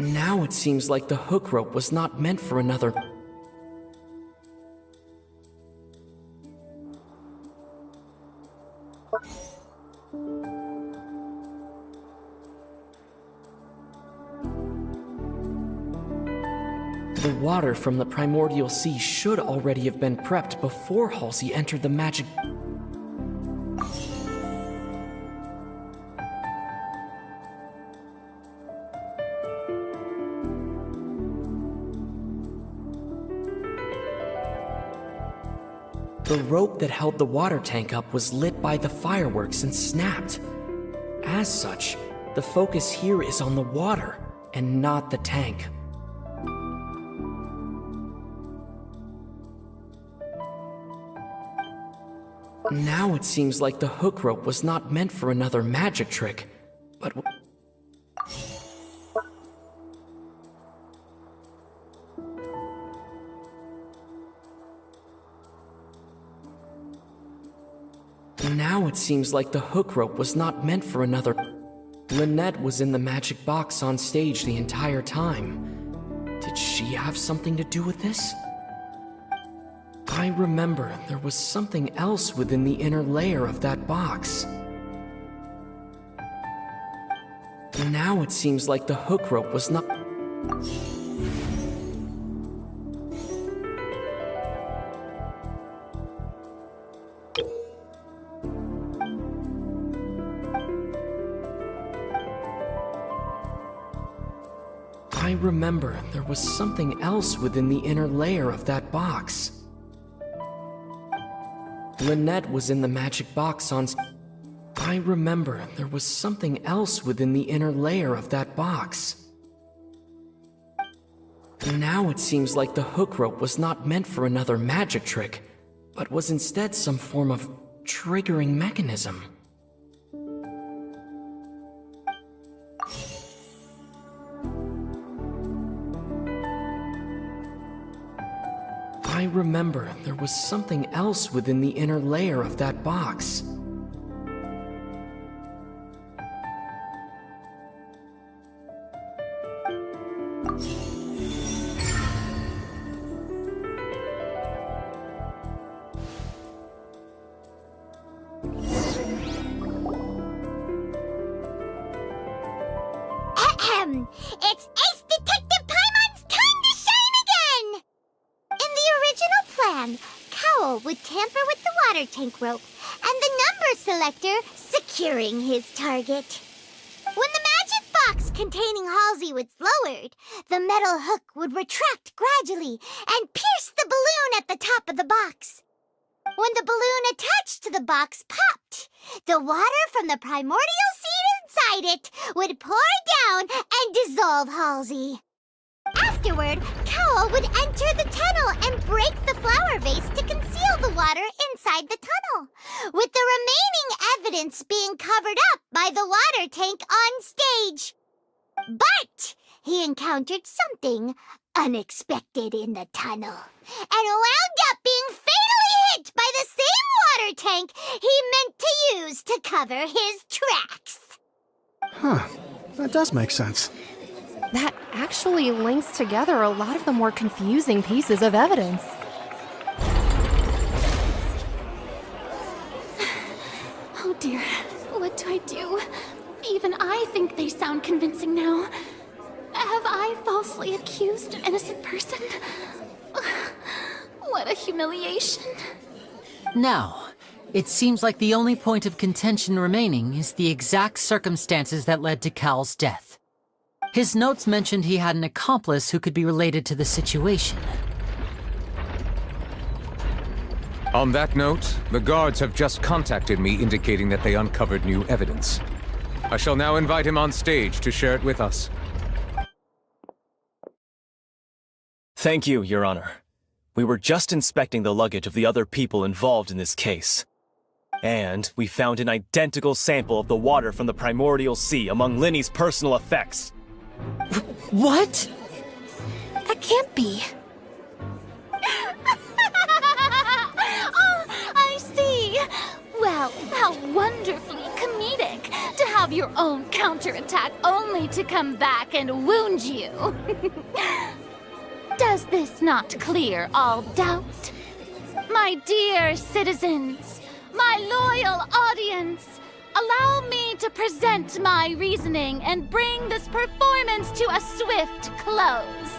Now it seems like the hook rope was not meant for another. The water from the primordial sea should already have been prepped before Halsey entered the magic. The rope that held the water tank up was lit by the fireworks and snapped. As such, the focus here is on the water and not the tank. Now it seems like the hook rope was not meant for another magic trick, but... Now it seems like the hook rope was not meant for another... Lynette was in the magic box on stage the entire time. Did she have something to do with this? I remember there was something else within the inner layer of that box. Now it seems like the hook rope was not... I remember there was something else within the inner layer of that box. Lynette was in the magic box on... I remember there was something else within the inner layer of that box. Now it seems like the hook rope was not meant for another magic trick, but was instead some form of triggering mechanism. I remember there was something else within the inner layer of that box. It's Ace Detective Paimon's time to shine again! In the original plan, Cowl would tamper with the water tank rope and the number selector securing his target. When the magic box containing Halsey was lowered, the metal hook would retract gradually and pierce the balloon at the top of the box. When the balloon attached to the box popped, the water from the primordial seed inside it would pour down and dissolve Halsey. Afterward, Cowl would enter the tunnel and break the flower vase to conceal the water inside the tunnel, with the remaining evidence being covered up by the water tank on stage. But he encountered something unexpected in the tunnel and wound up being fatally hit by the same water tank he meant to use to cover his tracks. Huh, that does make sense. That actually links together a lot of the more confusing pieces of evidence. Oh dear, what do I do? Even I think they sound convincing now. Have I falsely accused an innocent person? What a humiliation. Now, it seems like the only point of contention remaining is the exact circumstances that led to Cal's death. His notes mentioned he had an accomplice who could be related to the situation. On that note, the guards have just contacted me indicating that they uncovered new evidence. I shall now invite him on stage to share it with us. Thank you, Your Honor. We were just inspecting the luggage of the other people involved in this case. And we found an identical sample of the water from the primordial sea among Linny's personal effects. What? That can't be. Oh, I see. Well, how wonderfully comedic to have your own counterattack only to come back and wound you. Does this not clear all doubt? My dear citizens, my loyal audience, allow me to present my reasoning and bring this performance to a swift close.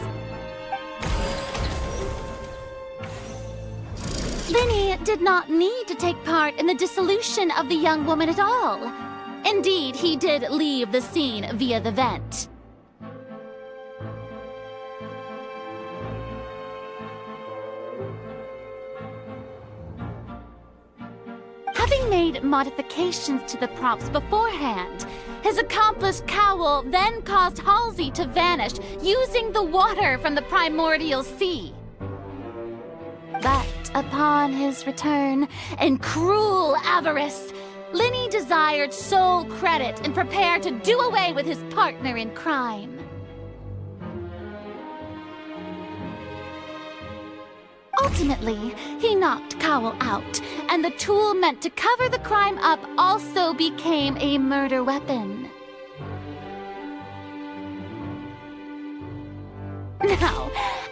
Linny did not need to take part in the dissolution of the young woman at all. Indeed, he did leave the scene via the vent. Having made modifications to the props beforehand, his accomplice Cowell then caused Halsey to vanish using the water from the primordial sea. But upon his return, in cruel avarice, Linny desired sole credit and prepared to do away with his partner in crime. Ultimately, he knocked Cowell out, and the tool meant to cover the crime up also became a murder weapon. Now,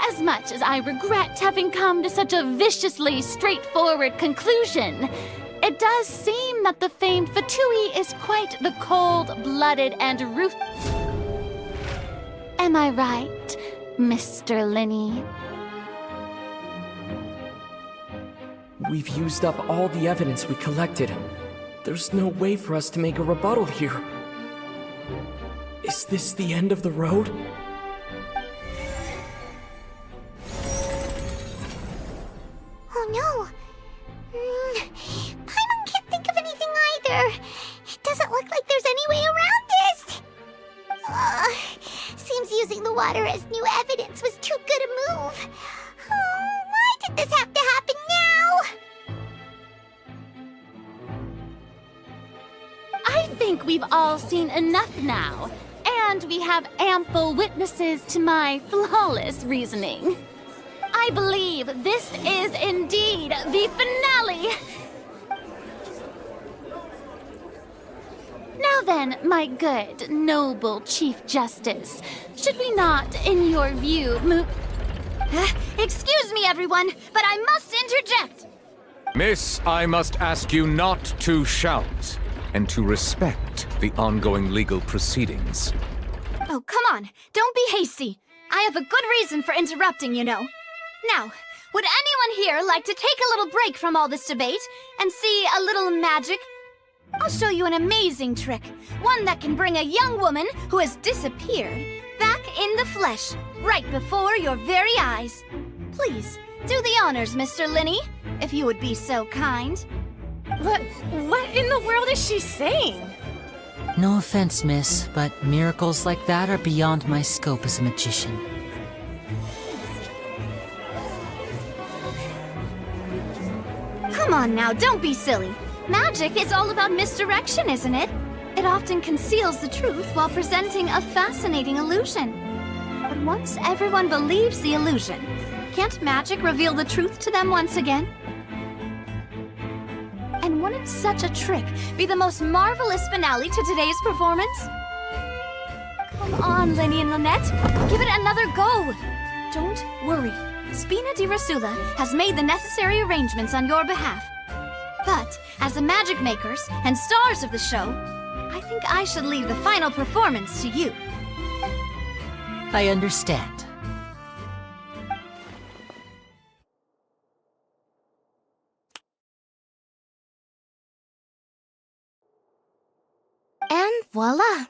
as much as I regret having come to such a viciously straightforward conclusion, it does seem that the famed Fatui is quite the cold-blooded and ruthless. Am I right, Mr. Linny? We've used up all the evidence we collected. There's no way for us to make a rebuttal here. Is this the end of the road? Oh no! Paimon can't think of anything either. It doesn't look like there's any way around this. Seems using the water as new evidence was too good a move. Why did this have to happen now? I think we've all seen enough now, and we have ample witnesses to my flawless reasoning. I believe this is indeed the finale. Now then, my good, noble Chief Justice, should we not, in your view, move... Excuse me, everyone, but I must interject. Miss, I must ask you not to shout, and to respect the ongoing legal proceedings. Oh, come on. Don't be hasty. I have a good reason for interrupting, you know. Now, would anyone here like to take a little break from all this debate and see a little magic? I'll show you an amazing trick. One that can bring a young woman who has disappeared back in the flesh, right before your very eyes. Please, do the honors, Mr. Linny, if you would be so kind. What in the world is she saying? No offense, miss, but miracles like that are beyond my scope as a magician. Come on now, don't be silly. Magic is all about misdirection, isn't it? It often conceals the truth while presenting a fascinating illusion. But once everyone believes the illusion, can't magic reveal the truth to them once again? And wouldn't such a trick be the most marvelous finale to today's performance? Come on, Linny and Lynette, give it another go. Don't worry, Spina di Rosula has made the necessary arrangements on your behalf. But as the magic makers and stars of the show, I think I should leave the final performance to you. I understand. Voila!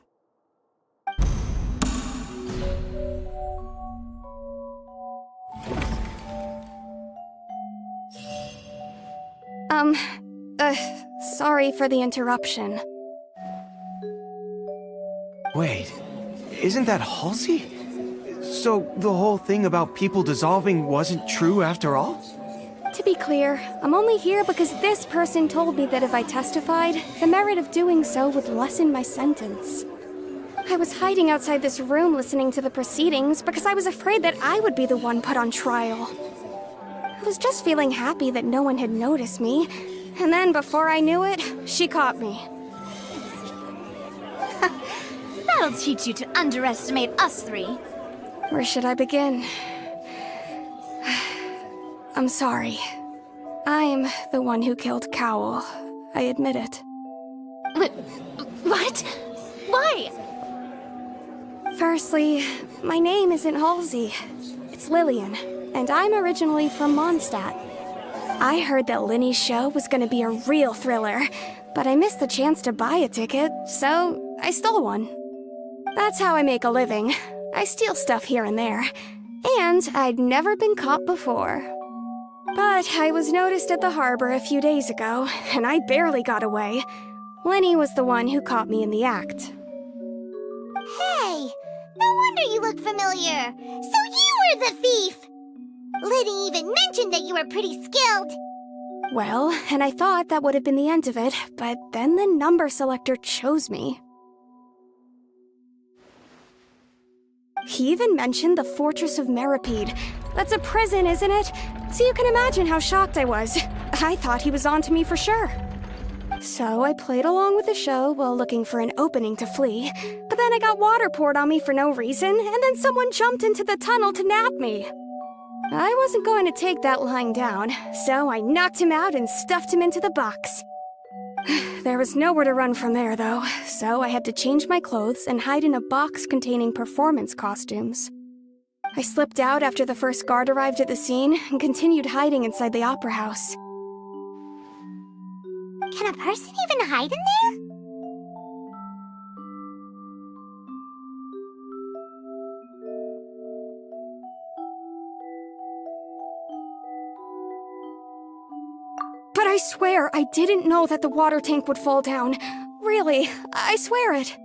Sorry for the interruption. Wait, isn't that Halsey? So the whole thing about people dissolving wasn't true after all? To be clear, I'm only here because this person told me that if I testified, the merit of doing so would lessen my sentence. I was hiding outside this room listening to the proceedings because I was afraid that I would be the one put on trial. I was just feeling happy that no one had noticed me, and then before I knew it, she caught me. That'll teach you to underestimate us three. Where should I begin? I'm sorry. I'm the one who killed Cowl. I admit it. What? Why? Firstly, my name isn't Halsey. It's Lillian, and I'm originally from Mondstadt. I heard that Linny's show was gonna be a real thriller, but I missed the chance to buy a ticket, so I stole one. That's how I make a living. I steal stuff here and there, and I'd never been caught before. But I was noticed at the harbor a few days ago, and I barely got away. Linny was the one who caught me in the act. Hey, no wonder you look familiar. So you were the thief! Liddy even mentioned that you were pretty skilled. Well, and I thought that would have been the end of it, but then the number selector chose me. He even mentioned the Fortress of Meripede. That's a prison, isn't it? So you can imagine how shocked I was. I thought he was onto me for sure. So I played along with the show while looking for an opening to flee, but then I got water poured on me for no reason, and then someone jumped into the tunnel to nab me. I wasn't going to take that lying down, so I knocked him out and stuffed him into the box. There was nowhere to run from there, though, so I had to change my clothes and hide in a box containing performance costumes. I slipped out after the first guard arrived at the scene and continued hiding inside the opera house. Can a person even hide in there? But I swear I didn't know that the water tank would fall down. Really, I swear it.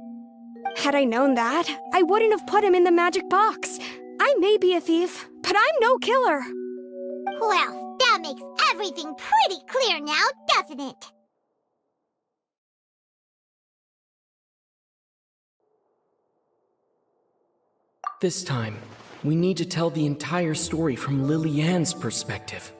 Had I known that, I wouldn't have put him in the magic box. I may be a thief, but I'm no killer. Well, that makes everything pretty clear now, doesn't it? This time, we need to tell the entire story from Lily-Ann's perspective.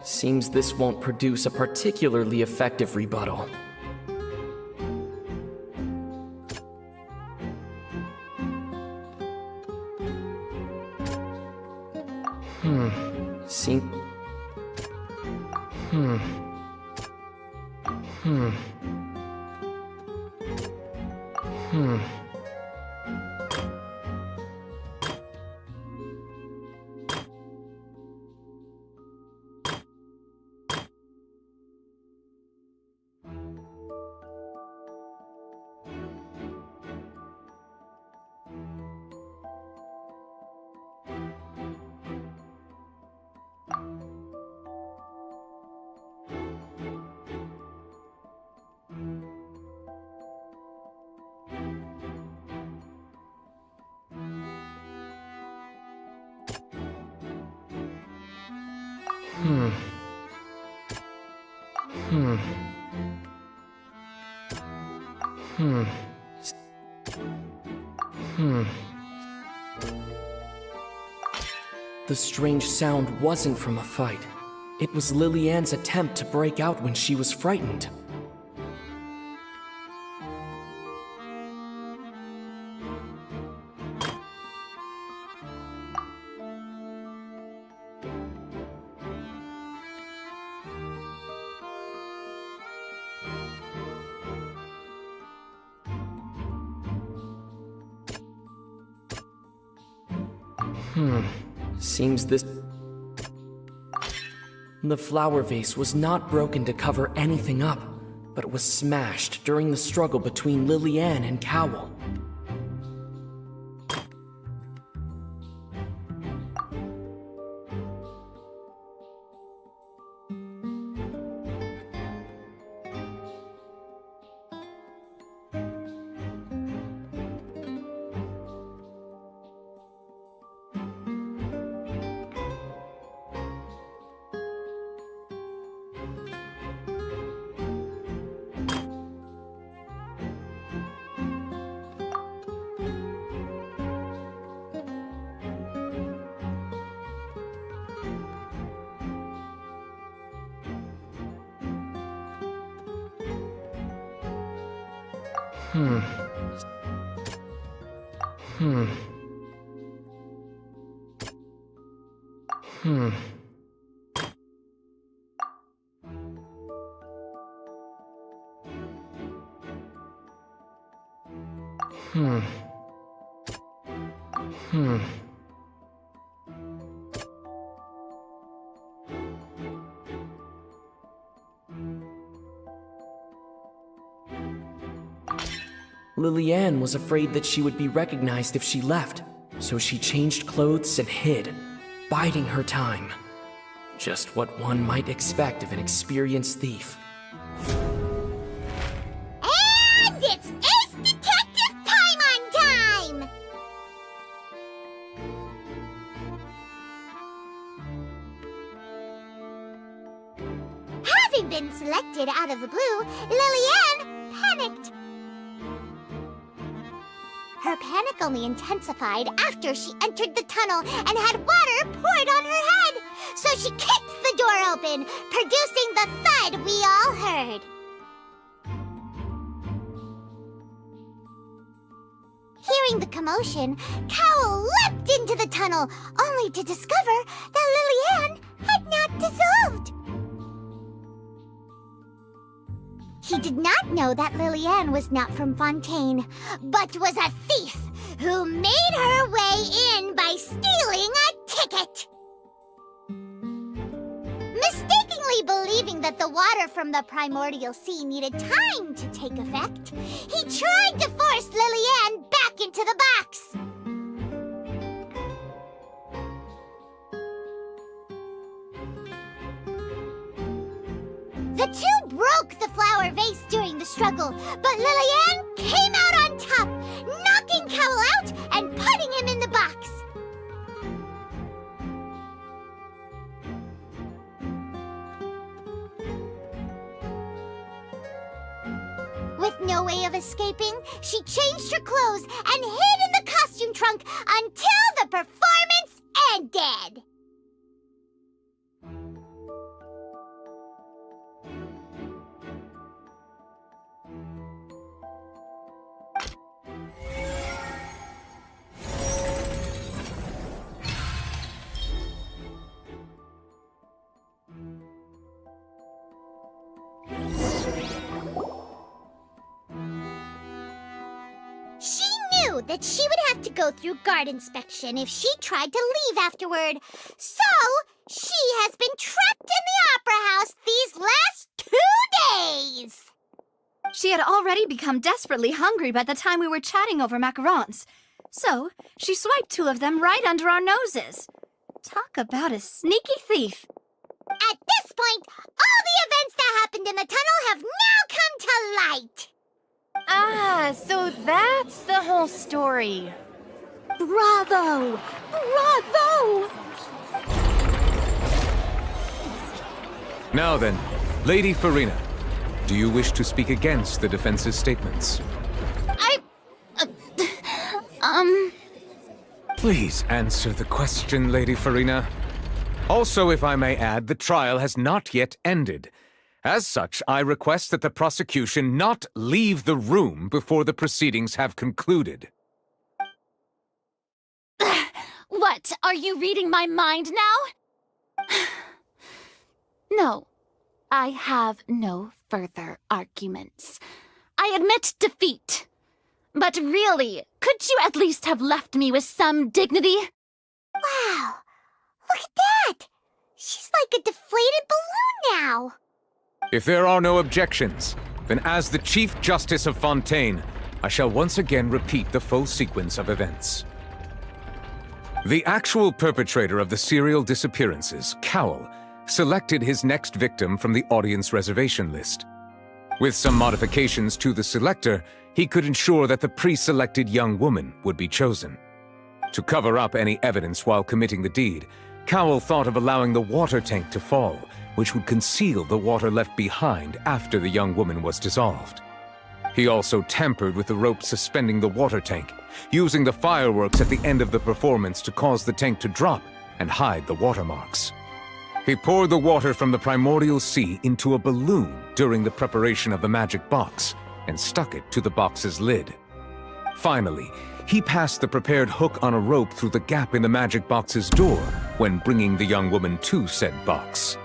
Seems this won't produce a particularly effective rebuttal. The strange sound wasn't from a fight. It was Lilianne's attempt to break out when she was frightened. Seems this... The flower vase was not broken to cover anything up, but was smashed during the struggle between Lilianne and Cowell. Lilianne was afraid that she would be recognized if she left, so she changed clothes and hid, biding her time. Just what one might expect of an experienced thief. And it's Ace Detective Paimon time! Having been selected out of the blue, Lilianne panicked. Her panic only intensified after she entered the tunnel and had water poured on her head. So she kicked the door open, producing the thud we all heard. Hearing the commotion, Cowell leapt into the tunnel, only to discover that Lilianne had not dissolved. He did not know that Lilianne was not from Fontaine, but was a thief who made her way in by stealing a ticket. Mistakenly believing that the water from the primordial sea needed time to take effect, he tried to force Lilianne back into the box. The two broke the flower vase during the struggle, but Lilianne came out on top, knocking Cowell out and putting him in the box. With no way of escaping, she changed her clothes and hid in the costume trunk until the performance ended. knew that she would have to go through guard inspection if she tried to leave afterward. So, she has been trapped in the Opera House these last 2 days. She had already become desperately hungry by the time we were chatting over macarons. So, she swiped 2 of them right under our noses. Talk about a sneaky thief. At this point, all the events that happened in the tunnel have now come to light. Ah, so that's the whole story. Bravo! Bravo! Now then, Lady Farina, do you wish to speak against the defense's statements? Please answer the question, Lady Farina. Also, if I may add, the trial has not yet ended. As such, I request that the prosecution not leave the room before the proceedings have concluded. What? Are you reading my mind now? No. I have no further arguments. I admit defeat. But really, could you at least have left me with some dignity? Wow. Look at that! She's like a deflated balloon now. If there are no objections, then as the Chief Justice of Fontaine, I shall once again repeat the full sequence of events. The actual perpetrator of the serial disappearances, Cowell, selected his next victim from the audience reservation list. With some modifications to the selector, he could ensure that the pre-selected young woman would be chosen. To cover up any evidence while committing the deed, Cowell thought of allowing the water tank to fall, which would conceal the water left behind after the young woman was dissolved. He also tampered with the rope suspending the water tank, using the fireworks at the end of the performance to cause the tank to drop and hide the watermarks. He poured the water from the primordial sea into a balloon during the preparation of the magic box and stuck it to the box's lid. Finally, he passed the prepared hook on a rope through the gap in the magic box's door when bringing the young woman to said box.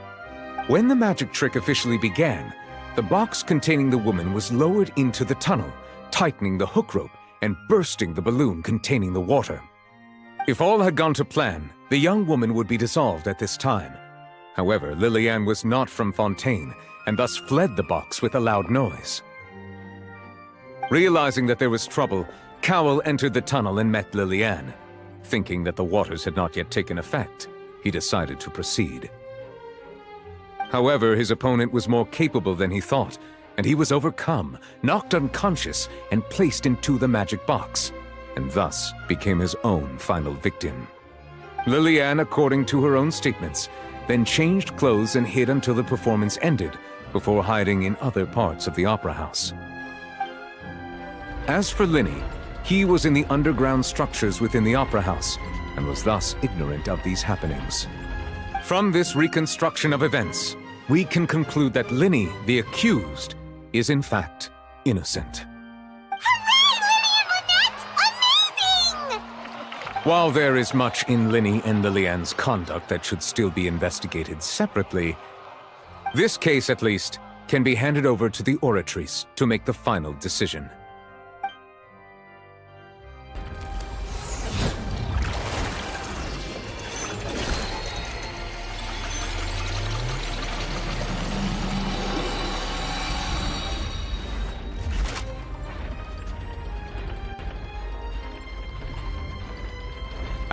When the magic trick officially began, the box containing the woman was lowered into the tunnel, tightening the hook rope and bursting the balloon containing the water. If all had gone to plan, the young woman would be dissolved at this time. However, Lillian was not from Fontaine, and thus fled the box with a loud noise. Realizing that there was trouble, Cowell entered the tunnel and met Lillian. Thinking that the waters had not yet taken effect, he decided to proceed. However, his opponent was more capable than he thought, and he was overcome, knocked unconscious, and placed into the magic box, and thus became his own final victim. Lillian, according to her own statements, then changed clothes and hid until the performance ended, before hiding in other parts of the opera house. As for Linny, he was in the underground structures within the opera house, and was thus ignorant of these happenings. From this reconstruction of events, we can conclude that Linny, the accused, is in fact innocent. While there is much in Linny and Lillian's conduct that should still be investigated separately, this case, at least, can be handed over to the Oratrice to make the final decision.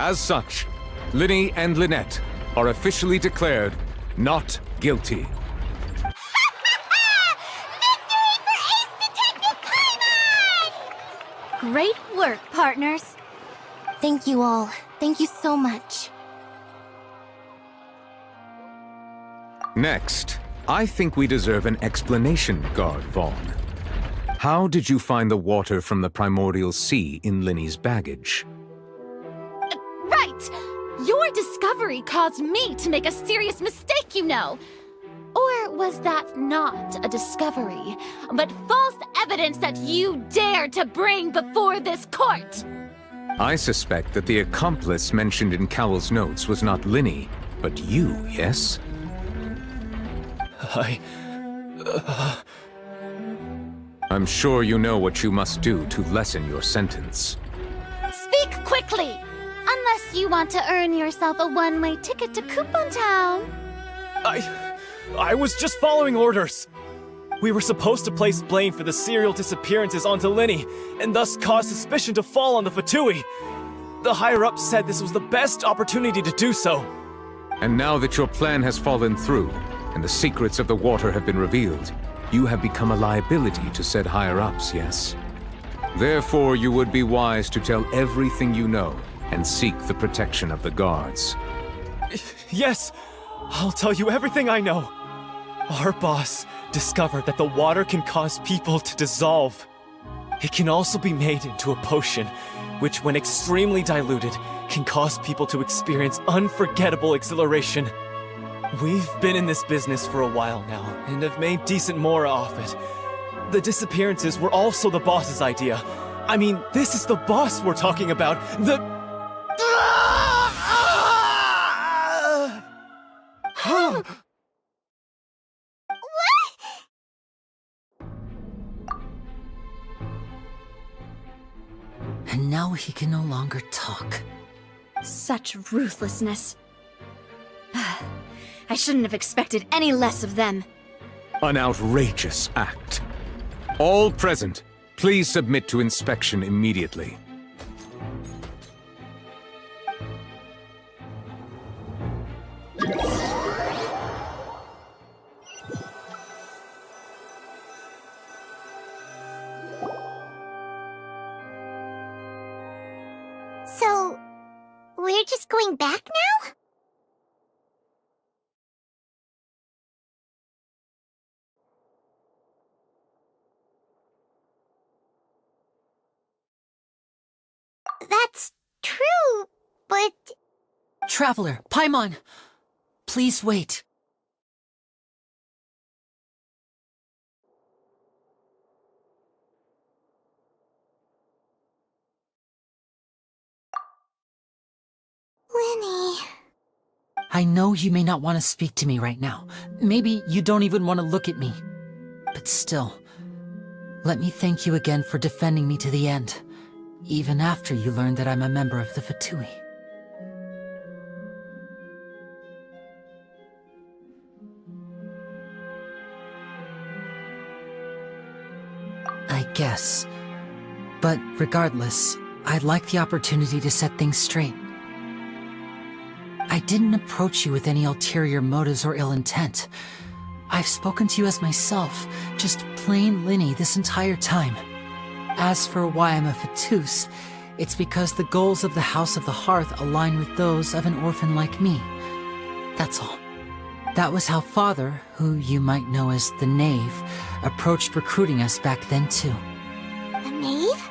As such, Linny and Lynette are officially declared not guilty. Great work, partners. Thank you all. Thank you so much. Next, I think we deserve an explanation, Guard Vaughn. How did you find the water from the primordial sea in Linny's baggage? Right! Your discovery caused me to make a serious mistake, you know. Or was that not a discovery, but false evidence that you dared to bring before this court? I suspect that the accomplice mentioned in Cowell's notes was not Linny, but you, yes? I'm sure you know what you must do to lessen your sentence. quickly! Unless you want to earn yourself a one-way ticket to Coupon Town. I was just following orders. We were supposed to place blame for the serial disappearances onto Linny, and thus cause suspicion to fall on the Fatui. The higher-ups said this was the best opportunity to do so. And now that your plan has fallen through, and the secrets of the water have been revealed, you have become a liability to said higher-ups, yes? Therefore, you would be wise to tell everything you know, and seek the protection of the guards. Yes, I'll tell you everything I know. Our boss discovered that the water can cause people to dissolve. It can also be made into a potion, which when extremely diluted, can cause people to experience unforgettable exhilaration. We've been in this business for a while now, and have made decent mora off it. The disappearances were also the boss's idea. I mean, this is the boss we're talking about. And now he can no longer talk. Such ruthlessness. I shouldn't have expected any less of them. An outrageous act. All present, please submit to inspection immediately. So, we're just going back now? That's true, but... Traveler, Paimon! Please wait. Linny... I know you may not want to speak to me right now. Maybe you don't even want to look at me. But still, let me thank you again for defending me to the end, even after you learned that I'm a member of the Fatui. I guess. But regardless, I'd like the opportunity to set things straight. I didn't approach you with any ulterior motives or ill intent. I've spoken to you as myself, just plain Linny this entire time. As for why I'm a Fatus, it's because the goals of the House of the Hearth align with those of an orphan like me. That's all. That was how Father, who you might know as the Knave, approached recruiting us back then too. The Knave?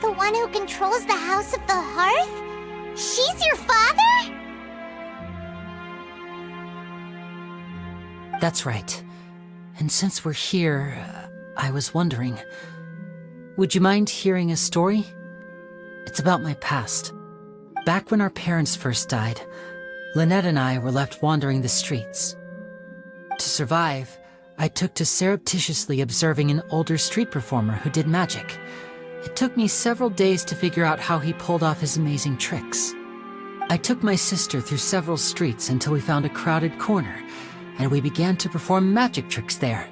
The one who controls the House of the Hearth? She's your father? That's right. And since we're here, I was wondering, would you mind hearing a story? It's about my past. Back when our parents first died, Lynette and I were left wandering the streets. To survive, I took to surreptitiously observing an older street performer who did magic. It took me several days to figure out how he pulled off his amazing tricks. I took my sister through several streets until we found a crowded corner, and we began to perform magic tricks there.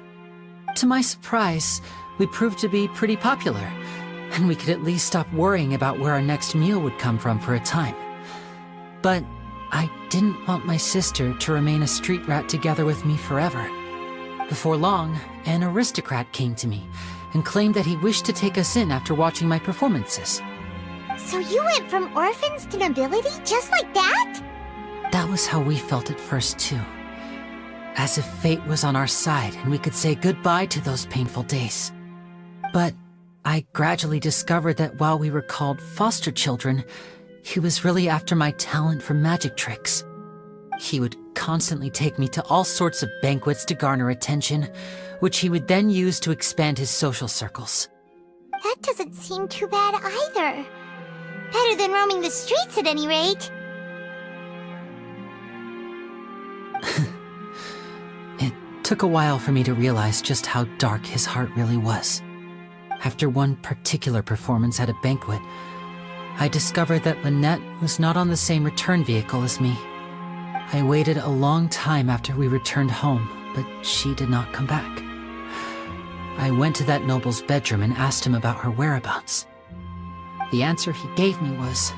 To my surprise, we proved to be pretty popular, and we could at least stop worrying about where our next meal would come from for a time. But I didn't want my sister to remain a street rat together with me forever. Before long, an aristocrat came to me and claimed that he wished to take us in after watching my performances. So you went from orphans to nobility just like that? That was how we felt at first too. As if fate was on our side and we could say goodbye to those painful days. But I gradually discovered that while we were called foster children, he was really after my talent for magic tricks. He would constantly take me to all sorts of banquets to garner attention, which he would then use to expand his social circles. That doesn't seem too bad either. Better than roaming the streets at any rate. It took a while for me to realize just how dark his heart really was. After one particular performance at a banquet, I discovered that Lynette was not on the same return vehicle as me. I waited a long time after we returned home, but she did not come back. I went to that noble's bedroom and asked him about her whereabouts. The answer he gave me was,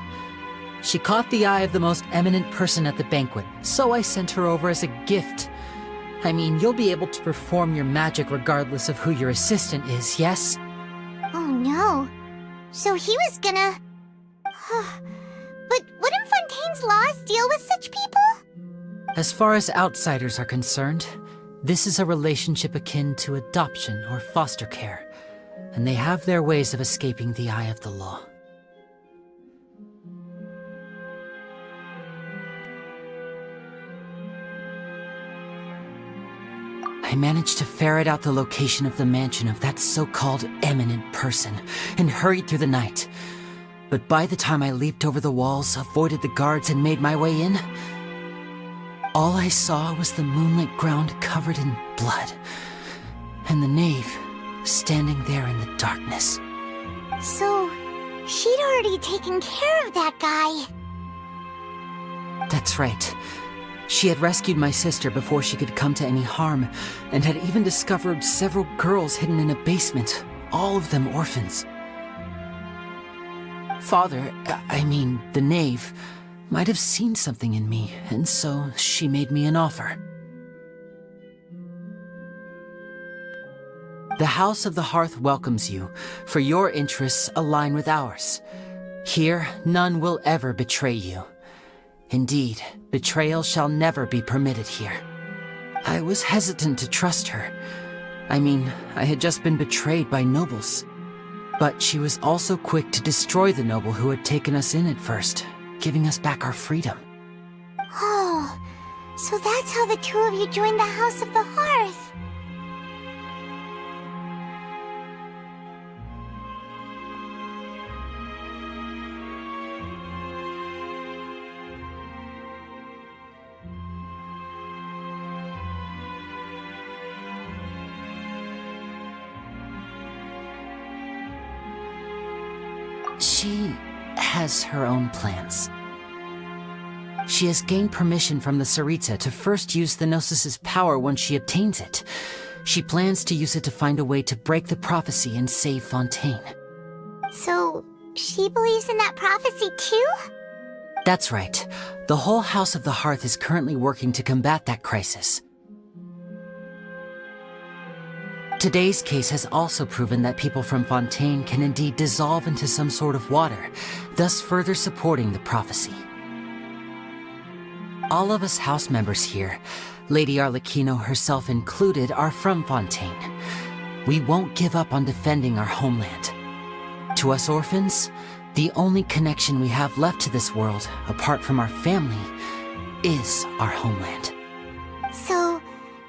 she caught the eye of the most eminent person at the banquet, so I sent her over as a gift. I mean, you'll be able to perform your magic regardless of who your assistant is, yes? Oh no. So he was gonna... But wouldn't Fontaine's laws deal with such people? As far as outsiders are concerned, this is a relationship akin to adoption or foster care, and they have their ways of escaping the eye of the law. I managed to ferret out the location of the mansion of that so-called eminent person and hurried through the night. But by the time I leaped over the walls, avoided the guards, and made my way in, all I saw was the moonlit ground covered in blood, and the knave standing there in the darkness. So, she'd already taken care of that guy. That's right. She had rescued my sister before she could come to any harm, and had even discovered several girls hidden in a basement, all of them orphans. Father, I mean, the knave, might have seen something in me, and so she made me an offer. The House of the Hearth welcomes you, for your interests align with ours. Here, none will ever betray you. Indeed, betrayal shall never be permitted here. I was hesitant to trust her. I mean, I had just been betrayed by nobles. But she was also quick to destroy the noble who had taken us in at first, giving us back our freedom. Oh, so that's how the two of you joined the House of the Hearth. She has her own plans. She has gained permission from the Tsaritsa to first use the Gnosis' power once she obtains it. She plans to use it to find a way to break the prophecy and save Fontaine. So, she believes in that prophecy too? That's right. The whole House of the Hearth is currently working to combat that crisis. Today's case has also proven that people from Fontaine can indeed dissolve into some sort of water, thus further supporting the prophecy. All of us house members here, Lady Arlecchino herself included, are from Fontaine. We won't give up on defending our homeland. To us orphans, the only connection we have left to this world, apart from our family, is our homeland. So,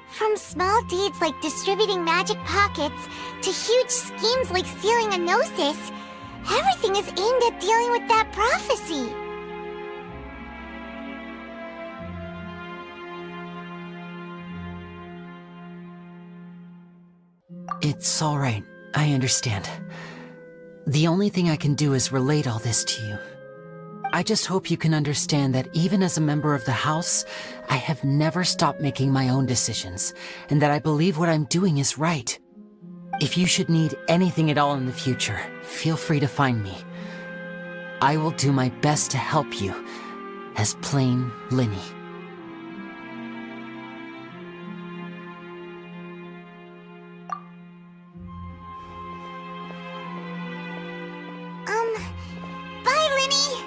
from small deeds like distributing magic pockets to huge schemes like stealing a Gnosis, everything is aimed at dealing with that prophecy. It's all right. I understand. The only thing I can do is relate all this to you. I just hope you can understand that even as a member of the House, I have never stopped making my own decisions, and that I believe what I'm doing is right. If you should need anything at all in the future, feel free to find me. I will do my best to help you, as plain Linny. Bye, Linny!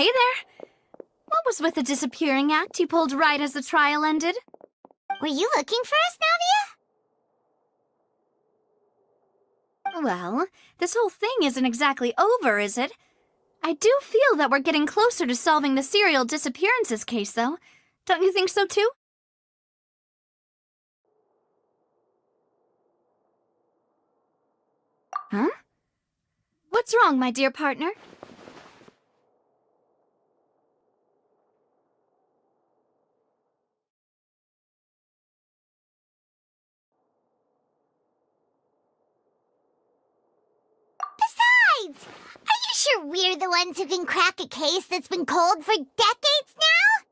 Hey there! What was with the disappearing act you pulled right as the trial ended? Were you looking for us, Navia? Well, this whole thing isn't exactly over, is it? I do feel that we're getting closer to solving the serial disappearances case, though. Don't you think so, too? Huh? What's wrong, my dear partner? Besides, are you sure we're the ones who can crack a case that's been cold for decades now?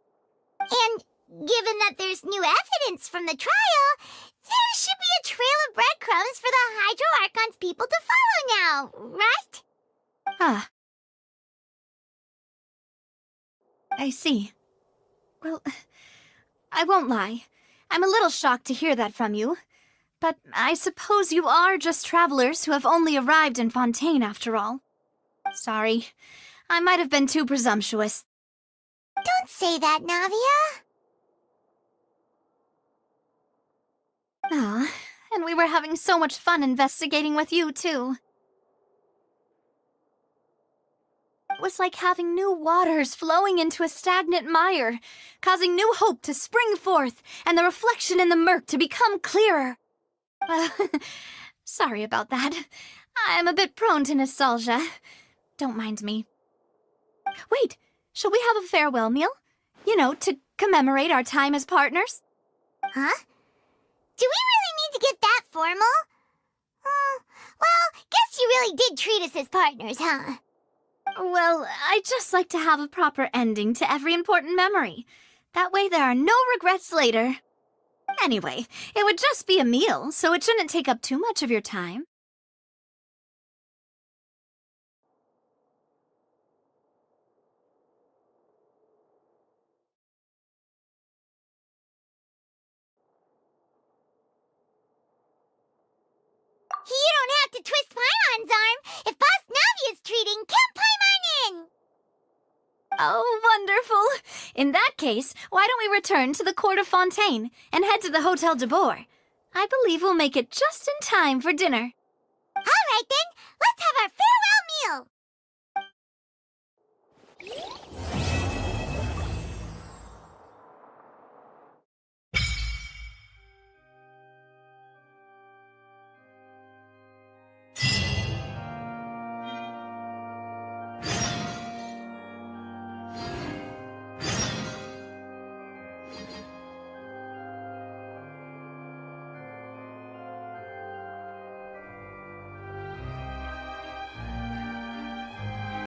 And given that there's new evidence from the trial, there should be a trail of breadcrumbs for the Hydro Archon's people to follow now, right? Ah. I see. Well, I won't lie. I'm a little shocked to hear that from you. But I suppose you are just travelers who have only arrived in Fontaine after all. Sorry. I might have been too presumptuous. Don't say that, Navia. Ah, and we were having so much fun investigating with you, too. It was like having new waters flowing into a stagnant mire, causing new hope to spring forth, and the reflection in the murk to become clearer. Sorry about that. I'm a bit prone to nostalgia. Don't mind me. Wait, shall we have a farewell meal? You know, to commemorate our time as partners? Huh? Do we really need to get that formal? Well, guess you really did treat us as partners, huh? Well, I'd just like to have a proper ending to every important memory. That way there are no regrets later. Anyway, it would just be a meal, so it shouldn't take up too much of your time. You don't have to twist Paimon's arm. If Boss Navia's treating, count Paimon in! Oh, wonderful! In that case, why don't we return to the Court of Fontaine and head to the Hotel de Boer? I believe we'll make it just in time for dinner. All right then, let's have our farewell meal!